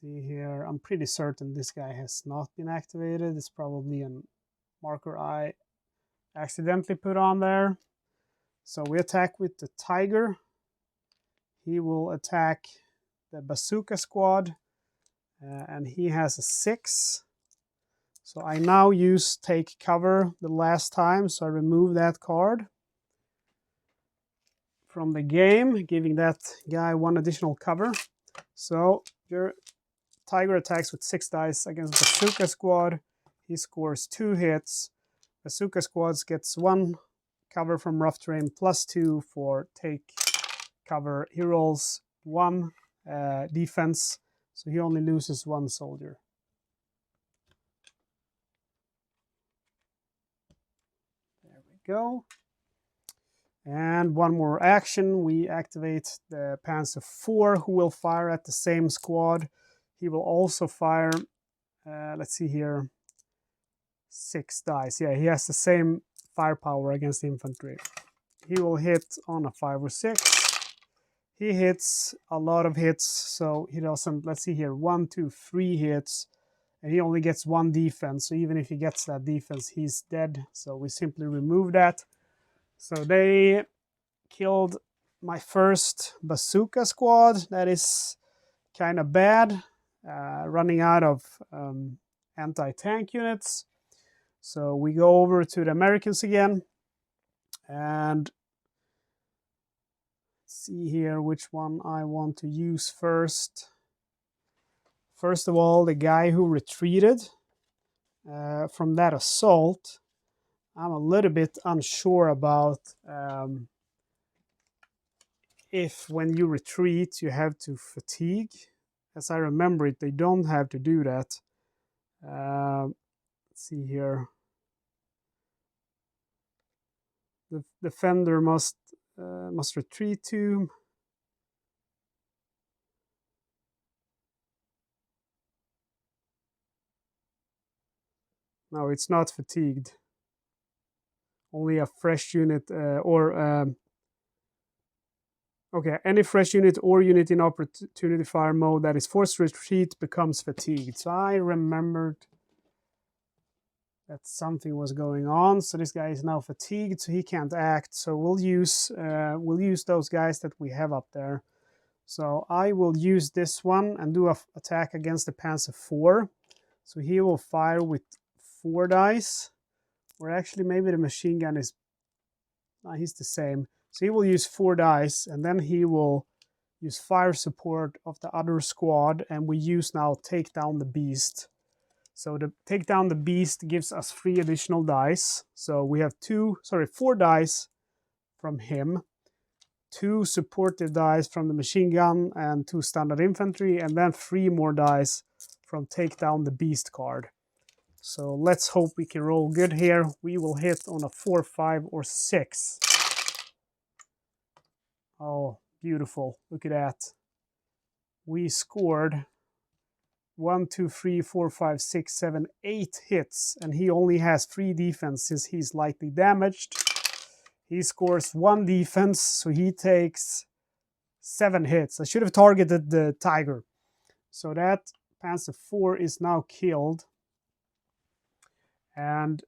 A: See here, I'm pretty certain this guy has not been activated. It's probably a marker I accidentally put on there. So we attack with the Tiger. He will attack the Bazooka squad, and he has a 6. So I now use take cover the last time, so I remove that card from the game, giving that guy 1 additional cover. So your Tiger attacks with 6 dice against Bazooka squad. He scores 2 hits. Bazooka squad gets 1 cover from rough terrain plus 2 for take cover. He rolls 1 defense, so he only loses 1 soldier. There we go. And 1 more action. We activate the Panzer IV, who will fire at the same squad. He will also fire, let's see here, 6 dice. Yeah, he has the same firepower against infantry. He will hit on a 5 or 6. He hits a lot of hits, so he doesn't, let's see here, 1, 2, 3 hits, and he only gets 1 defense. So even if he gets that defense, he's dead. So we simply remove that. So they killed my first Bazooka squad. That is kind of bad, running out of anti-tank units. So we go over to the Americans again, and see here which one I want to use first. First of all, the guy who retreated from that assault, I'm a little bit unsure about if when you retreat you have to fatigue. As I remember it, they don't have to do that. Let's see here. The defender must retreat to. No, it's not fatigued. Only a fresh unit okay, any fresh unit or unit in opportunity fire mode that is forced to retreat becomes fatigued. So I remembered that something was going on. So this guy is now fatigued, so he can't act. So we'll use those guys that we have up there. So I will use this one and do an attack against the Panzer IV. So he will fire with 4 dice. Or actually, maybe the machine gun is... he's the same. So he will use 4 dice, and then he will use fire support of the other squad, and we use now take down the beast. So the take down the beast gives us 3 additional dice. So we have 4 dice from him, 2 supportive dice from the machine gun, and 2 standard infantry, and then 3 more dice from take down the beast card. So let's hope we can roll good here. We will hit on a 4, 5, or 6. Oh, beautiful. Look at that. We scored 1, 2, 3, 4, 5, 6, 7, 8 hits, and he only has 3 defense since he's lightly damaged. He scores 1 defense, so he takes 7 hits. I should have targeted the Tiger. So that Panzer IV is now killed. And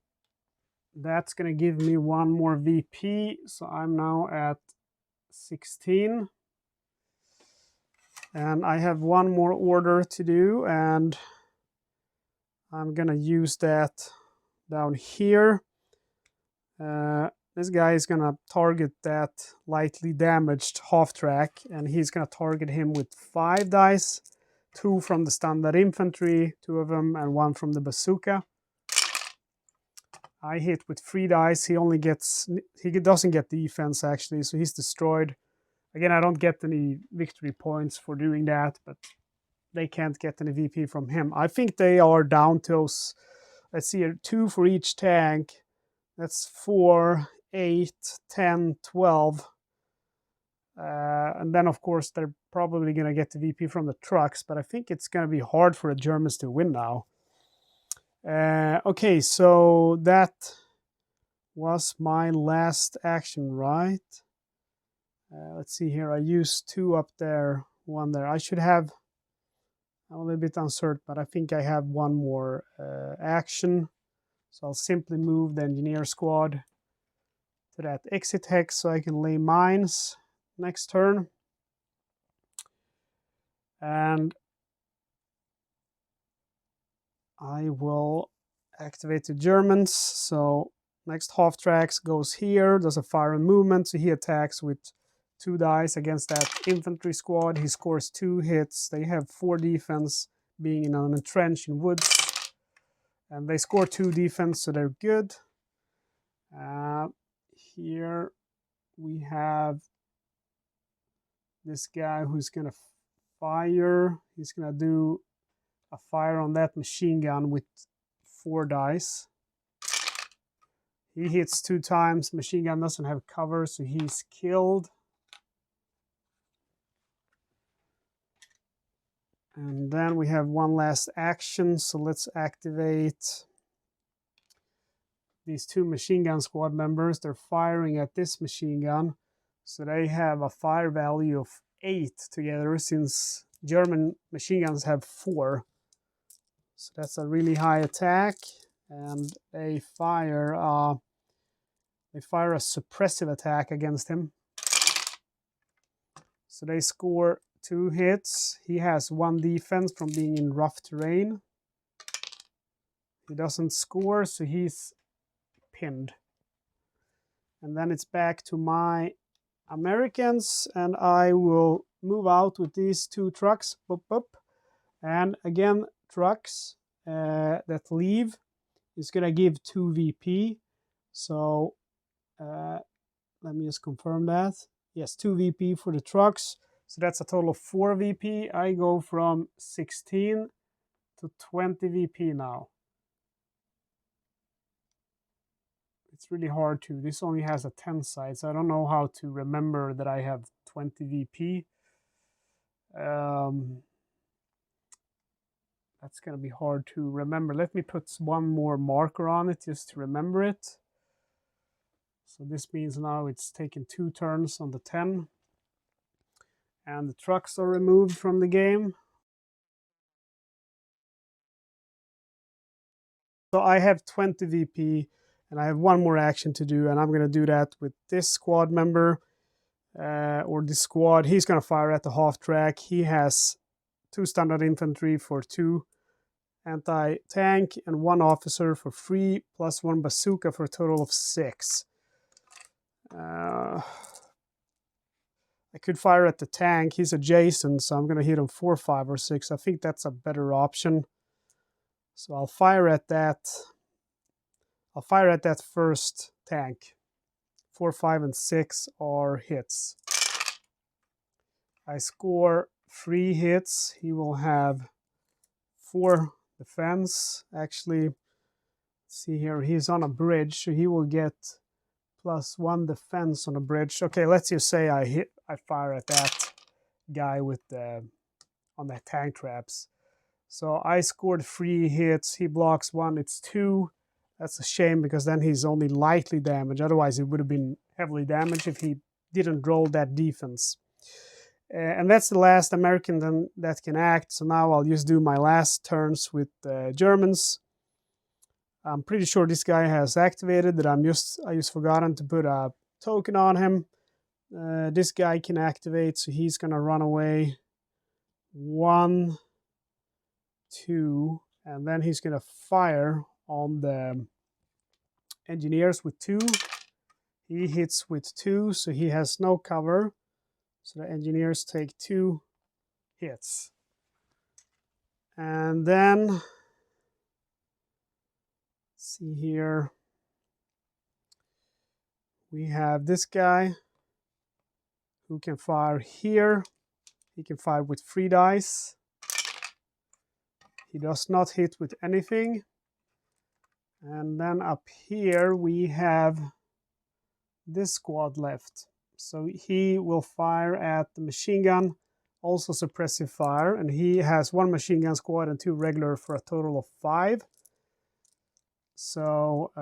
A: that's going to give me 1 more VP. So I'm now at 16. And I have 1 more order to do. And I'm going to use that down here. This guy is going to target that lightly damaged half-track. And he's going to target him with 5 dice. 2 from the standard infantry, 2 of them, and 1 from the bazooka. I hit with 3 dice. He doesn't get defense actually, so he's destroyed. Again, I don't get any victory points for doing that, but they can't get any VP from him. I think they are down to, let's see, 2 for each tank. That's 4, 8, 10, 12. And then, of course, they're probably going to get the VP from the trucks, but I think it's going to be hard for the Germans to win now. Okay, so that was my last action, right? Let's see here. I used 2 up there, 1 there. I should have I'm a little bit uncertain, but I think I have one more action. So I'll simply move the engineer squad to that exit hex so I can lay mines next turn. And I will activate the Germans. So next half tracks goes here, does a fire and movement. So he attacks with 2 dice against that infantry squad. He scores 2 hits. They have 4 defense, being in an entrenched in woods. And they score 2 defense, so they're good. Here we have this guy who's going to fire. He's going to do a fire on that machine gun with 4 dice. He hits 2 times. Machine gun doesn't have cover, so he's killed. And then we have one last action, so let's activate these 2 machine gun squad members. They're firing at this machine gun, so they have a fire value of 8 together, since German machine guns have 4. So that's a really high attack, and they fire a suppressive attack against him. So they score 2 hits. He has 1 defense from being in rough terrain. He doesn't score, so he's pinned. And then it's back to my Americans, and I will move out with these 2 trucks. Boop, boop. And again, trucks that leave is going to give 2 VP. So let me just confirm that. Yes, 2 VP for the trucks. So that's a total of 4 VP. I go from 16 to 20 VP now. It's really hard to. This only has a 10 side, so I don't know how to remember that I have 20 VP. That's going to be hard to remember. Let me put one more marker on it just to remember it. So this means now it's taken 2 turns on the 10. And the trucks are removed from the game. So I have 20 VP, and I have one more action to do, and I'm going to do that with this squad member, or this squad. He's going to fire at the half track. He has 2 standard infantry for 2 anti-tank, and 1 officer for 3, plus 1 bazooka for a total of 6. I could fire at the tank. He's adjacent, so I'm going to hit him 4, 5, or 6. I think that's a better option. So I'll fire at that. I'll fire at that first tank. 4, 5, and 6 are hits. I score 3 hits. He will have 4 defense. Actually, see here, he's on a bridge, so he will get plus 1 defense on a bridge. Okay, let's just say I fire at that guy with on the tank traps. So I scored 3 hits. He blocks 1. It's 2. That's a shame, because then he's only lightly damaged. Otherwise, it would have been heavily damaged if he didn't roll that defense. And that's the last American then that can act. So now I'll just do my last turns with Germans. I'm pretty sure this guy has activated that. I just forgotten to put a token on him. This guy can activate, so he's gonna run away. 1, 2, and then he's gonna fire on the engineers with 2. He hits with 2, so he has no cover. So the engineers take 2 hits. And then, see here, we have this guy who can fire here. He can fire with 3 dice. He does not hit with anything. And then up here we have this squad left. So he will fire at the machine gun, also suppressive fire, and he has 1 machine gun squad and 2 regular for a total of 5. So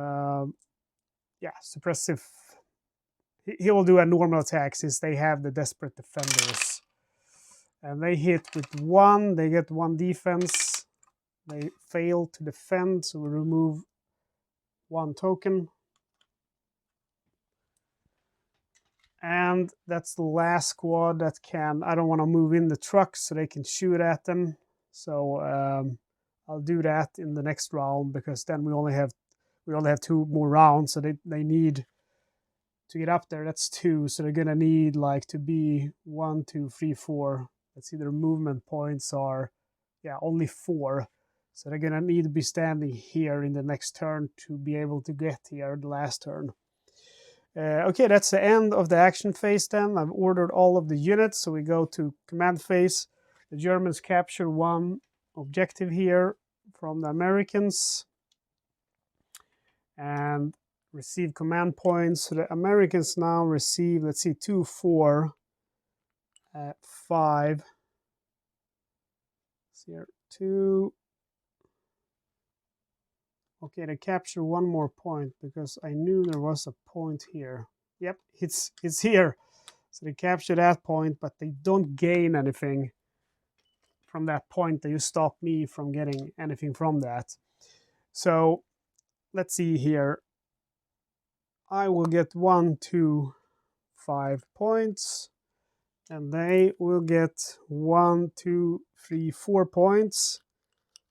A: yeah, suppressive. He will do a normal attack since they have the desperate defenders. And they hit with 1, they get 1 defense. They fail to defend, so we remove 1 token. And that's the last squad that can, I don't want to move in the trucks so they can shoot at them. So I'll do that in the next round, because then we only have 2 more rounds, so they need to get up there. That's 2, so they're gonna need like to be 1, 2, 3, 4. Let's see, their movement points are, yeah, only 4. So they're gonna need to be standing here in the next turn to be able to get here the last turn. Okay, that's the end of the action phase then. I've ordered all of the units, so we go to command phase. The Germans capture 1 objective here from the Americans and receive command points. So the Americans now receive, let's see, 2, 4, 5. Let's see here, 2. Okay, they capture 1 more point, because I knew there was a point here. Yep, it's here. So they capture that point, but they don't gain anything from that point. They just stop me from getting anything from that. So let's see here. I will get 1, 2, 5 points, and they will get 1, 2, 3, 4 points,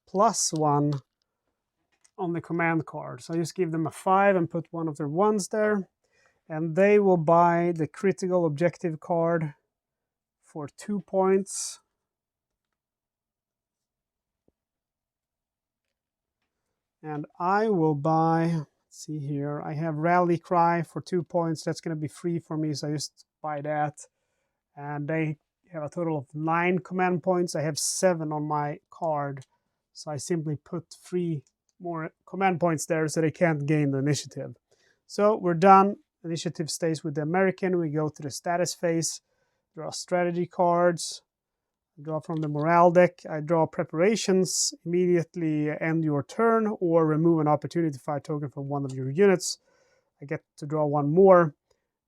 A: plus 1 on the command card. So I just give them a 5 and put 1 of their 1s there, and they will buy the critical objective card for 2 points. And I will buy, let's see here, I have Rally Cry for 2 points. That's going to be free for me, so I just buy that. And they have a total of 9 command points. I have 7 on my card, so I simply put 3 more command points there so they can't gain the initiative. So we're done. Initiative stays with the American. We go to the status phase, draw strategy cards, draw from the morale deck. I draw preparations, immediately end your turn, or remove an opportunity fire token from one of your units. I get to draw 1 more.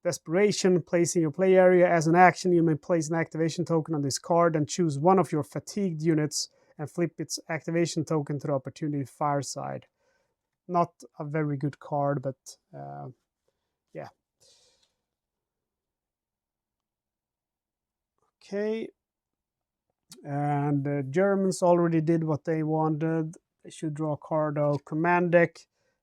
A: Desperation, place in your play area. As an action, you may place an activation token on this card and choose 1 of your fatigued units and flip its activation token to the opportunity fire side. Not a very good card, but yeah. Okay. And the Germans already did what they wanted. They should draw a card of command deck.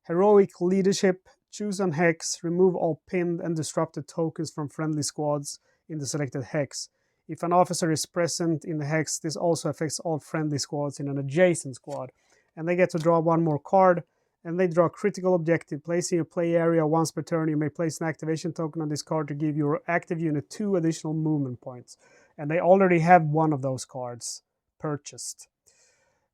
A: Heroic leadership. Choose on hex. Remove all pinned and disrupted tokens from friendly squads in the selected hex. If an officer is present in the hex, this also affects all friendly squads in an adjacent squad. And they get to draw 1 more card. And they draw critical objective. Placing your play area once per turn, you may place an activation token on this card to give your active unit 2 additional movement points. And they already have 1 of those cards purchased.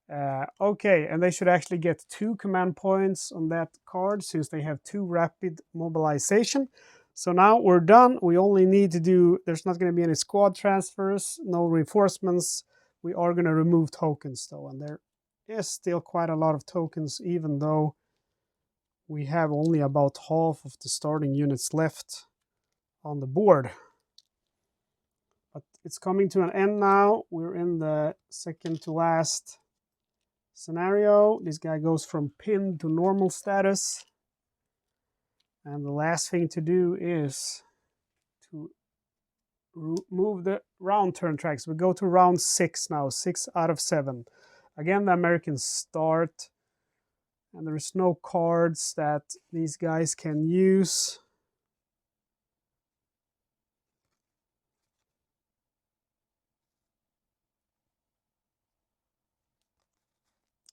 A: Okay, and they should actually get 2 command points on that card, since they have 2 rapid mobilization. So now we're done. We only need to do, there's not going to be any squad transfers, no reinforcements. We are going to remove tokens though, and there is still quite a lot of tokens, even though we have only about half of the starting units left on the board. But it's coming to an end now. We're in the second to last scenario. This guy goes from pinned to normal status. And the last thing to do is to move the round turn tracks. We go to round 6 now, 6 out of 7. Again, the Americans start. And there's no cards that these guys can use.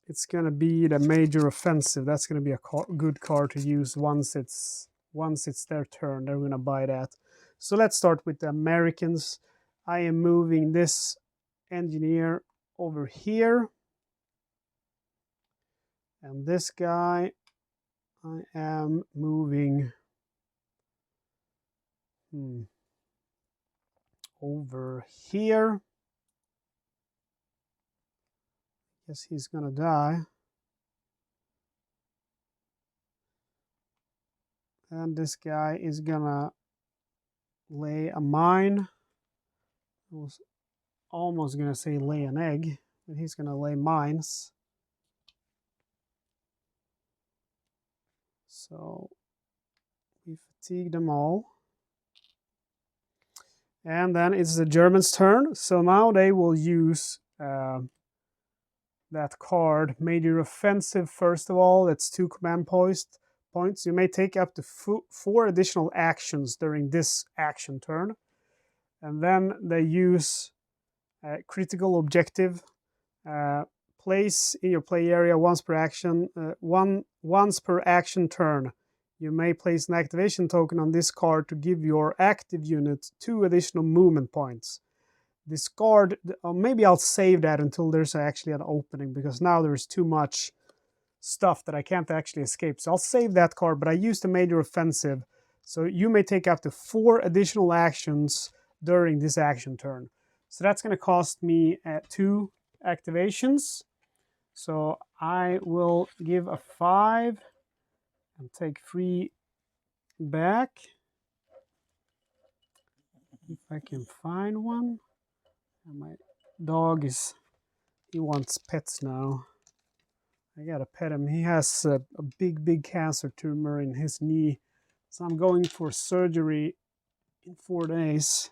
A: It's going to be the major offensive. That's going to be a good card to use once it's their turn. They're going to buy that. So let's start with the Americans. I am moving this engineer over here. And this guy, I am moving over here. Guess he's gonna die. And this guy is gonna lay a mine. almost gonna say lay an egg, but he's gonna lay mines. So we fatigue them all. And then it's the Germans' turn. So now they will use that card, Major Offensive, first of all. That's 2 command points. You may take up to 4 additional actions during this action turn. And then they use Critical Objective. Place in your play area once per action, once per action turn. You may place an activation token on this card to give your active unit 2 additional movement points. Discard, maybe I'll save that until there's actually an opening, because now there's too much stuff that I can't actually escape. So I'll save that card, but I use the Major Offensive. So you may take up to 4 additional actions during this action turn. So that's going to cost me 2 activations. So I will give a 5 and take 3 back. If I can find one. And my dog he wants pets now. I gotta pet him. He has a big cancer tumor in his knee. So I'm going for surgery in 4 days.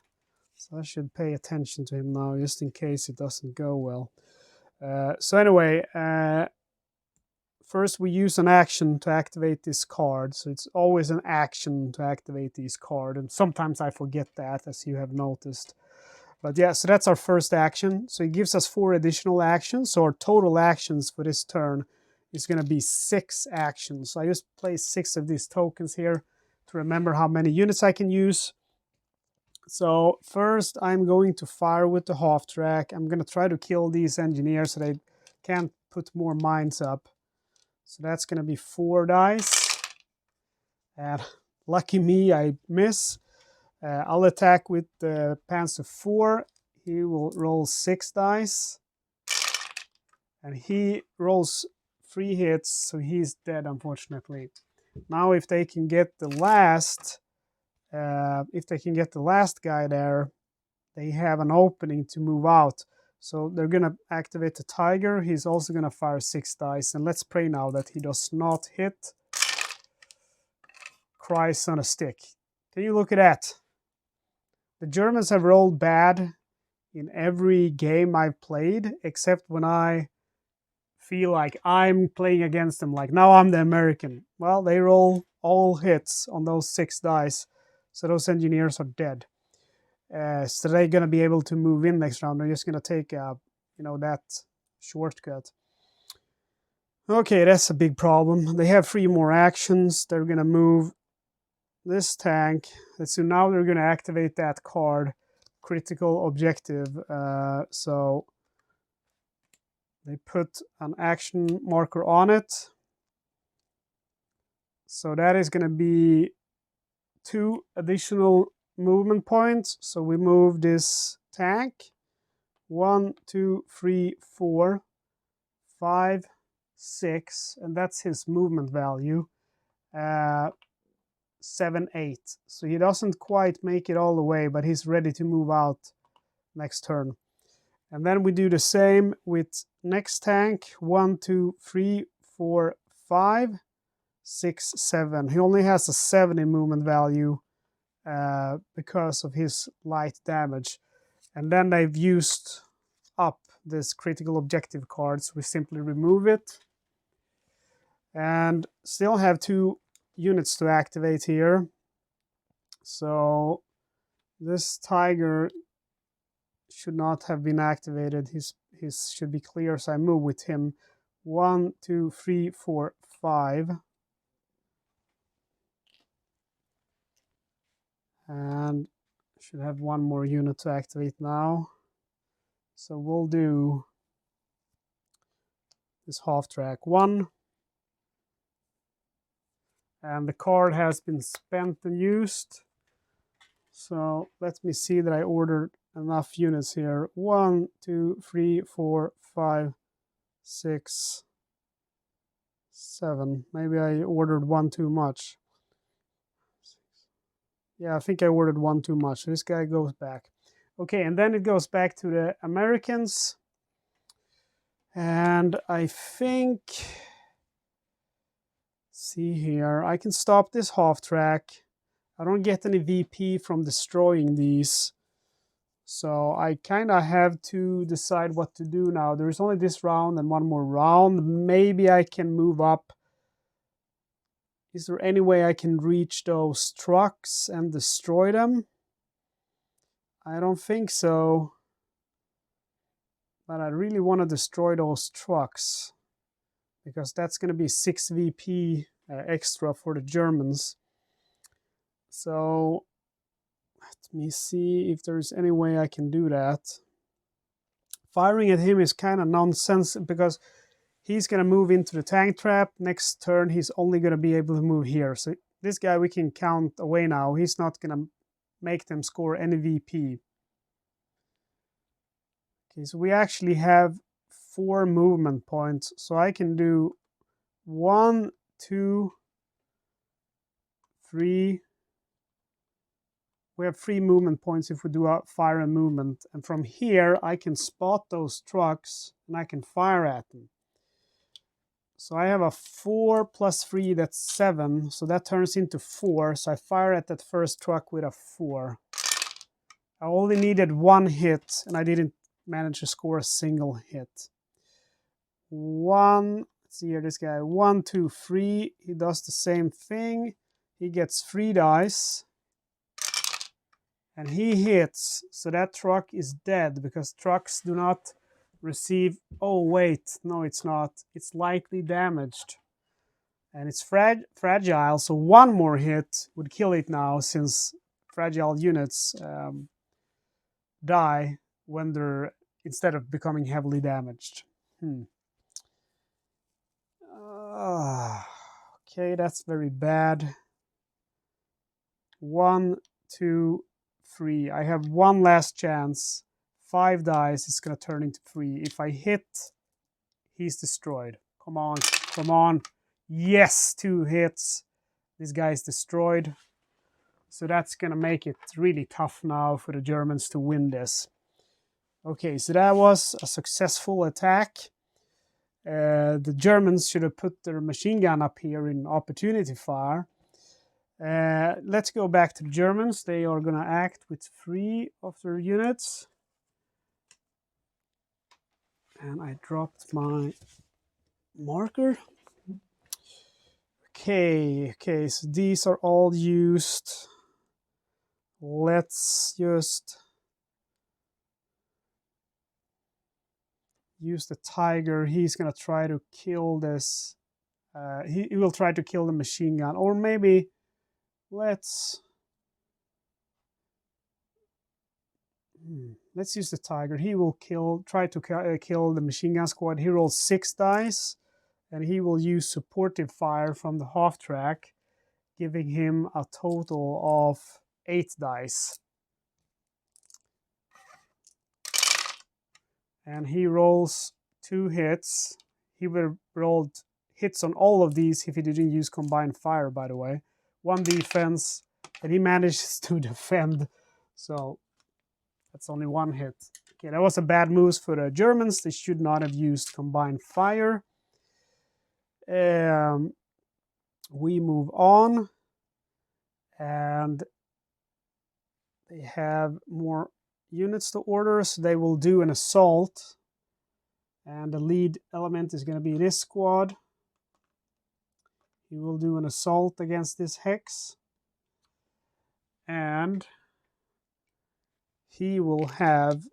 A: So I should pay attention to him now, just in case it doesn't go well. So anyway, first we use an action to activate this card. So it's always an action to activate these cards. And sometimes I forget that, as you have noticed. But yeah, so that's our first action. So it gives us 4 additional actions. So our total actions for this turn is going to be 6 actions. So I just place 6 of these tokens here to remember how many units I can use. So first I'm going to fire with the half track. I'm going to try to kill these engineers so they can't put more mines up. So that's going to be 4 dice. And lucky me, I miss. I'll attack with the Panzer 4. He will roll 6 dice. And he rolls 3 hits, so he's dead, unfortunately. Now if they can get the last, guy there, they have an opening to move out. So they're going to activate the Tiger. He's also going to fire 6 dice. And let's pray now that he does not hit. Christ on a stick. Can you look at that? The Germans have rolled bad in every game I've played, except when I feel like I'm playing against them, like now I'm the American. Well, they roll all hits on those 6 dice, so those engineers are dead. So they're going to be able to move in next round. They're just going to take, that shortcut. Okay, that's a big problem. They have 3 more actions. They're going to move this tank. So now they're going to activate that card, Critical Objective. So they put an action marker on it. So that is going to be 2 additional movement points. So we move this tank. 1, 2, 3, 4, 5, 6, and that's his movement value. 7, 8. So he doesn't quite make it all the way, but he's ready to move out next turn. And then we do the same with next tank. 1, 2, 3, 4, 5, 6, 7. He only has a 7 in movement value because of his light damage. And then they've used up this Critical Objective card, so we simply remove it. And still have 2 units to activate here. So this Tiger should not have been activated. His should be clear, so I move with him. 1, 2, 3, 4, 5. And should have 1 more unit to activate now. So we'll do this half track 1. And the card has been spent and used. So let me see that I ordered enough units here. 1, 2, 3, 4, 5, 6, 7. Maybe I ordered 1 too much. Yeah, I think I ordered 1 too much. This guy goes back. Okay, and then it goes back to the Americans. And I think, see here, I can stop this half track. I don't get any VP from destroying these. So I kind of have to decide what to do now. There's only this round and one more round. Maybe I can move up. Is there any way I can reach those trucks and destroy them? I don't think so. But I really want to destroy those trucks, because that's going to be 6 VP extra for the Germans. So let me see if there's any way I can do that. Firing at him is kind of nonsense, because he's going to move into the tank trap. Next turn, he's only going to be able to move here. So this guy we can count away now. He's not going to make them score any VP. Okay, so we actually have 4 movement points. So I can do 1, 2, 3. We have 3 movement points if we do a fire and movement. And from here, I can spot those trucks and I can fire at them. So I have a 4 plus 3, that's 7. So that turns into 4. So I fire at that first truck with a 4. I only needed 1 hit, and I didn't manage to score a single hit. 1, let's see here, this guy, 1, 2, 3. He does the same thing. He gets 3 dice. And he hits. So that truck is dead, because trucks do not receive... Oh, wait. No, it's not. It's lightly damaged. And it's fragile, so 1 more hit would kill it now, since fragile units die when they're, instead of becoming heavily damaged. Okay, that's very bad. 1, 2, 3. I have 1 last chance. 5 dice, it's going to turn into 3. If I hit, he's destroyed. Come on, come on. Yes, 2 hits. This guy is destroyed. So that's going to make it really tough now for the Germans to win this. Okay, so that was a successful attack. The Germans should have put their machine gun up here in opportunity fire. Let's go back to the Germans. They are going to act with 3 of their units. And I dropped my marker. Okay, so these are all used. Let's just use the Tiger. He's going to try to kill this. He will try to kill the machine gun. Or maybe let's use the Tiger. He will try to kill the machine gun squad. He rolls 6 dice. And he will use supportive fire from the half track, giving him a total of 8 dice. And he rolls 2 hits. He would have rolled hits on all of these if he didn't use combined fire, by the way. 1 defense, and he manages to defend. So that's only 1 hit. Okay, that was a bad move for the Germans. They should not have used combined fire. We move on, and they have more units to order, so they will do an assault, and the lead element is going to be this squad. He will do an assault against this hex, and he will have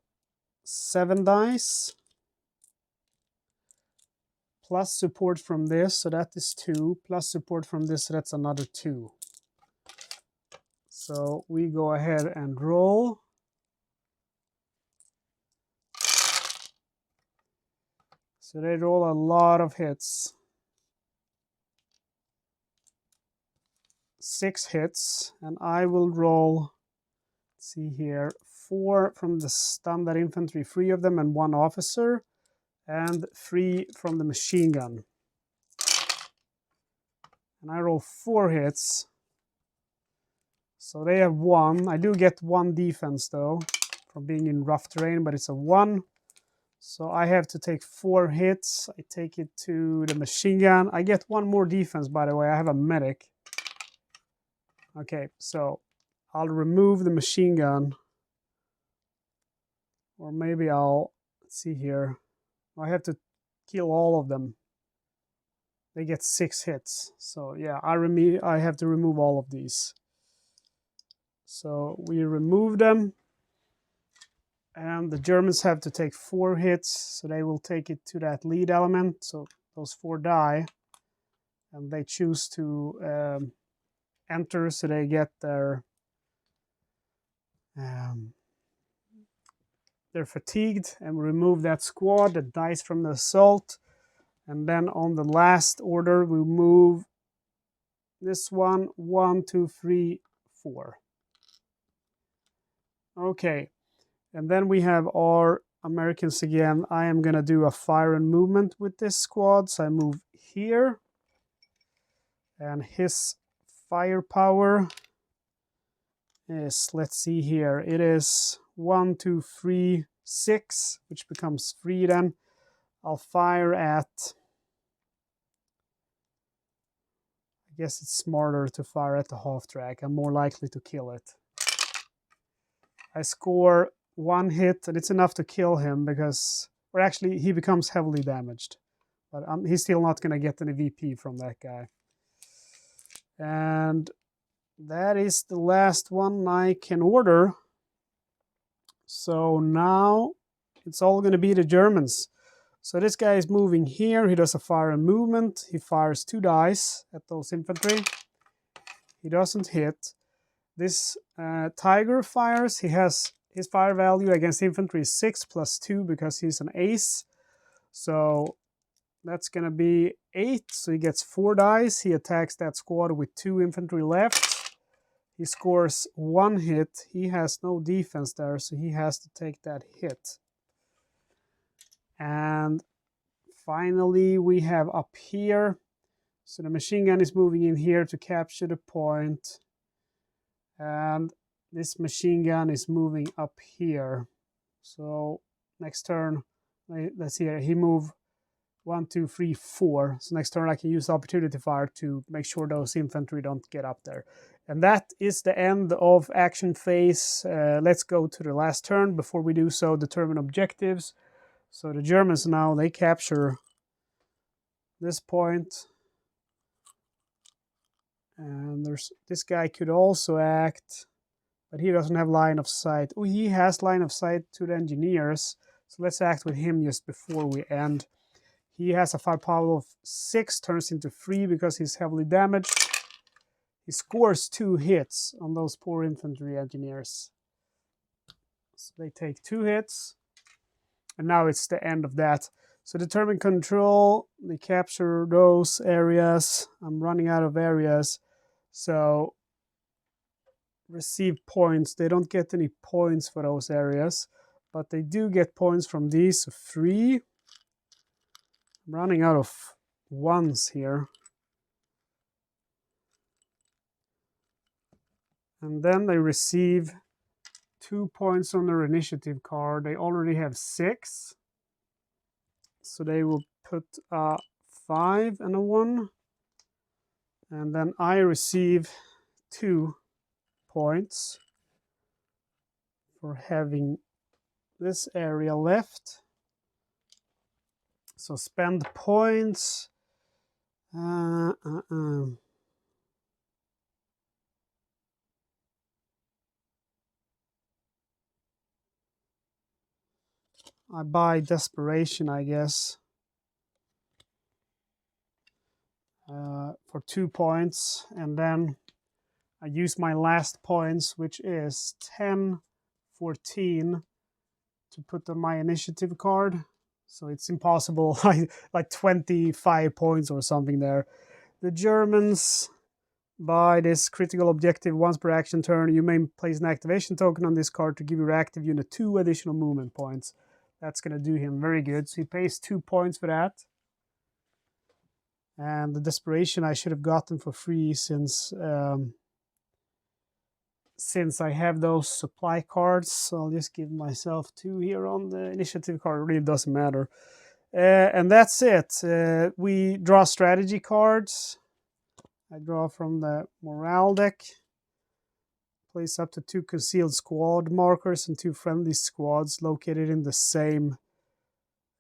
A: 7 dice plus support from this, so that is 2, plus support from this, so that's another 2. So we go ahead and roll. So they roll a lot of hits. 6 hits, and I will roll, let's see here, 4 from the standard infantry, 3 of them and 1 officer, and 3 from the machine gun. And I roll 4 hits. So they have 1. I do get 1 defense though from being in rough terrain, but it's a 1. So I have to take 4 hits. I take it to the machine gun. I get 1 more defense, by the way. I have a medic. Okay, so I'll remove the machine gun. Or maybe let's see here. I have to kill all of them. They get 6 hits. So yeah, I have to remove all of these. So we remove them. And the Germans have to take 4 hits. So they will take it to that lead element. So those 4 die. And they choose to enter. So they get their... they're fatigued. And we remove that squad that dies from the assault. And then on the last order, we move this one, 1, 2, 3, 4. Okay, and then we have our Americans again. I am going to do a fire and movement with this squad. So I move here. And his firepower is, let's see here, it is 1, 2, 3, 6, which becomes 3 then. I'll fire at... I guess it's smarter to fire at the half track. I'm more likely to kill it. I score 1 hit, and it's enough to kill him because... Or actually, he becomes heavily damaged. But he's still not going to get any VP from that guy. And that is the last one I can order. So now it's all going to be the Germans. So this guy is moving here. He does a fire and movement. He fires 2 dice at those infantry. He doesn't hit. This Tiger fires. He has his fire value against infantry is 6 + 2 because he's an ace. So that's going to be 8. So he gets 4 dice. He attacks that squad with 2 infantry left. He scores 1 hit. He has no defense there, so he has to take that hit. And finally, we have up here. So the machine gun is moving in here to capture the point. And this machine gun is moving up here. So next turn, let's see here, he moved 1, 2, 3, 4. So next turn I can use the opportunity fire to make sure those infantry don't get up there. And that is the end of action phase. Let's go to the last turn. Before we do so, determine objectives. So the Germans now, they capture this point. And this guy could also act, but he doesn't have line of sight. Oh, he has line of sight to the engineers. So let's act with him just before we end. He has a firepower of 6, turns into 3 because he's heavily damaged. He scores 2 hits on those poor infantry engineers. So they take 2 hits. And now it's the end of that. So determine control. They capture those areas. I'm running out of areas. So receive points. They don't get any points for those areas. But they do get points from these. So 3. I'm running out of 1s here. And then they receive 2 points on their initiative card. They already have 6. So they will put a 5 and a 1. And then I receive 2 points for having this area left. So spend points. I buy desperation, I guess, for 2 points, and then I use my last points, which is 10, 14, to put on my initiative card. So it's impossible, like 25 points or something there. The Germans buy this critical objective once per action turn. You may place an activation token on this card to give your active unit 2 additional movement points. That's going to do him very good. So he pays 2 points for that. And the desperation I should have gotten for free since since I have those supply cards, so I'll just give myself 2 here on the initiative card. It really doesn't matter. And that's it. We draw strategy cards. I draw from the morale deck. Place up to 2 concealed squad markers and 2 friendly squads located in the same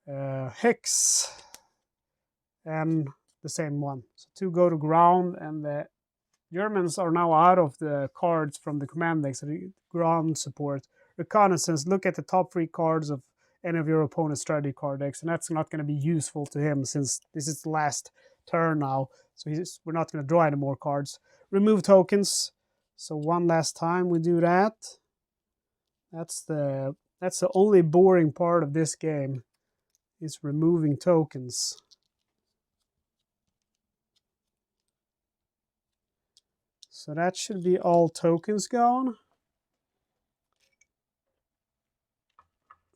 A: hex and the same one. So 2 go to ground, and the Germans are now out of the cards from the command deck, so the ground support. Reconnaissance, look at the top 3 cards of any of your opponent's strategy card decks, and that's not going to be useful to him since this is the last turn now, so we're not going to draw any more cards. Remove tokens, so one last time we do that. That's the only boring part of this game, is removing tokens. So that should be all tokens gone.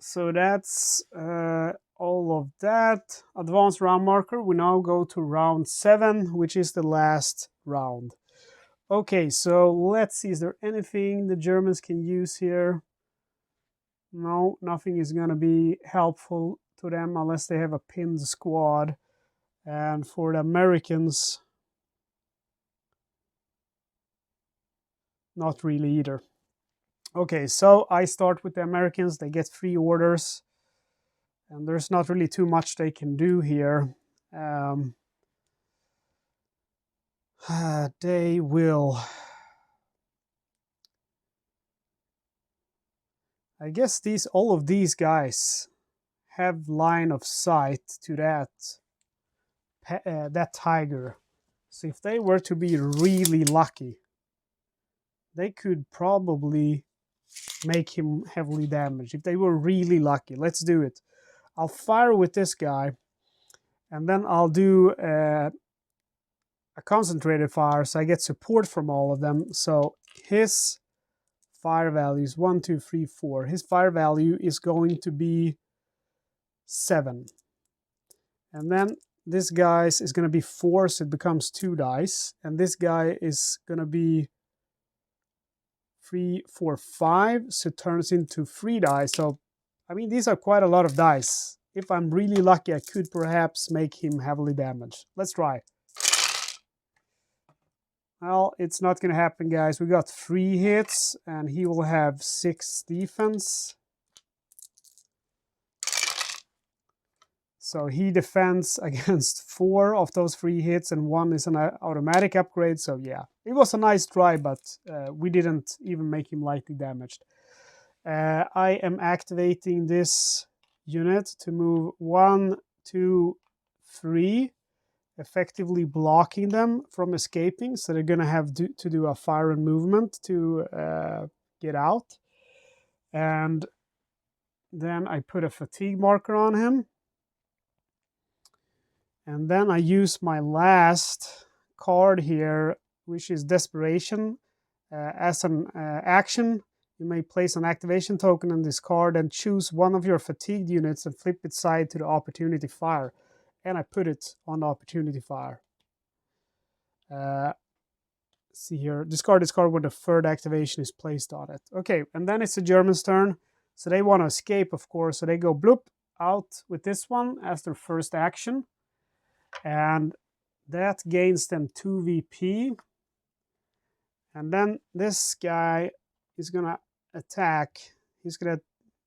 A: So that's all of that. Advanced round marker. We now go to round 7, which is the last round. Okay, so let's see. Is there anything the Germans can use here? No, nothing is going to be helpful to them unless they have a pinned squad. And for the Americans, not really either. Okay, so I start with the Americans. They get 3 orders, and there's not really too much they can do here. They will... I guess all of these guys have line of sight to that tiger. So if they were to be really lucky, they could probably make him heavily damaged. If they were really lucky. Let's do it. I'll fire with this guy, and then I'll do a concentrated fire, so I get support from all of them. So his fire value is 1, 2, 3, 4. His fire value is going to be 7. And then this guy's is going to be 4, so it becomes 2 dice. And this guy is going to be 3, 4, 5, so it turns into 3 dice. So, I mean, these are quite a lot of dice. If I'm really lucky, I could perhaps make him heavily damaged. Let's try. Well, it's not going to happen, guys. We got 3 hits, and he will have 6 defense. So he defends against 4 of those 3 hits, and 1 is an automatic upgrade. So yeah, it was a nice try, but we didn't even make him lightly damaged. I am activating this unit to move 1, 2, 3. Effectively blocking them from escaping, so they're going to have to do a fire and movement to get out. And then I put a fatigue marker on him, and then I use my last card here, which is Desperation. As an action, you may place an activation token on this card and choose one of your fatigued units and flip its side to the opportunity fire. And I put it on the opportunity fire. See here, discard this card when the 3rd activation is placed on it. Okay, and then it's the Germans' turn. So they want to escape, of course. So they go bloop out with this one as their first action. And that gains them 2 VP. And then this guy is going to attack. He's going to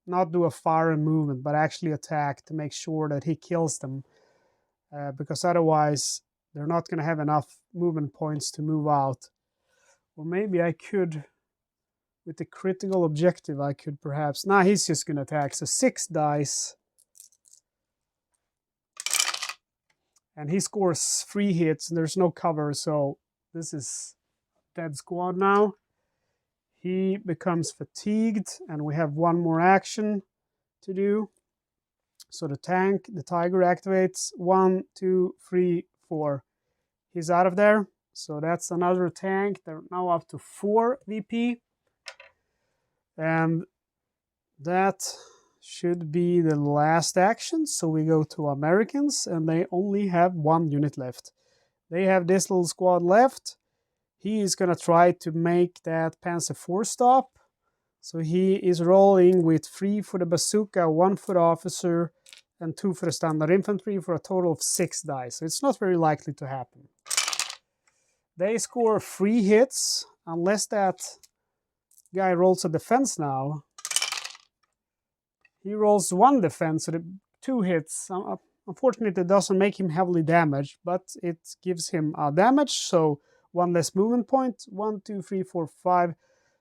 A: not do a fire and movement, but actually attack to make sure that he kills them. Because otherwise they're not going to have enough movement points to move out. Or maybe I could, with the critical objective, I could perhaps... Nah, he's just going to attack. So 6 dice. And he scores 3 hits, and there's no cover, so this is dead squad now. He becomes fatigued, and we have 1 more action to do. So the tiger activates 1, 2, 3, 4. He's out of there. So that's another tank. They're now up to 4 VP. And that should be the last action. So we go to Americans, and they only have 1 unit left. They have this little squad left. he is going to try to make that Panzer IV stop. So he is rolling with 3 for the Bazooka, 1 for the officer, and 2 for the standard infantry for a total of 6 dice. So it's not very likely to happen. They score 3 hits, unless that guy rolls a defense now. He rolls 1 defense, so the 2 hits. Unfortunately, it doesn't make him heavily damaged, but it gives him damage, so 1 less movement point. 1, 2, 3, 4, 5.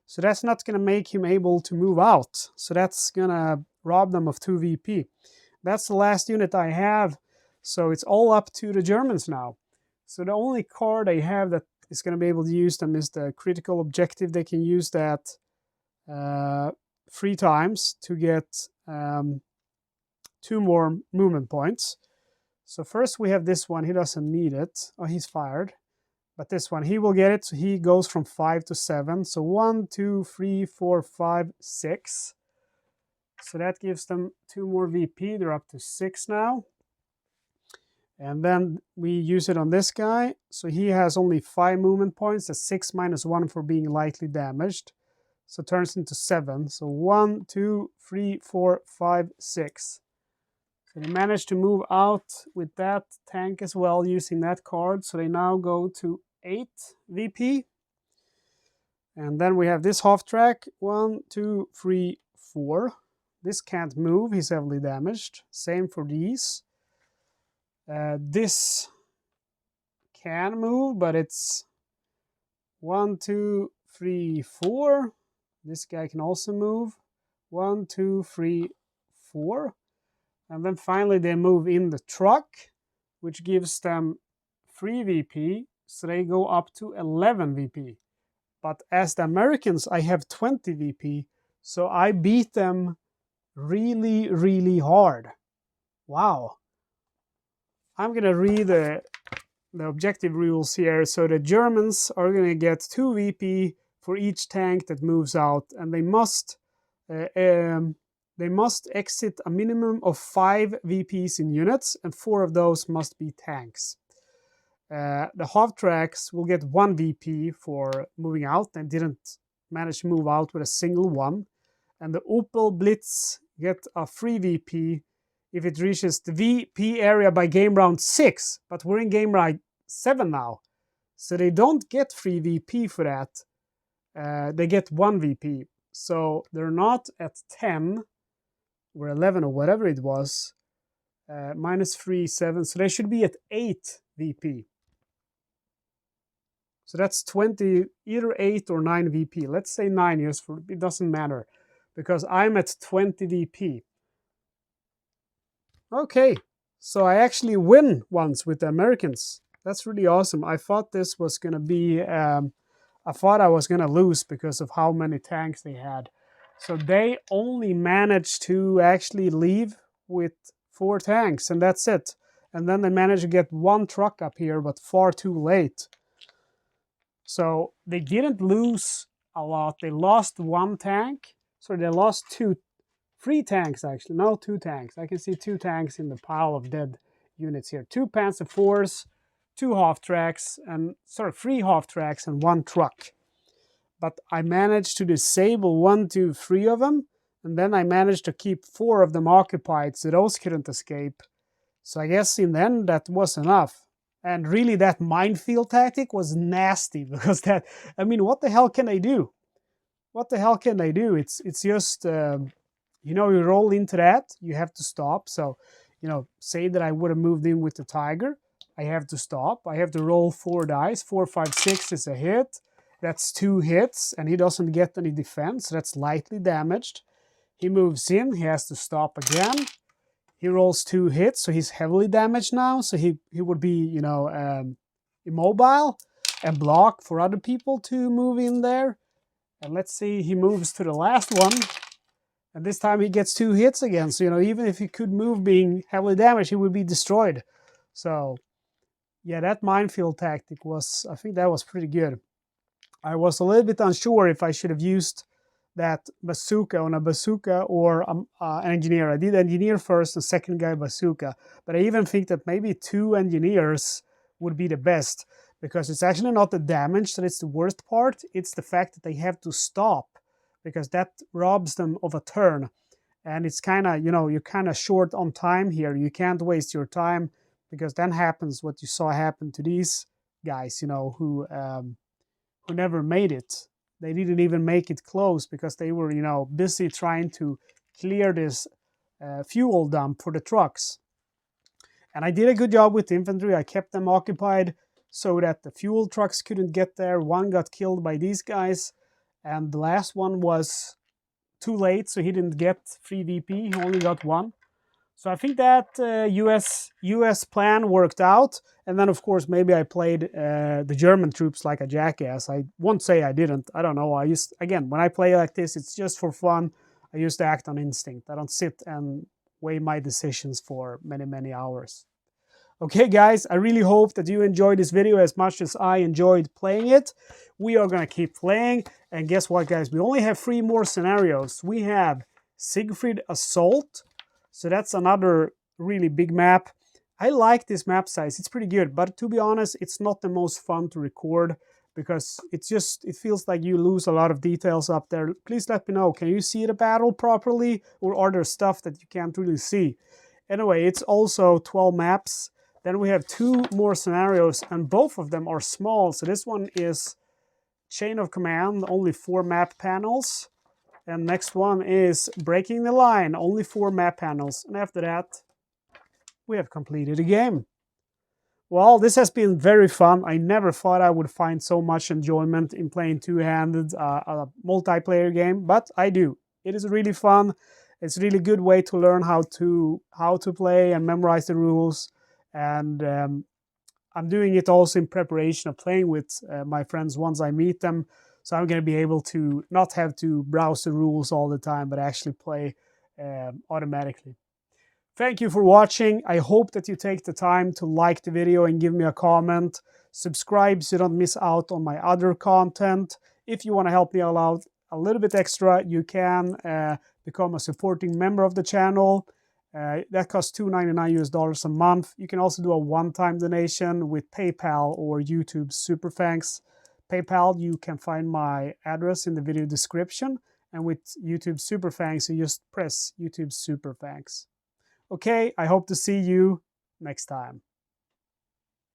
A: So that's not going to make him able to move out. So that's going to rob them of 2 VP. That's the last unit I have. So it's all up to the Germans now. So the only card I have that is going to be able to use them is the critical objective. They can use that 3 times to get 2 more movement points. So first we have this one. He doesn't need it. Oh, he's fired. But this one, he will get it. So he goes from 5 to 7. So 1, 2, 3, 4, 5, 6. So that gives them 2 more VP. They're up to 6 now. And then we use it on this guy. So he has only 5 movement points. That's 6 minus 1 for being lightly damaged. So it turns into 7. So 1, 2, 3, 4, 5, 6. So they managed to move out with that tank as well using that card. So they now go to 8 VP. And then we have this half track. 1, 2, 3, 4. This can't move. He's heavily damaged. Same for these. This can move, but it's 1, 2, 3, 4. This guy can also move. 1, 2, 3, 4. And then finally they move in the truck, which gives them 3 VP. So they go up to 11 VP. But as the Americans, I have 20 VP. So I beat them really, really hard. Wow. I'm going to read the objective rules here. So the Germans are going to get 2 VP for each tank that moves out. And they must exit a minimum of 5 VPs in units. And 4 of those must be tanks. The half tracks will get 1 VP for moving out and didn't manage to move out with a single one. And the Opel Blitz get a 3 VP if it reaches the VP area by game round 6. But we're in game round 7 now. So they don't get 3 VP for that. They get 1 VP. So they're not at 10 or 11 or whatever it was. Minus 3, 7. So they should be at 8 VP. So that's 20, either 8 or 9 VP. Let's say 9 years, for it doesn't matter. Because I'm at 20 VP. Okay, so I actually win once with the Americans. That's really awesome. I thought this was going to be, I thought I was going to lose because of how many tanks they had. So they only managed to actually leave with 4 tanks, and that's it. And then they managed to get 1 truck up here, but far too late. So they didn't lose a lot. They lost 1 tank. So they lost 3 tanks actually. No, 2 tanks. I can see 2 tanks in the pile of dead units here. 2 Panzer IVs, 2 half tracks, and 3 half tracks and 1 truck. But I managed to disable 1, 2, 3 of them, and then I managed to keep 4 of them occupied, so those couldn't escape. So I guess in the end that was enough. And really that minefield tactic was nasty, because that, I mean, what the hell can they do? What the hell can they do? It's just, you know, you roll into that, you have to stop. So, you know, say that I would have moved in with the Tiger, I have to stop. I have to roll 4 dice. 4, 5, 6 is a hit. That's 2 hits, and he doesn't get any defense. So that's lightly damaged. He moves in, he has to stop again. He rolls 2 hits, so he's heavily damaged now. So he would be, you know, immobile and block for other people to move in there. And let's see, he moves to the last one. And this time he gets 2 hits again. So, you know, even if he could move being heavily damaged, he would be destroyed. So, yeah, that minefield tactic was, I think that was pretty good. I was a little bit unsure if I should have used that bazooka on a bazooka or an engineer. I did engineer first and second guy bazooka. But I even think that maybe 2 engineers would be the best. because it's actually not the damage that is the worst part, it's the fact that they have to stop, because that robs them of a turn. And it's kind of, you're kind of short on time here. You can't waste your time, because then happens what you saw happen to these guys, who never made it. They didn't even make it close because they were, busy trying to clear this fuel dump for the trucks. And I did a good job with the infantry. I kept them occupied so that the fuel trucks couldn't get there. One got killed by these guys, and the last one was too late, so he didn't get free VP. He only got one. So I think that US plan worked out. And then, of course, maybe I played the German troops like a jackass. I won't say I didn't. I don't know. Again, when I play like this, it's just for fun. I used to act on instinct. I don't sit and weigh my decisions for many, many hours. Okay, guys, I really hope that you enjoyed this video as much as I enjoyed playing it. We are going to keep playing. And guess what, guys? We only have 3 more scenarios. We have Siegfried Assault. So that's another really big map. I like this map size. It's pretty good. But to be honest, it's not the most fun to record, because it feels like you lose a lot of details up there. Please let me know. Can you see the battle properly? Or are there stuff that you can't really see? Anyway, it's also 12 maps. Then we have 2 more scenarios, and both of them are small. So this one is Chain of Command, only 4 map panels. And next one is Breaking the Line, only 4 map panels. And after that, we have completed the game. Well, this has been very fun. I never thought I would find so much enjoyment in playing two-handed a multiplayer game, but I do. It is really fun. It's a really good way to learn how to play and memorize the rules. And I'm doing it also in preparation of playing with my friends once I meet them. So I'm going to be able to not have to browse the rules all the time, but actually play automatically. Thank you for watching. I hope that you take the time to like the video and give me a comment. Subscribe so you don't miss out on my other content. If you want to help me out a little bit extra, you can become a supporting member of the channel. That costs $2.99 a month. You can also do a one-time donation with PayPal or YouTube Super Thanks. PayPal, you can find my address in the video description. And with YouTube Super Thanks, you just press YouTube Super Thanks. Okay, I hope to see you next time.